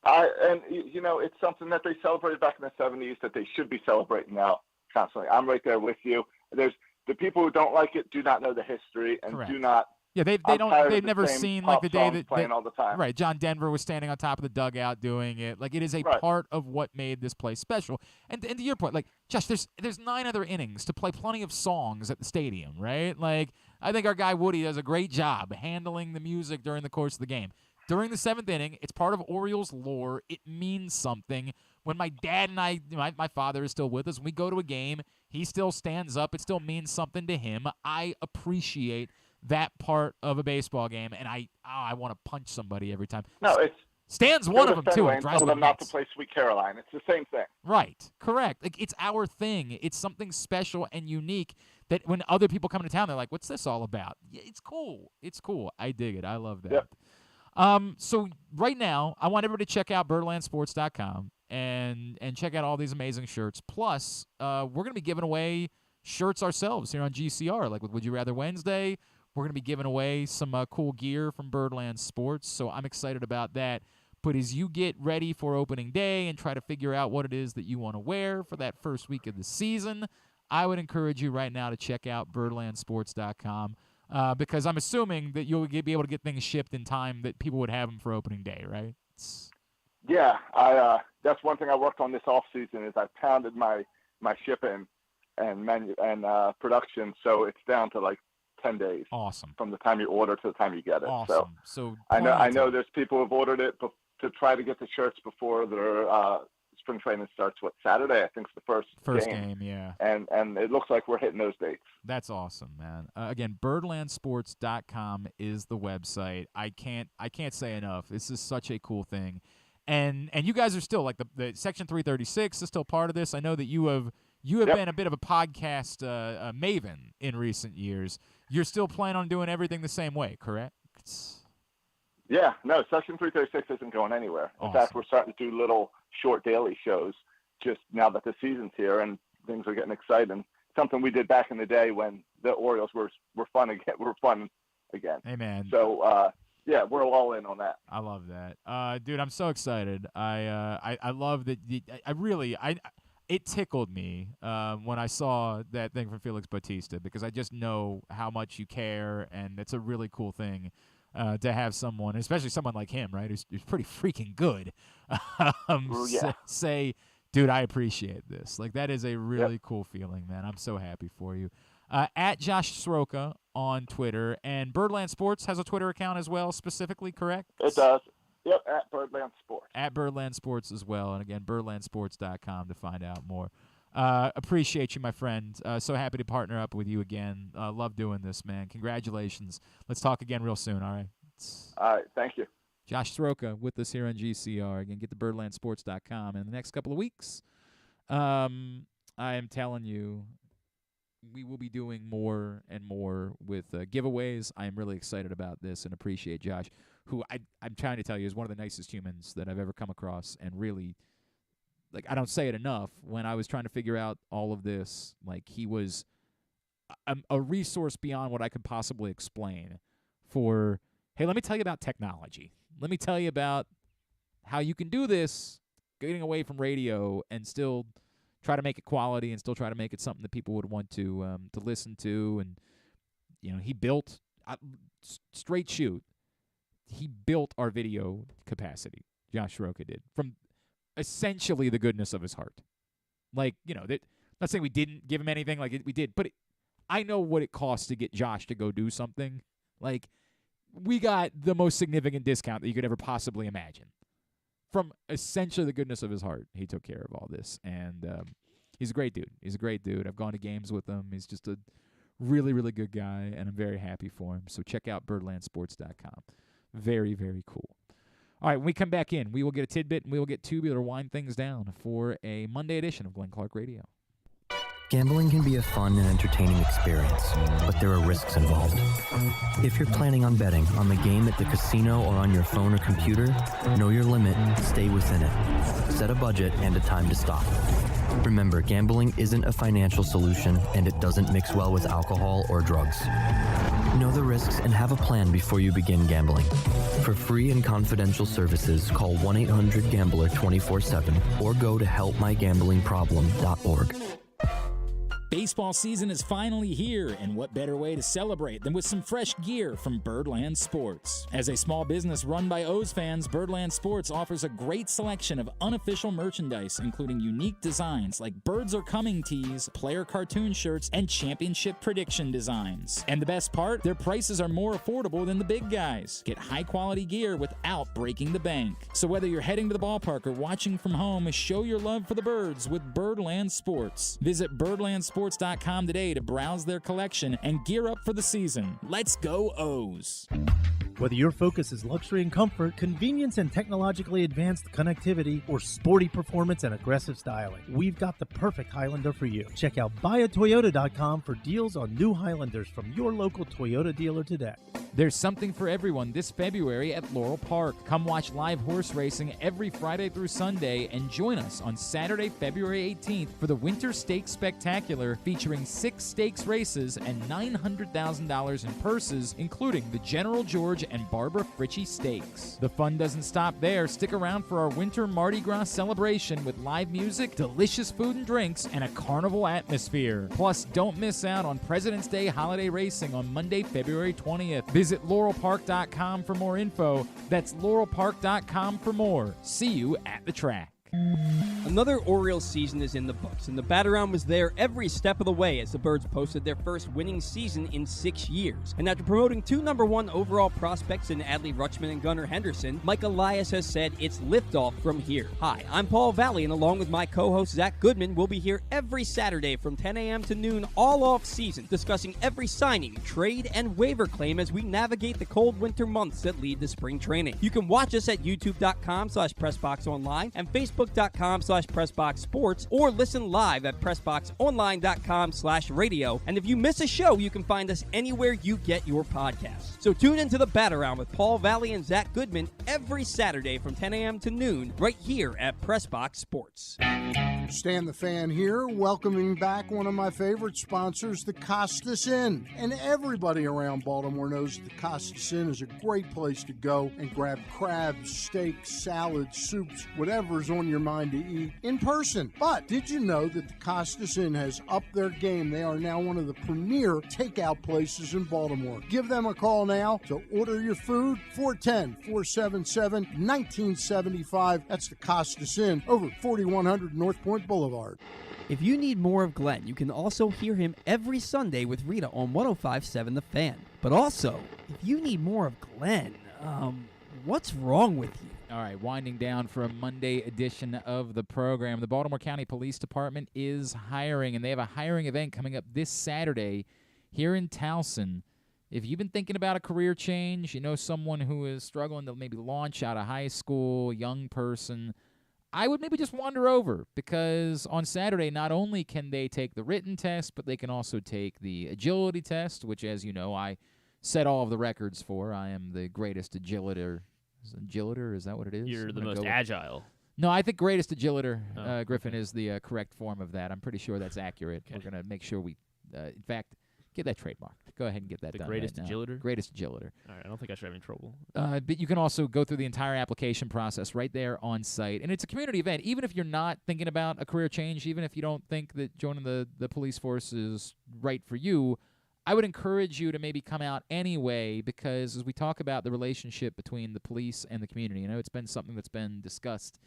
Speaker 13: And it's something that they celebrated back in the 70s that they should be celebrating now constantly. I'm right there with you. There's the people who don't like it do not know the history and
Speaker 1: Correct.
Speaker 13: do not.
Speaker 1: Yeah, they've never seen like the day that
Speaker 13: playing all the time.
Speaker 1: Right, John Denver was standing on top of the dugout doing it. Like, it is a part of what made this place special. And to your point, like, Josh, there's 9 other innings to play plenty of songs at the stadium, right? Like, I think our guy Woody does a great job handling the music during the course of the game. During the 7th inning, it's part of Orioles lore. It means something. When my dad and my father is still with us, when we go to a game, he still stands up. It still means something to him. I appreciate that part of a baseball game, and I want to punch somebody every time.
Speaker 13: No,
Speaker 1: Stan's one of them too. It drives
Speaker 13: tell
Speaker 1: me
Speaker 13: them not to
Speaker 1: nuts.
Speaker 13: play Sweet Caroline. It's the same thing.
Speaker 1: Right, correct. Like, it's our thing. It's something special and unique that when other people come to town, they're like, "What's this all about?" Yeah, it's cool. It's cool. I dig it. I love that.
Speaker 13: Yep.
Speaker 1: So right now, I want everybody to check out birdlandsports.com and check out all these amazing shirts. Plus, we're going to be giving away shirts ourselves here on GCR, like with Would You Rather Wednesday. We're going to be giving away some cool gear from Birdland Sports, so I'm excited about that. But as you get ready for opening day and try to figure out what it is that you want to wear for that first week of the season, I would encourage you right now to check out birdlandsports.com because I'm assuming that you'll be able to get things shipped in time that people would have them for opening day, right?
Speaker 13: Yeah, that's one thing I worked on this off season is I pounded my shipping and production, so it's down to like 10 days.
Speaker 1: Awesome.
Speaker 13: From the time you order to the time you get it.
Speaker 1: Awesome. So
Speaker 13: I know there's people who've ordered it to try to get the shirts before their spring training starts. Saturday? I think it's the first
Speaker 1: game, yeah.
Speaker 13: And it looks like we're hitting those dates.
Speaker 1: That's awesome, man. Again, birdlandsports.com is the website. I can't say enough. This is such a cool thing. And you guys are still like the Section 336 is still part of this. I know that you have been a bit of a podcast maven in recent years. You're still planning on doing everything the same way, correct?
Speaker 13: Yeah, no, Section 336 isn't going anywhere. In fact, we're starting to do little short daily shows just now that the season's here and things are getting exciting. Something we did back in the day when the Orioles were fun again. Were fun again.
Speaker 1: Hey, man.
Speaker 13: So yeah, we're all in on that.
Speaker 1: I love that, dude. I'm so excited. I love that. It tickled me when I saw that thing from Felix Bautista, because I just know how much you care, and it's a really cool thing to have someone, especially someone like him, right, who's pretty freaking good, say, dude, I appreciate this. Like, that is a really cool feeling, man. I'm so happy for you. At Josh Sroka on Twitter, and Birdland Sports has a Twitter account as well, specifically, correct?
Speaker 13: It does. Yep, at Birdland Sports.
Speaker 1: At Birdland Sports as well, and again, birdlandsports.com to find out more. Appreciate you, my friend. So happy to partner up with you again. Love doing this, man. Congratulations. Let's talk again real soon, all right?
Speaker 13: All right, thank you.
Speaker 1: Josh Sroka with us here on GCR. Again, get to birdlandsports.com. In the next couple of weeks, I am telling you, we will be doing more and more with giveaways. I am really excited about this and appreciate Josh, who I'm trying to tell you is one of the nicest humans that I've ever come across, and really, like, I don't say it enough, when I was trying to figure out all of this, like, he was a resource beyond what I could possibly explain for, hey, let me tell you about technology. Let me tell you about how you can do this, getting away from radio and still try to make it quality and still try to make it something that people would want to listen to. And, you know, he built, straight shoot, he built our video capacity, Josh Sroka did, from essentially the goodness of his heart. Like, you know, not saying we didn't give him anything, like we did, but I know what it costs to get Josh to go do something. Like, we got the most significant discount that you could ever possibly imagine. From essentially the goodness of his heart, he took care of all this. And he's a great dude. He's a great dude. I've gone to games with him. He's just a really, really good guy, and I'm very happy for him. So check out birdlandsports.com. Very, very cool. All right, when we come back in, we will get a tidbit, and we will get Tubular to wind things down for a Monday edition of Glenn Clark Radio.
Speaker 11: Gambling can be a fun and entertaining experience, but there are risks involved. If you're planning on betting on the game at the casino or on your phone or computer, know your limit, stay within it. Set a budget and a time to stop. Remember, gambling isn't a financial solution, and it doesn't mix well with alcohol or drugs. Know the risks and have a plan before you begin gambling. For free and confidential services, call 1-800-GAMBLER 24/7 or go to helpmygamblingproblem.org.
Speaker 10: Baseball season is finally here, and what better way to celebrate than with some fresh gear from Birdland Sports? As a small business run by O's fans, Birdland Sports offers a great selection of unofficial merchandise, including unique designs like Birds Are Coming tees, player cartoon shirts, and championship prediction designs. And the best part, their prices are more affordable than the big guys. Get high-quality gear without breaking the bank. So whether you're heading to the ballpark or watching from home, show your love for the birds with Birdland Sports. Visit birdlandsports.com today to browse their collection and gear up for the season. Let's go O's.
Speaker 12: Whether your focus is luxury and comfort, convenience and technologically advanced connectivity, or sporty performance and aggressive styling, we've got the perfect Highlander for you. Check out buyatoyota.com for deals on new Highlanders from your local Toyota dealer today.
Speaker 1: There's something for everyone this February at Laurel Park. Come watch live horse racing every Friday through Sunday and join us on Saturday, February 18th for the Winter Stakes Spectacular, featuring 6 stakes races and $900,000 in purses, including the General George and Barbara Fritchie Stakes. The fun doesn't stop there. Stick around for our winter Mardi Gras celebration with live music, delicious food and drinks, and a carnival atmosphere. Plus, don't miss out on President's Day holiday racing on Monday, February 20th. Visit laurelpark.com for more info. That's laurelpark.com for more. See you at the track.
Speaker 2: Another Orioles season is in the books, and the bat-around was there every step of the way as the Birds posted their first winning season in 6 years. And after promoting 2 #1 overall prospects in Adley Rutschman and Gunnar Henderson, Mike Elias has said it's liftoff from here. Hi, I'm Paul Valley, and along with my co-host Zach Goodman, we'll be here every Saturday from 10 a.m. to noon all off season, discussing every signing, trade, and waiver claim as we navigate the cold winter months that lead to spring training. You can watch us at youtube.com/pressboxonline and Facebook Facebook.com/PressBoxSports or listen live at PressBoxOnline.com/radio. And if you miss a show, you can find us anywhere you get your podcasts. So tune into the Bat Around with Paul Valley and Zach Goodman every Saturday from 10 a.m. to noon right here at PressBox Sports.
Speaker 5: Stan the Fan here, welcoming back one of my favorite sponsors, the Costas Inn. And everybody around Baltimore knows the Costas Inn is a great place to go and grab crabs, steaks, salads, soups, whatever's on your mind to eat in person. But did you know that the Costas Inn has upped their game? They are now one of the premier takeout places in Baltimore. Give them a call now to order your food, 410-477-1975. That's the Costas Inn over 4100 North Point Boulevard.
Speaker 2: If you need more of Glenn, you can also hear him every Sunday with Rita on 105.7 The Fan. But also, if you need more of Glenn, what's wrong with you?
Speaker 1: All right, winding down for a Monday edition of the program. The Baltimore County Police Department is hiring, and they have a hiring event coming up this Saturday here in Towson. If you've been thinking about a career change, you know someone who is struggling to maybe launch out of high school, young person, I would maybe just wander over, because on Saturday not only can they take the written test, but they can also take the agility test, which, as you know, I set all of the records for. I am the greatest agilitor. Agilitor, is that what it is?
Speaker 8: You're the most agile.
Speaker 1: No, I think greatest agilitor, Griffin, is the correct form of that. I'm pretty sure that's accurate.
Speaker 8: Okay.
Speaker 1: We're going to make sure we, in fact, get that trademarked. Go ahead and get that
Speaker 8: The
Speaker 1: done.
Speaker 8: greatest
Speaker 1: right now.
Speaker 8: agilitor?
Speaker 1: Greatest agilitor.
Speaker 8: All right, I don't think I should have any trouble.
Speaker 1: But you can also go through the entire application process right there on site. And it's a community event. Even if you're not thinking about a career change, even if you don't think that joining the police force is right for you, I would encourage you to maybe come out anyway, because as we talk about the relationship between the police and the community, it's been something that's been discussed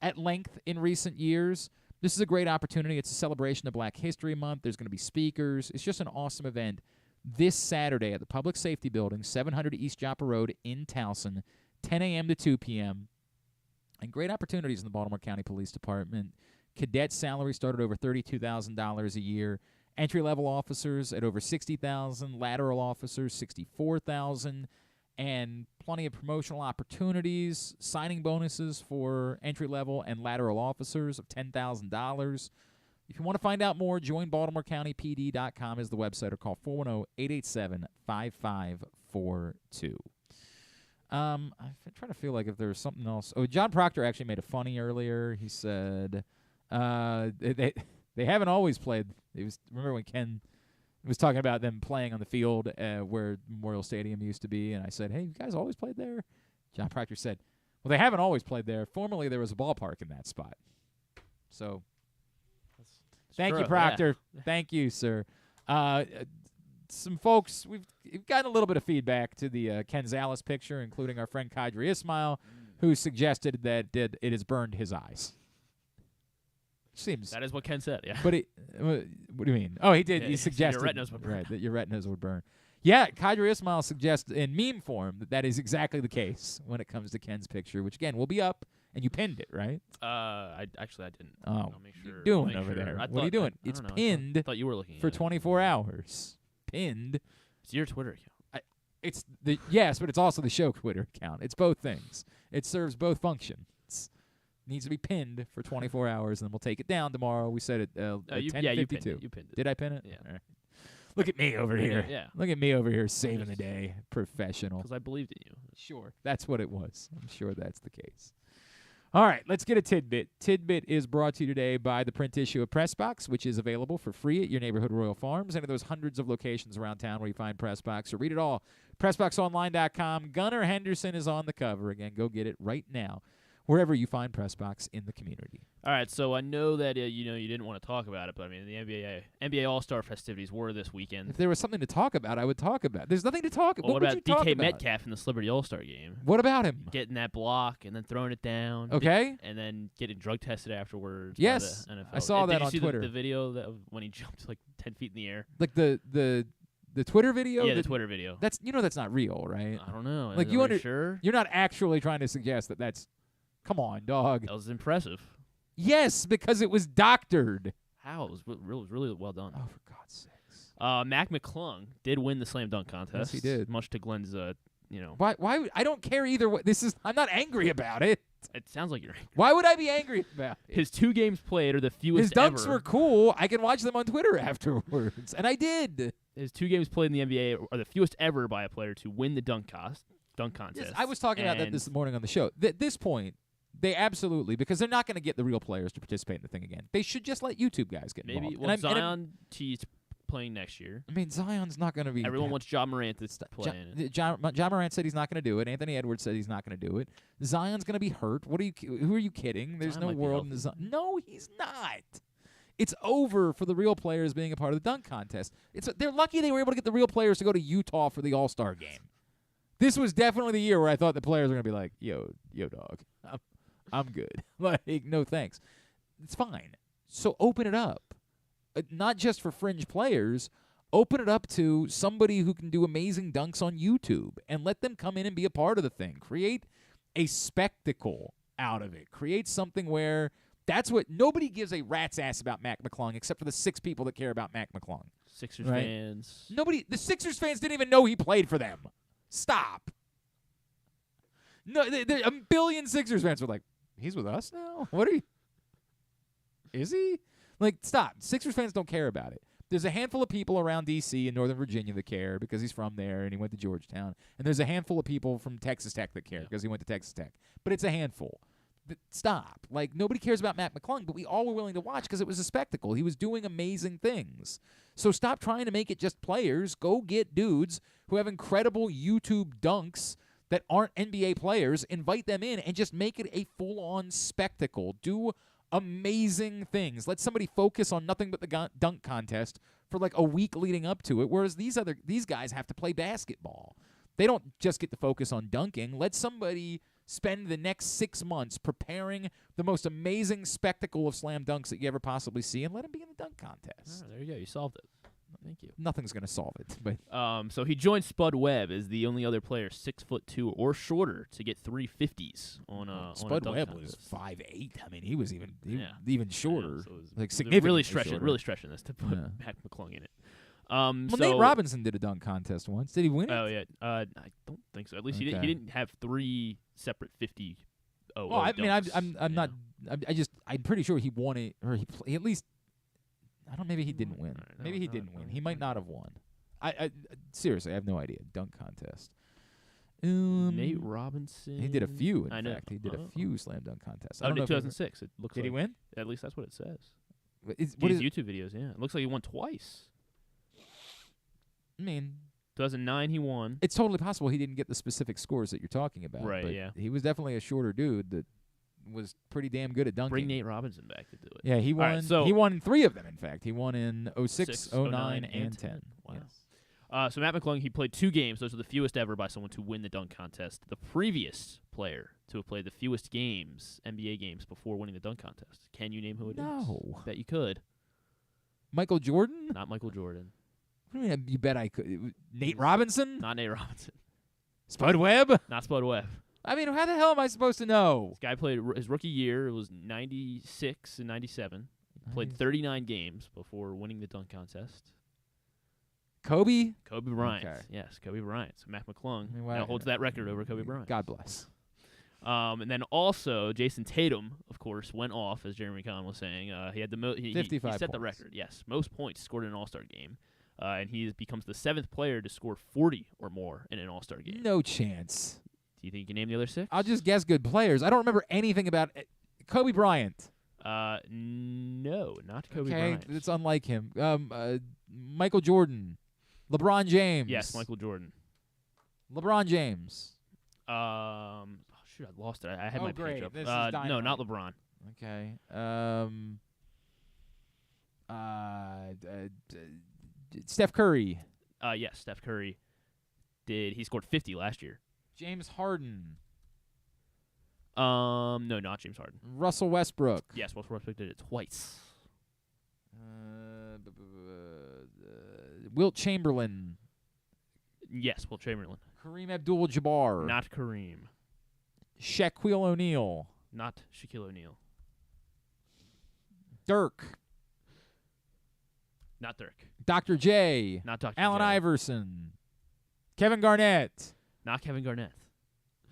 Speaker 1: at length in recent years. This is a great opportunity. It's a celebration of Black History Month. There's going to be speakers. It's just an awesome event this Saturday at the Public Safety Building, 700 East Joppa Road in Towson, 10 a.m. to 2 p.m. And great opportunities in the Baltimore County Police Department. Cadet salary start at over $32,000 a year. Entry-level officers at over $60,000. Lateral officers, $64,000. And plenty of promotional opportunities, signing bonuses for entry-level and lateral officers of $10,000. If you want to find out more, join BaltimoreCountyPD.com is the website, or call 410-887-5542. I'm trying to feel like if there's something else. Oh, John Proctor actually made a funny earlier. He said they haven't always played. Remember when Ken was talking about them playing on the field where Memorial Stadium used to be, and I said, hey, you guys always played there? John Proctor said, well, they haven't always played there. Formerly, there was a ballpark in that spot. So thank you, Proctor. Yeah. Thank you, sir. Some folks, we've gotten a little bit of feedback to the Ken Zalis picture, including our friend Kadri Ismail, who suggested that it has burned his eyes. Seems
Speaker 8: that is what Ken said, yeah.
Speaker 1: But what do you mean? Oh, he did.
Speaker 8: Yeah,
Speaker 1: he suggested
Speaker 8: your retinas would burn.
Speaker 1: Right, that your retinas would burn. Yeah, Kadri Ismail suggests in meme form that is exactly the case when it comes to Ken's picture, which again will be up, and you pinned it, right?
Speaker 8: I didn't.
Speaker 1: Oh,
Speaker 8: I'll make sure.
Speaker 1: what are you doing over there? What are you doing? It's pinned.
Speaker 8: I thought you were looking
Speaker 1: for
Speaker 8: at
Speaker 1: 24 hours. Pinned.
Speaker 8: It's your Twitter account.
Speaker 1: Yes, but it's also the show Twitter account. It's both things. It serves both functions. Needs to be pinned for 24 hours, and then we'll take it down tomorrow. We said it at 10:52.
Speaker 8: Yeah, you pinned it.
Speaker 1: Did I pin it?
Speaker 8: Yeah.
Speaker 1: All right. Look at me over here.
Speaker 8: Yeah.
Speaker 1: Look at me over here saving the day. Professional.
Speaker 8: Because I believed in you.
Speaker 1: Sure. That's what it was. I'm sure that's the case. All right, let's get a tidbit. Tidbit is brought to you today by the print issue of Pressbox, which is available for free at your neighborhood Royal Farms and at those hundreds of locations around town where you find Pressbox. So read it all. PressBoxOnline.com. Gunnar Henderson is on the cover. Again, go get it right now, wherever you find Pressbox in the community.
Speaker 8: All right, so I know that you didn't want to talk about it, but I mean the NBA All-Star festivities were this weekend.
Speaker 1: If there was something to talk about, I would talk about it. There's nothing to talk about.
Speaker 8: Well, what about DK Metcalf in the Celebrity All-Star game?
Speaker 1: What about him?
Speaker 8: Getting that block and then throwing it down.
Speaker 1: Okay.
Speaker 8: And then getting drug tested afterwards.
Speaker 1: Yes,
Speaker 8: by the NFL.
Speaker 1: I saw that on
Speaker 8: Twitter.
Speaker 1: Twitter.
Speaker 8: The video that when he jumped like 10 feet in the air.
Speaker 1: Like the Twitter video?
Speaker 8: Yeah, the Twitter video.
Speaker 1: That's that's not real, right?
Speaker 8: I don't know.
Speaker 1: Like
Speaker 8: sure?
Speaker 1: You're not actually trying to suggest that that's. Come on, dog.
Speaker 8: That was impressive.
Speaker 1: Yes, because it was doctored.
Speaker 8: How? It was really well done.
Speaker 1: Oh, for God's sakes.
Speaker 8: Mac McClung did win the slam dunk contest.
Speaker 1: Yes, he did.
Speaker 8: Much to Glenn's,
Speaker 1: Why? I don't care either way. I'm not angry about it.
Speaker 8: It sounds like you're angry.
Speaker 1: Why would I be angry about it?
Speaker 8: His 2 games played are the fewest
Speaker 1: His dunks
Speaker 8: ever.
Speaker 1: were cool. I can watch them on Twitter afterwards, and I did.
Speaker 8: His 2 games played in the NBA are the fewest ever by a player to win the dunk contest.
Speaker 1: Yes, I was talking about that this morning on the show. At this point, they absolutely, because they're not going to get the real players to participate in the thing again. They should just let YouTube guys get involved.
Speaker 8: Maybe Zion teased playing next year.
Speaker 1: I mean, Zion's not going to be.
Speaker 8: Everyone wants John Morant to play in it.
Speaker 1: John Morant said he's not going to do it. Anthony Edwards said he's not going to do it. Zion's going to be hurt. Who are you kidding? There's
Speaker 8: Zion
Speaker 1: no
Speaker 8: might be
Speaker 1: world in the Zion. No, he's not. It's over for the real players being a part of the dunk contest. They're lucky they were able to get the real players to go to Utah for the All-Star game. This was definitely the year where I thought the players were going to be like, yo, dog, I'm good. Like, no thanks. It's fine. So open it up. Not just for fringe players. Open it up to somebody who can do amazing dunks on YouTube and let them come in and be a part of the thing. Create a spectacle out of it. Create something where that's what nobody gives a rat's ass about Mac McClung except for the 6 people that care about Mac McClung.
Speaker 8: Sixers fans.
Speaker 1: The Sixers fans didn't even know he played for them. Stop. No, a billion Sixers fans were like, he's with us now? What are you? Is he? Like, stop. Sixers fans don't care about it. There's a handful of people around D.C. and Northern Virginia that care because he's from there and he went to Georgetown. And there's a handful of people from Texas Tech that care because he went to Texas Tech. But it's a handful. Stop. Like, nobody cares about Matt McClung, but we all were willing to watch because it was a spectacle. He was doing amazing things. So stop trying to make it just players. Go get dudes who have incredible YouTube dunks that aren't NBA players. Invite them in and just make it a full-on spectacle. Do amazing things. Let somebody focus on nothing but the dunk contest for like a week leading up to it, whereas these guys have to play basketball. They don't just get to focus on dunking. Let somebody spend the next 6 months preparing the most amazing spectacle of slam dunks that you ever possibly see and let them be in the dunk contest.
Speaker 8: Oh, there you go. You solved it. Thank you.
Speaker 1: Nothing's going to solve it. But
Speaker 8: so he joined Spud Webb as the only other player 6'2" or shorter to get 350s on a
Speaker 1: Spud
Speaker 8: on a
Speaker 1: Webb
Speaker 8: dunk
Speaker 1: was
Speaker 8: contest.
Speaker 1: 5'8". I mean, he was even shorter,
Speaker 8: So it was
Speaker 1: like significantly shorter.
Speaker 8: really stretching this to put Mac McClung in it.
Speaker 1: Well, Nate Robinson did a dunk contest once. Did he win it?
Speaker 8: Oh yeah, I don't think so. At least he didn't have 3 separate 50.
Speaker 1: Well, I mean, I'm pretty sure he won it, or he at least. I don't. Maybe he didn't win.
Speaker 8: Right,
Speaker 1: maybe he didn't win. He might not have won. I seriously, I have no idea. Dunk contest.
Speaker 8: Nate Robinson.
Speaker 1: He did a few. In
Speaker 8: I know.
Speaker 1: fact, he did a few slam dunk contests.
Speaker 8: Oh, in 2006. It looks.
Speaker 1: Did he win?
Speaker 8: At least that's what it says.
Speaker 1: These
Speaker 8: YouTube videos, yeah. It looks like he won twice.
Speaker 1: I mean,
Speaker 8: 2009 he won.
Speaker 1: It's totally possible he didn't get the specific scores that you're talking about.
Speaker 8: Right.
Speaker 1: But
Speaker 8: yeah.
Speaker 1: He was definitely a shorter dude that was pretty damn good at dunking.
Speaker 8: Bring Nate Robinson back to do it.
Speaker 1: Yeah, he won.
Speaker 8: Right, so
Speaker 1: he won 3 of them. In fact, he won in 06, 09, and 10.
Speaker 8: Wow.
Speaker 1: Yes.
Speaker 8: So Matt McClung, he played 2 games. Those are the fewest ever by someone to win the dunk contest. The previous player to have played the fewest games, NBA games, before winning the dunk contest. Can you name who it is?
Speaker 1: No.
Speaker 8: Bet you could.
Speaker 1: Michael Jordan?
Speaker 8: Not Michael Jordan.
Speaker 1: What do you mean? You bet I could? Nate Robinson?
Speaker 8: Not Nate Robinson.
Speaker 1: Spud Webb?
Speaker 8: Not Spud Webb.
Speaker 1: I mean, how the hell am I supposed to know?
Speaker 8: This guy played his rookie year. It was 96 and 97. Played 39 games before winning the dunk contest.
Speaker 1: Kobe?
Speaker 8: Kobe Bryant.
Speaker 1: Okay.
Speaker 8: Yes, Kobe Bryant. So Matt McClung
Speaker 1: wow.
Speaker 8: now holds that record over Kobe Bryant.
Speaker 1: God bless.
Speaker 8: And then also Jason Tatum, of course, went off, as Jeremy Conn was saying. He had the
Speaker 1: 55
Speaker 8: he set the
Speaker 1: points.
Speaker 8: record. Yes, most points scored in an All-Star game. And he becomes the 7th player to score 40 or more in an All-Star game.
Speaker 1: No chance.
Speaker 8: Do you think you can name the other 6?
Speaker 1: I'll just guess good players. I don't remember anything about Kobe Bryant.
Speaker 8: No, not Kobe
Speaker 1: Okay,
Speaker 8: Bryant.
Speaker 1: it's unlike him. Michael Jordan. LeBron James.
Speaker 8: Yes, Michael Jordan.
Speaker 1: LeBron James.
Speaker 8: Shoot, I lost it. I had my
Speaker 1: great.
Speaker 8: page up.
Speaker 1: This is
Speaker 8: no,
Speaker 1: dynamite.
Speaker 8: not LeBron.
Speaker 1: Okay. Steph Curry.
Speaker 8: Yes, Steph Curry did. He scored 50 last year.
Speaker 1: James Harden.
Speaker 8: No, not James Harden.
Speaker 1: Russell Westbrook.
Speaker 8: Yes, Russell Westbrook did it twice.
Speaker 1: Wilt Chamberlain.
Speaker 8: Yes, Wilt Chamberlain.
Speaker 1: Kareem Abdul-Jabbar.
Speaker 8: Not Kareem.
Speaker 1: Shaquille O'Neal.
Speaker 8: Not Shaquille O'Neal.
Speaker 1: Dirk.
Speaker 8: Not Dirk.
Speaker 1: Dr. J.
Speaker 8: Not Dr.
Speaker 1: Allen
Speaker 8: J.
Speaker 1: Iverson. Kevin Garnett.
Speaker 8: Not Kevin Garnett.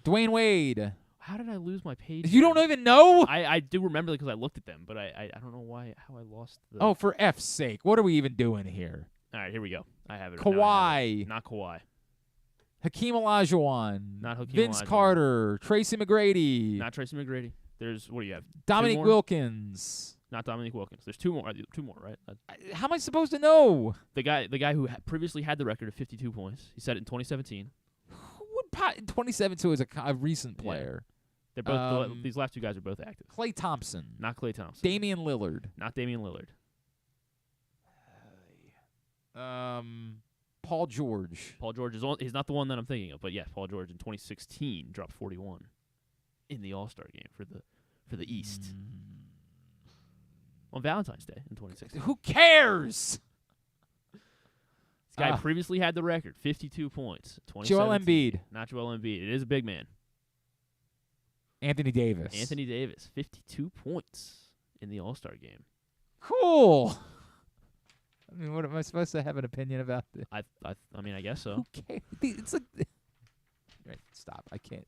Speaker 1: Dwayne Wade.
Speaker 8: How did I lose my page?
Speaker 1: You don't even know?
Speaker 8: I do remember because I looked at them, but I don't know how I lost the...
Speaker 1: Oh, for F's sake. What are we even doing here?
Speaker 8: All right, here we go. I have it.
Speaker 1: Kawhi.
Speaker 8: Not Kawhi.
Speaker 1: Hakeem Olajuwon.
Speaker 8: Not Hakeem
Speaker 1: Vince
Speaker 8: Olajuwon.
Speaker 1: Carter. Tracy McGrady.
Speaker 8: Not Tracy McGrady. There's, what do you have?
Speaker 1: Dominique Wilkins.
Speaker 8: Not Dominique Wilkins. There's two more, right?
Speaker 1: How am I supposed to know?
Speaker 8: The guy who previously had the record of 52 points. He said it in 2017.
Speaker 1: Who would 27 is a recent player?
Speaker 8: They're both these last two guys are both active.
Speaker 1: Klay Thompson.
Speaker 8: Not Klay Thompson.
Speaker 1: Damian Lillard.
Speaker 8: Not Damian Lillard.
Speaker 1: Paul George.
Speaker 8: Paul George he's not the one that I'm thinking of, but yeah, Paul George in 2016 dropped 41 in the All-Star game for the East. On Valentine's Day in 2016.
Speaker 1: Who cares?
Speaker 8: This guy previously had the record, 52 points.
Speaker 1: Joel Embiid.
Speaker 8: Not Joel Embiid. It is a big man.
Speaker 1: Anthony Davis.
Speaker 8: 52 points in the All-Star game.
Speaker 1: Cool. I mean, what am I supposed to have an opinion about this?
Speaker 8: I mean, I guess so.
Speaker 1: Who cares? It's like, right, stop. I can't.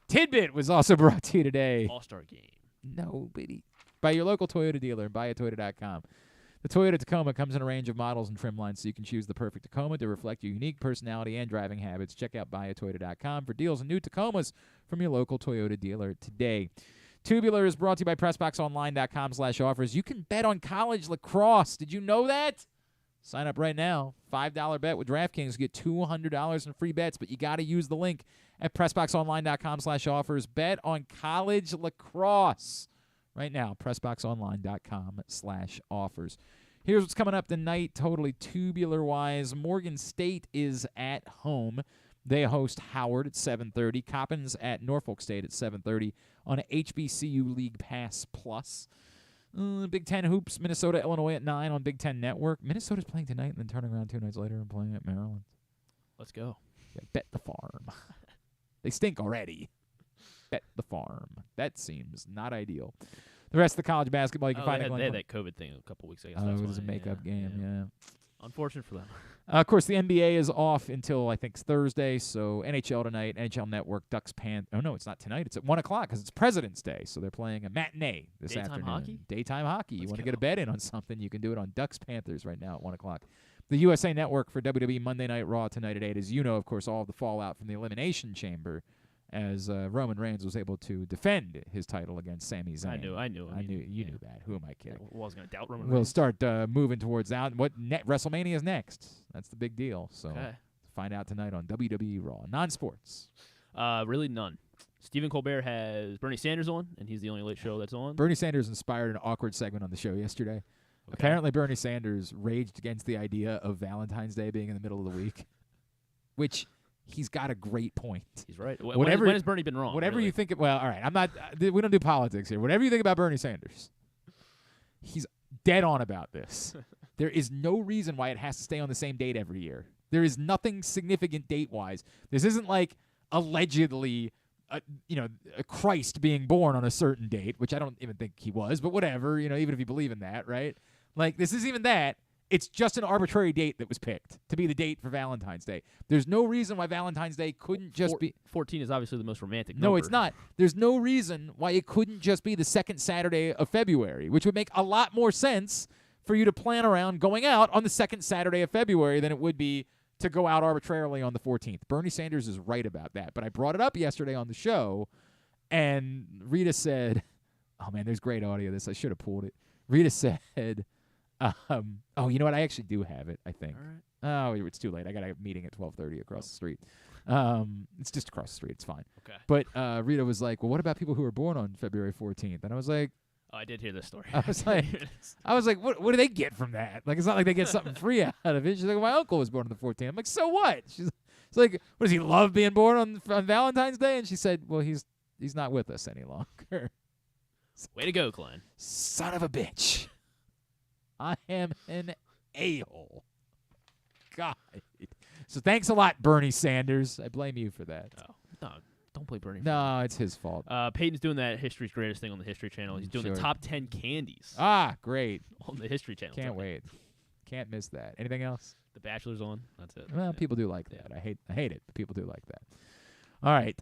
Speaker 1: Tidbit was also brought to you today.
Speaker 8: All-Star game.
Speaker 1: Nobody. By your local Toyota dealer and buyatoyota.com. The Toyota Tacoma comes in a range of models and trim lines, so you can choose the perfect Tacoma to reflect your unique personality and driving habits. Check out buyatoyota.com for deals on new Tacomas from your local Toyota dealer today. Tubular is brought to you by PressBoxOnline.com/offers. You can bet on college lacrosse. Did you know that? Sign up right now. $5 bet with DraftKings. Get $200 in free bets, but you got to use the link at PressBoxOnline.com/offers. Bet on college lacrosse. Right now, PressBoxOnline.com/offers. Here's what's coming up tonight, totally tubular-wise. Morgan State is at home. They host Howard at 7:30. Coppins at Norfolk State at 7:30 on HBCU League Pass Plus. Big Ten hoops, Minnesota, Illinois at 9 on Big Ten Network. Minnesota's playing tonight and then turning around 2 nights later and playing at Maryland.
Speaker 8: Let's go.
Speaker 1: Yeah, bet the farm. They stink already. Bet the farm. That seems not ideal. The rest of the college basketball you can find
Speaker 8: they had that COVID thing a couple weeks ago.
Speaker 1: Oh, it was a makeup game, yeah.
Speaker 8: Unfortunate for them.
Speaker 1: Of course, the NBA is off until, I think, Thursday, so NHL tonight, NHL Network, Ducks, Oh, no, it's not tonight. It's at 1 o'clock because it's President's Day, so they're playing a matinee this afternoon.
Speaker 8: Hockey?
Speaker 1: Daytime hockey. You want to get a bet in on something, you can do it on Ducks Panthers right now at 1 o'clock. The USA Network for WWE Monday Night Raw tonight at 8. As you know, of course, all of the fallout from the Elimination Chamber as Roman Reigns was able to defend his title against Sami Zayn.
Speaker 8: I knew.
Speaker 1: You knew that. Who am I kidding?
Speaker 8: I wasn't going to doubt Roman
Speaker 1: We'll
Speaker 8: Reigns.
Speaker 1: start moving towards that. WrestleMania is next. That's the big deal. So find out tonight on WWE Raw. Non-sports.
Speaker 8: Really none. Stephen Colbert has Bernie Sanders on, and he's the only late show that's on.
Speaker 1: Bernie Sanders inspired an awkward segment on the show yesterday. Okay. Apparently, Bernie Sanders raged against the idea of Valentine's Day being in the middle of the week, which he's got a great point.
Speaker 8: He's right. When has Bernie been wrong?
Speaker 1: Whatever
Speaker 8: really?
Speaker 1: you think. Well, all right. I'm not. We don't do politics here. Whatever you think about Bernie Sanders, he's dead on about this. There is no reason why it has to stay on the same date every year. There is nothing significant date-wise. This isn't like allegedly, a Christ being born on a certain date, which I don't even think he was, but whatever, even if you believe in that, right? Like, this isn't even that. It's just an arbitrary date that was picked to be the date for Valentine's Day. There's no reason why Valentine's Day couldn't just be...
Speaker 8: 14 is obviously the most romantic
Speaker 1: number.
Speaker 8: No,
Speaker 1: it's not. There's no reason why it couldn't just be the second Saturday of February, which would make a lot more sense for you to plan around going out on the second Saturday of February than it would be to go out arbitrarily on the 14th. Bernie Sanders is right about that. But I brought it up yesterday on the show, and Rita said, oh, man, there's great audio of this. I should have pulled it. Rita said, oh, you know what? I actually do have it, I think.
Speaker 8: All
Speaker 1: right. Oh, it's too late. I got a meeting at 12:30 across the street. It's just across the street. It's fine.
Speaker 8: Okay.
Speaker 1: But Rita was like, well, what about people who were born on February 14th? And I was like,
Speaker 8: oh, I did hear this story.
Speaker 1: I was like, what do they get from that? Like, it's not like they get something free out of it. She's like, my uncle was born on the 14th. I'm like, so what? She's like, what, does he love being born on Valentine's Day? And she said, well, he's not with us any longer.
Speaker 8: Way to go, Klein.
Speaker 1: Son of a bitch. I am an a-hole. God. So thanks a lot, Bernie Sanders. I blame you for that.
Speaker 8: Oh, no, don't blame Bernie.
Speaker 1: No, it's his fault.
Speaker 8: Peyton's doing that History's Greatest thing on the History Channel. He's doing the top 10 candies.
Speaker 1: Ah, great.
Speaker 8: On the History Channel.
Speaker 1: Can't wait. Can't miss that. Anything else?
Speaker 8: The Bachelor's on. That's it.
Speaker 1: Well, people do like that. I hate it, but people do like that. All right.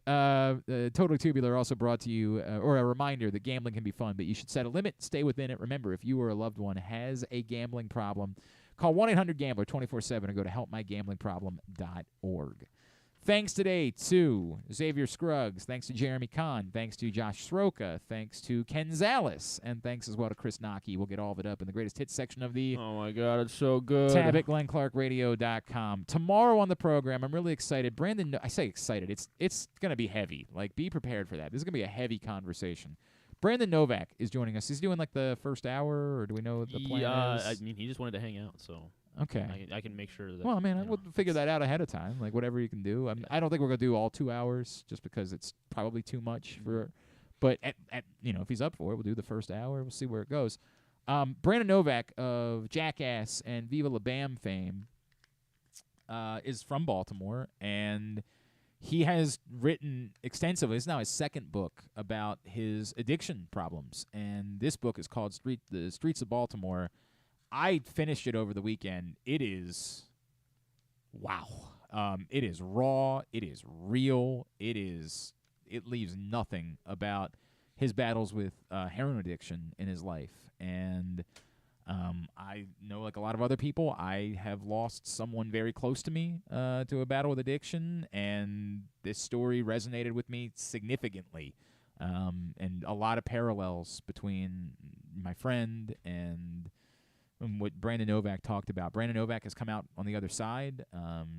Speaker 1: Totally Tubular also brought to you, or a reminder that gambling can be fun, but you should set a limit, stay within it. Remember, if you or a loved one has a gambling problem, call 1-800-GAMBLER 24/7 or go to helpmygamblingproblem.org. Thanks today to Xavier Scruggs. Thanks to Jeremy Conn. Thanks to Josh Sroka. Thanks to Ken Zalis. And thanks as well to Chris Knoche. We'll get all of it up in the greatest hits section of the
Speaker 8: Oh, my God, it's so good.
Speaker 1: tab at GlennClarkRadio.com. Tomorrow on the program, I'm really excited. Brandon, I say excited. It's going to be heavy. Like, be prepared for that. This is going to be a heavy conversation. Brandon Novak is joining us. He's doing, like, the first hour, or do we know what the plan is?
Speaker 8: I mean, he just wanted to hang out, so.
Speaker 1: Okay.
Speaker 8: I can make sure that.
Speaker 1: Well, man, I would figure that out ahead of time, like whatever you can do. I don't think we're going to do all 2 hours just because it's probably too much for. But at if he's up for it, we'll do the first hour. We'll see where it goes. Brandon Novak of Jackass and Viva La Bam fame is from Baltimore, and he has written extensively. It's now his second book about his addiction problems, and this book is called The Streets of Baltimore. I finished it over the weekend. It is, wow. It is raw. It is real. It leaves nothing about his battles with heroin addiction in his life. And I know, like a lot of other people, I have lost someone very close to me to a battle with addiction, and this story resonated with me significantly. And a lot of parallels between my friend and what Brandon Novak talked about. Brandon Novak has come out on the other side,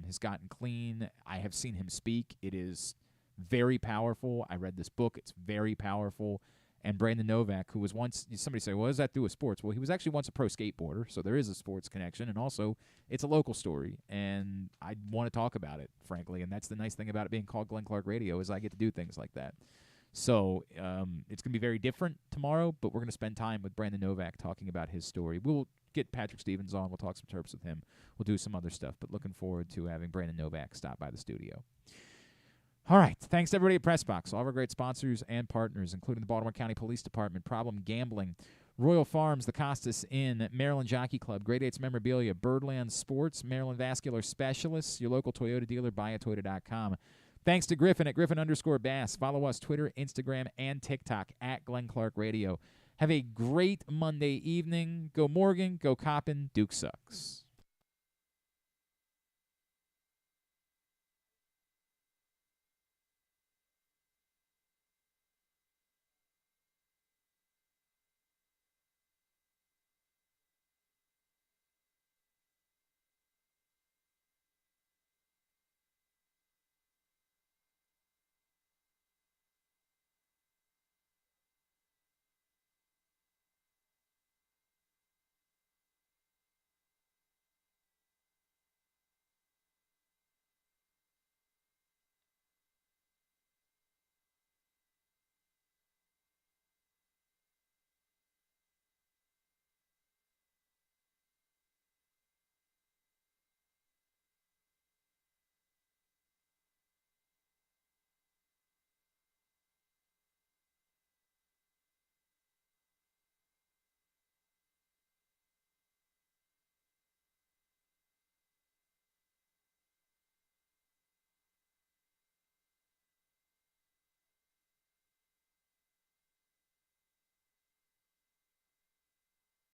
Speaker 1: has gotten clean. I have seen him speak. It is very powerful. I read this book. It's very powerful. And Brandon Novak, who was once, somebody say, what does that do with sports? Well, he was actually once a pro skateboarder, so there is a sports connection. And also, it's a local story, and I want to talk about it, frankly. And that's the nice thing about it being called Glenn Clark Radio, is I get to do things like that. So it's going to be very different tomorrow, but we're going to spend time with Brandon Novak talking about his story. We'll get Patrick Stevens on. We'll talk some Terps with him. We'll do some other stuff, but looking forward to having Brandon Novak stop by the studio. All right. Thanks to everybody at PressBox, all of our great sponsors and partners, including the Baltimore County Police Department, Problem Gambling, Royal Farms, the Costas Inn, Maryland Jockey Club, Grade 8's Memorabilia, Birdland Sports, Maryland Vascular Specialists, your local Toyota dealer, buyatoyota.com. Thanks to Griffin at Griffin_Bass. Follow us Twitter, Instagram, and TikTok at Glenn Clark Radio. Have a great Monday evening. Go Morgan, go Coppin, Duke sucks.